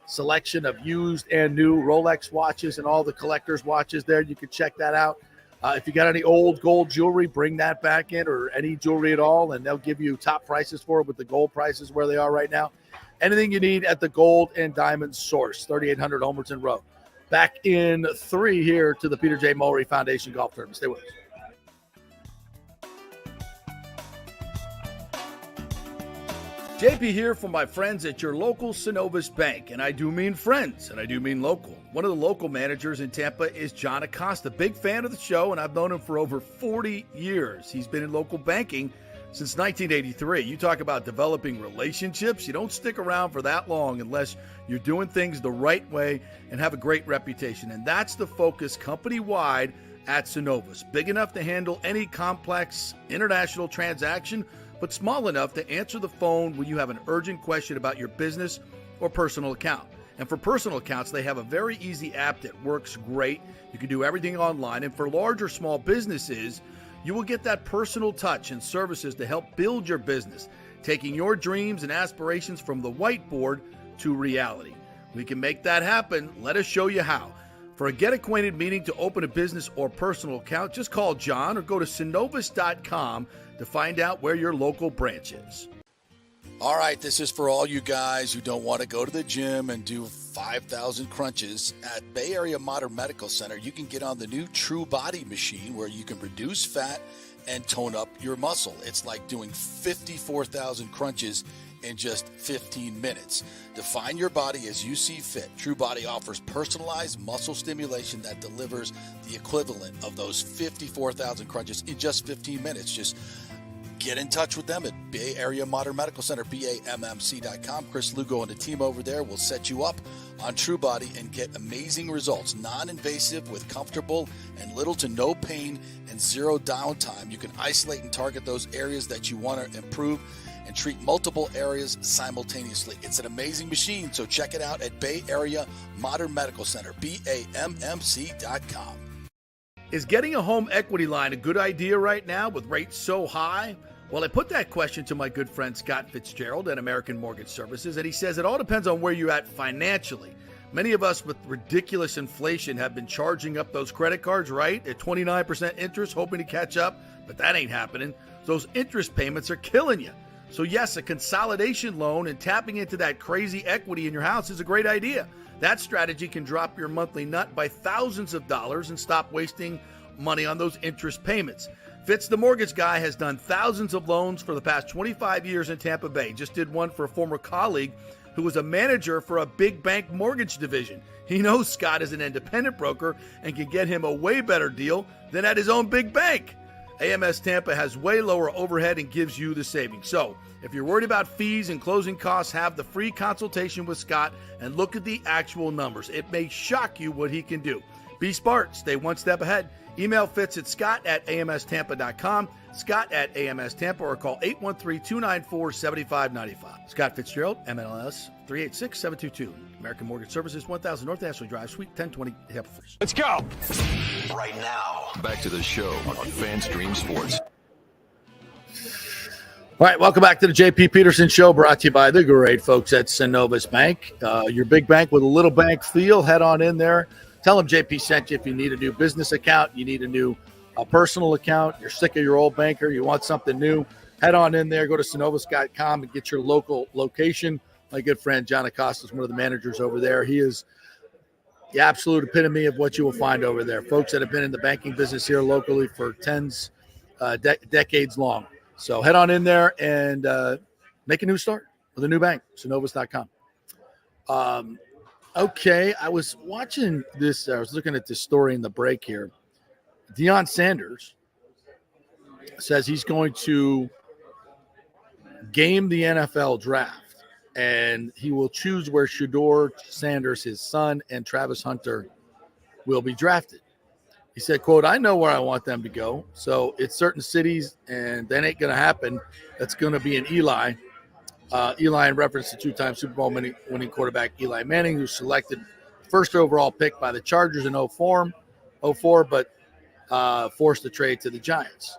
selection of used and new Rolex watches and all the collector's watches there. You can check that out. If you got any old gold jewelry, bring that back in, or any jewelry at all, and they'll give you top prices for it with the gold prices where they are right now. Anything you need at the Gold and Diamond Source, 3800 Homerton Road. Back in 3 here to the Peter J. Mulry Foundation Golf Tournament. Stay with us. JP here from my friends at your local Synovus Bank, and I do mean friends, and I do mean local. One of the local managers in Tampa is John Acosta, big fan of the show, and I've known him for over 40 years. He's been in local banking since 1983. You talk about developing relationships. You don't stick around for that long unless you're doing things the right way and have a great reputation. And that's the focus company-wide at Synovus. Big enough to handle any complex international transaction, but small enough to answer the phone when you have an urgent question about your business or personal account. And for personal accounts, they have a very easy app that works great. You can do everything online. And for large or small businesses, you will get that personal touch and services to help build your business, taking your dreams and aspirations from the whiteboard to reality. We can make that happen. Let us show you how. For a get acquainted meeting to open a business or personal account, just call John or go to synovus.com to find out where your local branch is. All right, this is for all you guys who don't want to go to the gym and do 5,000 crunches. At Bay Area Modern Medical Center, you can get on the new True Body machine where you can reduce fat and tone up your muscle. It's like doing 54,000 crunches in just 15 minutes. Define your body as you see fit. True Body offers personalized muscle stimulation that delivers the equivalent of those 54,000 crunches in just 15 minutes. Just get in touch with them at Bay Area Modern Medical Center, BAMMC.com. Chris Lugo and the team over there will set you up on True Body and get amazing results. Non-invasive with comfortable and little to no pain and zero downtime. You can isolate and target those areas that you want to improve and treat multiple areas simultaneously. It's an amazing machine, so check it out at Bay Area Modern Medical Center, BAMMC.com. Is getting a home equity line a good idea right now with rates so high? Well, I put that question to my good friend Scott Fitzgerald at American Mortgage Services, and he says it all depends on where you're at financially. Many of us with ridiculous inflation have been charging up those credit cards, right? At 29% interest, hoping to catch up, but that ain't happening. Those interest payments are killing you. So yes, a consolidation loan and tapping into that crazy equity in your house is a great idea. That strategy can drop your monthly nut by thousands of dollars and stop wasting money on those interest payments. Fitz, the mortgage guy, has done thousands of loans for the past 25 years in Tampa Bay. Just did one for a former colleague who was a manager for a big bank mortgage division. He knows Scott is an independent broker and can get him a way better deal than at his own big bank. AMS Tampa has way lower overhead and gives you the savings. So if you're worried about fees and closing costs, have the free consultation with Scott and look at the actual numbers. It may shock you what he can do. Be smart. Stay one step ahead. Email Fitz at scott@amstampa.com, scott@amstampa, or call 813-294-7595. Scott Fitzgerald, MLS 386722. American Mortgage Services, 1000 North Ashley Drive, Suite 1020, Hampton. Let's go. Right now, back to the show on FanStream Sports. All right, welcome back to the JP Peterson Show, brought to you by the great folks at Synovus Bank. Your big bank with a little bank feel. Head on in there. Tell them JP sent you if you need a new business account, you need a new personal account, you're sick of your old banker, you want something new. Head on in there, go to synovus.com and get your local location. My good friend John Acosta is one of the managers over there. He is the absolute epitome of what you will find over there. Folks that have been in the banking business here locally for decades long. So head on in there and make a new start with a new bank, synovus.com. Okay, I was watching this. I was looking at this story in the break here. Deion Sanders says he's going to game the NFL draft, and he will choose where Shedeur Sanders, his son, and Travis Hunter will be drafted. He said, quote, "I know where I want them to go. So it's certain cities, and that ain't going to happen. That's going to be in Eli." Eli in reference to two-time Super Bowl winning quarterback Eli Manning, who selected first overall pick by the Chargers in 04, but forced the trade to the Giants.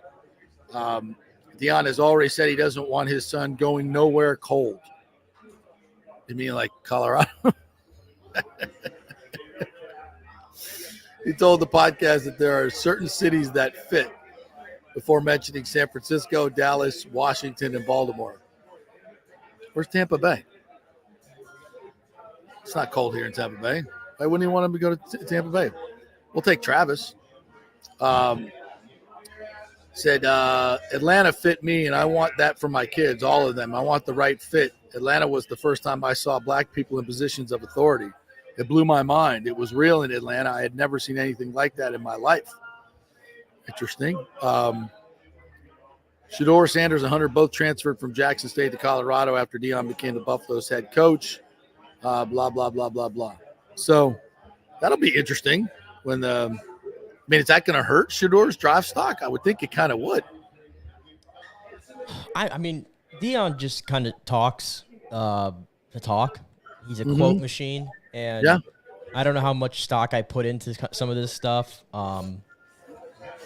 Deion has already said he doesn't want his son going nowhere cold. You mean like Colorado? He told the podcast that there are certain cities that fit before mentioning San Francisco, Dallas, Washington, and Baltimore. Where's Tampa Bay? It's not cold here in Tampa Bay. Why wouldn't you want him to go to Tampa Bay? We'll take Travis. Said Atlanta fit me, and I want that for my kids, all of them. I want the right fit. Atlanta was the first time I saw black people in positions of authority. It blew my mind. It was real in Atlanta. I had never seen anything like that in my life. Interesting. Shedeur Sanders and Hunter both transferred from Jackson State to Colorado after Deion became the Buffalo's head coach. Blah, blah, blah, blah, blah. So that'll be interesting when mean, is that going to hurt Shador's draft stock? I would think it kind of would. I mean, Dion just kind of talks the talk. He's a Mhm. quote machine, and Yeah. I don't know how much stock I put into some of this stuff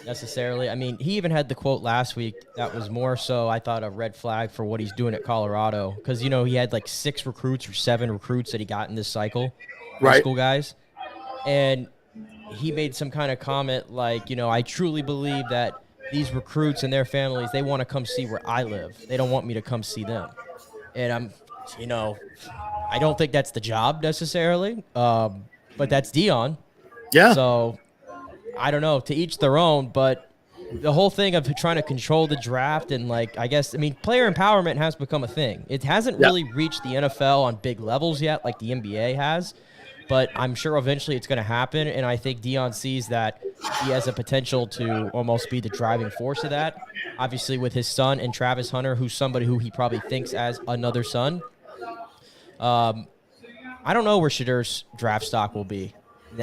necessarily. I mean, he even had the quote last week that was more so, I thought, a red flag for what he's doing at Colorado, because, you know, he had like 6 recruits or 7 recruits that he got in this cycle, high Right. school guys, and he made some kind of comment like, you know, I truly believe that these recruits and their families, they want to come see where I live. They don't want me to come see them. And I'm, you know, I don't think that's the job necessarily, but that's Dion. Yeah. So I don't know, to each their own, but the whole thing of trying to control the draft and, like, I guess, I mean, player empowerment has become a thing. It hasn't really reached the NFL on big levels yet like the NBA has, but I'm sure eventually it's going to happen, and I think Dion sees that he has a potential to almost be the driving force of that, obviously with his son and Travis Hunter, who's somebody who he probably thinks as another son. I don't know where Shadur's draft stock will be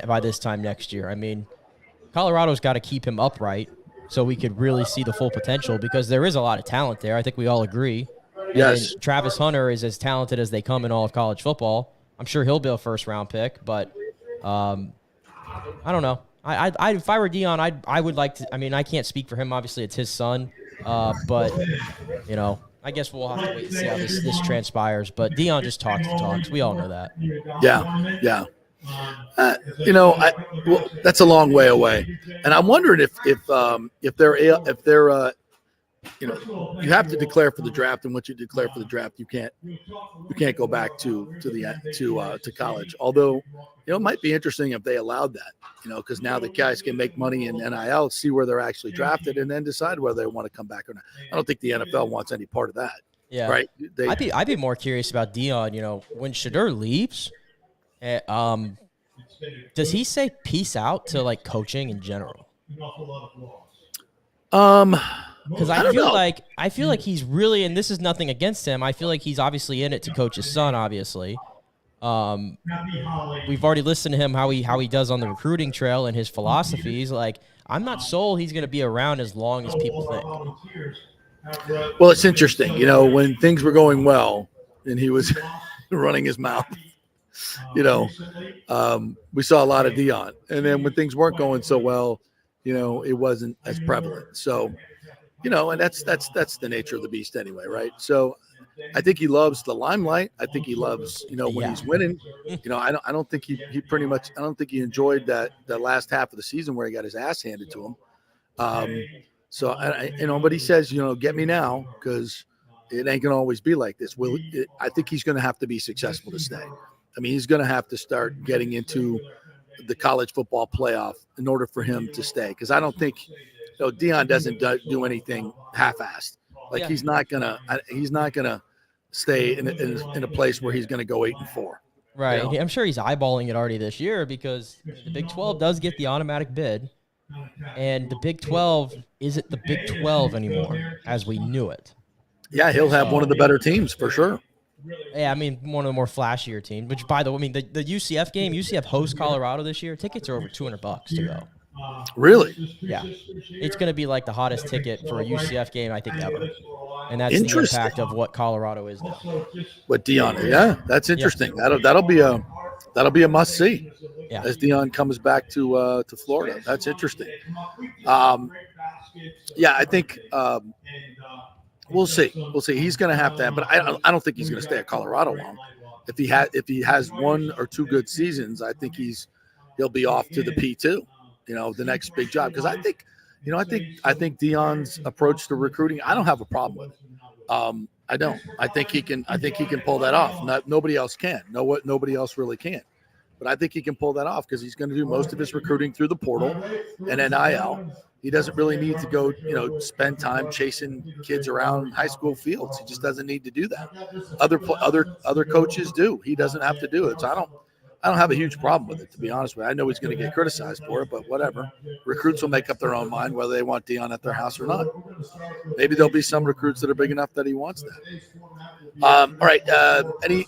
by this time next year. I mean, Colorado's got to keep him upright so we could really see the full potential, because there is a lot of talent there. I think we all agree. Yes. And Travis Hunter is as talented as they come in all of college football. I'm sure he'll be a first-round pick, but I don't know. If I were Dion, I would like to. I mean, I can't speak for him. Obviously, it's his son, but you know, I guess we'll have to wait and see how this transpires. But Dion just talks the talks. We all know that. Yeah, yeah. You know, well, that's a long way away, and I'm wondering if they're you know, you have to declare for the draft, and once you declare for the draft, you can't go back to college. Although, you know, it might be interesting if they allowed that, you know, because now the guys can make money in NIL, see where they're actually drafted, and then decide whether they want to come back or not. I don't think the NFL wants any part of that. Yeah, right. I'd be more curious about Dion. You know, when Shadur leaves, does he say peace out to, like, coaching in general? Because I feel like he's really, and this is nothing against him, I feel like he's obviously in it to coach his son, obviously. We've already listened to him how he does on the recruiting trail and his philosophies. Like, I'm not sold he's going to be around as long as people think. Well, it's interesting, you know, when things were going well and he was running his mouth, you know, we saw a lot of Dion, and then when things weren't going so well, you know, it wasn't as prevalent. So, you know, and that's the nature of the beast anyway, right? So I think he loves the limelight. I think he loves, you know, when he's winning. You know, I don't think he enjoyed that last half of the season where he got his ass handed to him. So you know, but he says, you know, get me now, because it ain't gonna always be like this. I think he's gonna have to be successful to stay. I mean, he's gonna have to start getting into the college football playoff in order for him to stay, because I don't think, you know, Dion doesn't do anything half-assed. Like, he's not gonna stay in a place where he's gonna go 8-4. Right. You know? I'm sure he's eyeballing it already this year, because the Big 12 does get the automatic bid, and the Big 12 isn't the Big 12 anymore as we knew it. Yeah, he'll have one of the better teams for sure. Yeah, I mean, one of the more flashier teams. Which, by the way, I mean, the UCF game, UCF hosts Colorado this year. Tickets are over $200 to go. Really? Yeah. It's going to be like the hottest ticket for a UCF game, I think, ever. And that's the impact of what Colorado is now. What Dion? Yeah, that's interesting. Yeah. That'll be a must see. Yeah. As Dion comes back to Florida. That's interesting. Yeah, I think we'll see. He's going to have to, but I don't think he's going to stay at Colorado long. If he has 1 or 2 good seasons, I think he'll be off to the P2. You know, the next big job, because I think Dion's approach to recruiting, I don't have a problem with it. I don't. I think he can pull that off. Nobody else can. Nobody else really can. But I think he can pull that off, because he's going to do most of his recruiting through the portal and NIL. He doesn't really need to go, you know, spend time chasing kids around high school fields. He just doesn't need to do that. Other coaches do. He doesn't have to do it. So I don't have a huge problem with it, to be honest with you. I know he's going to get criticized for it, but whatever. Recruits will make up their own mind whether they want Dion at their house or not. Maybe there'll be some recruits that are big enough that he wants that. All right.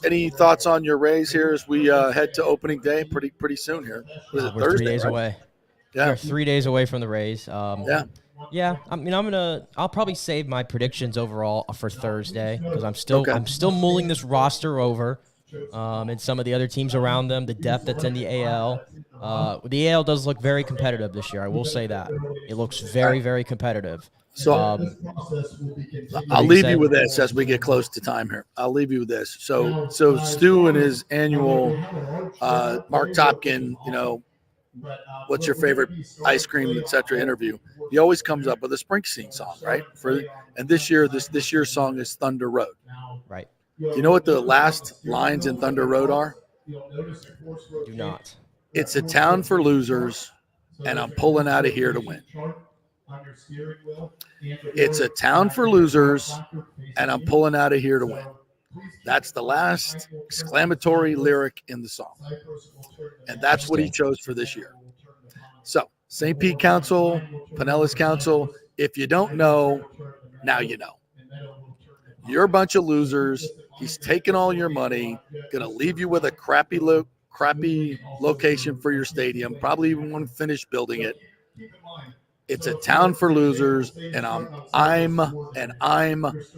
Any thoughts on your Rays here as we head to opening day pretty soon here? Was it We're Thursday? 3 days right? away. Yeah. We're 3 days away from the Rays. Yeah. Yeah, I mean, I'll probably save my predictions overall for Thursday because I'm still mulling this roster over, and some of the other teams around them, the depth that's in the AL. The AL does look very competitive this year. I will say that it looks very, very competitive. So I'll leave you with this as we get close to time here. I'll leave you with this. So Stu in his annual Mark Topkin, what's your favorite ice cream, etc. interview, he always comes up with a Springsteen song, right? And this year's song is Thunder Road. Right. You know what the last lines in Thunder Road are? Do not. It's a town for losers, and I'm pulling out of here to win. It's a town for losers, and I'm pulling out of here to win. That's the last exclamatory lyric in the song. And that's what he chose for this year. So, St. Pete Council, Pinellas Council, if you don't know, now you know. You're a bunch of losers. He's taking all your money, going to leave you with a crappy location for your stadium, probably even won't finish building it. It's a town for losers, and I'm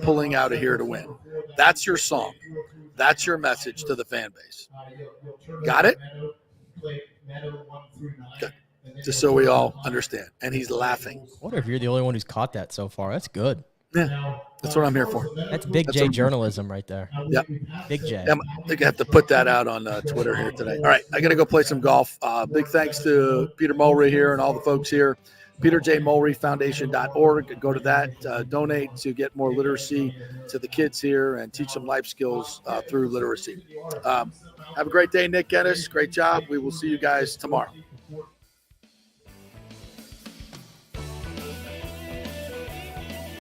pulling out of here to win. That's your song. That's your message to the fan base. Got it? Good. Just so we all understand. And he's laughing. I wonder if you're the only one who's caught that so far. That's good. Yeah, that's what I'm here for. That's Big J journalism right there. Yeah. Big J. Yeah, I think I have to put that out on Twitter here today. All right, I got to go play some golf. Big thanks to Peter Mulry here and all the folks here. PeterJMulryFoundation.org. Go to that. Donate to get more literacy to the kids here and teach them life skills through literacy. Have a great day, Nick Ennis. Great job. We will see you guys tomorrow.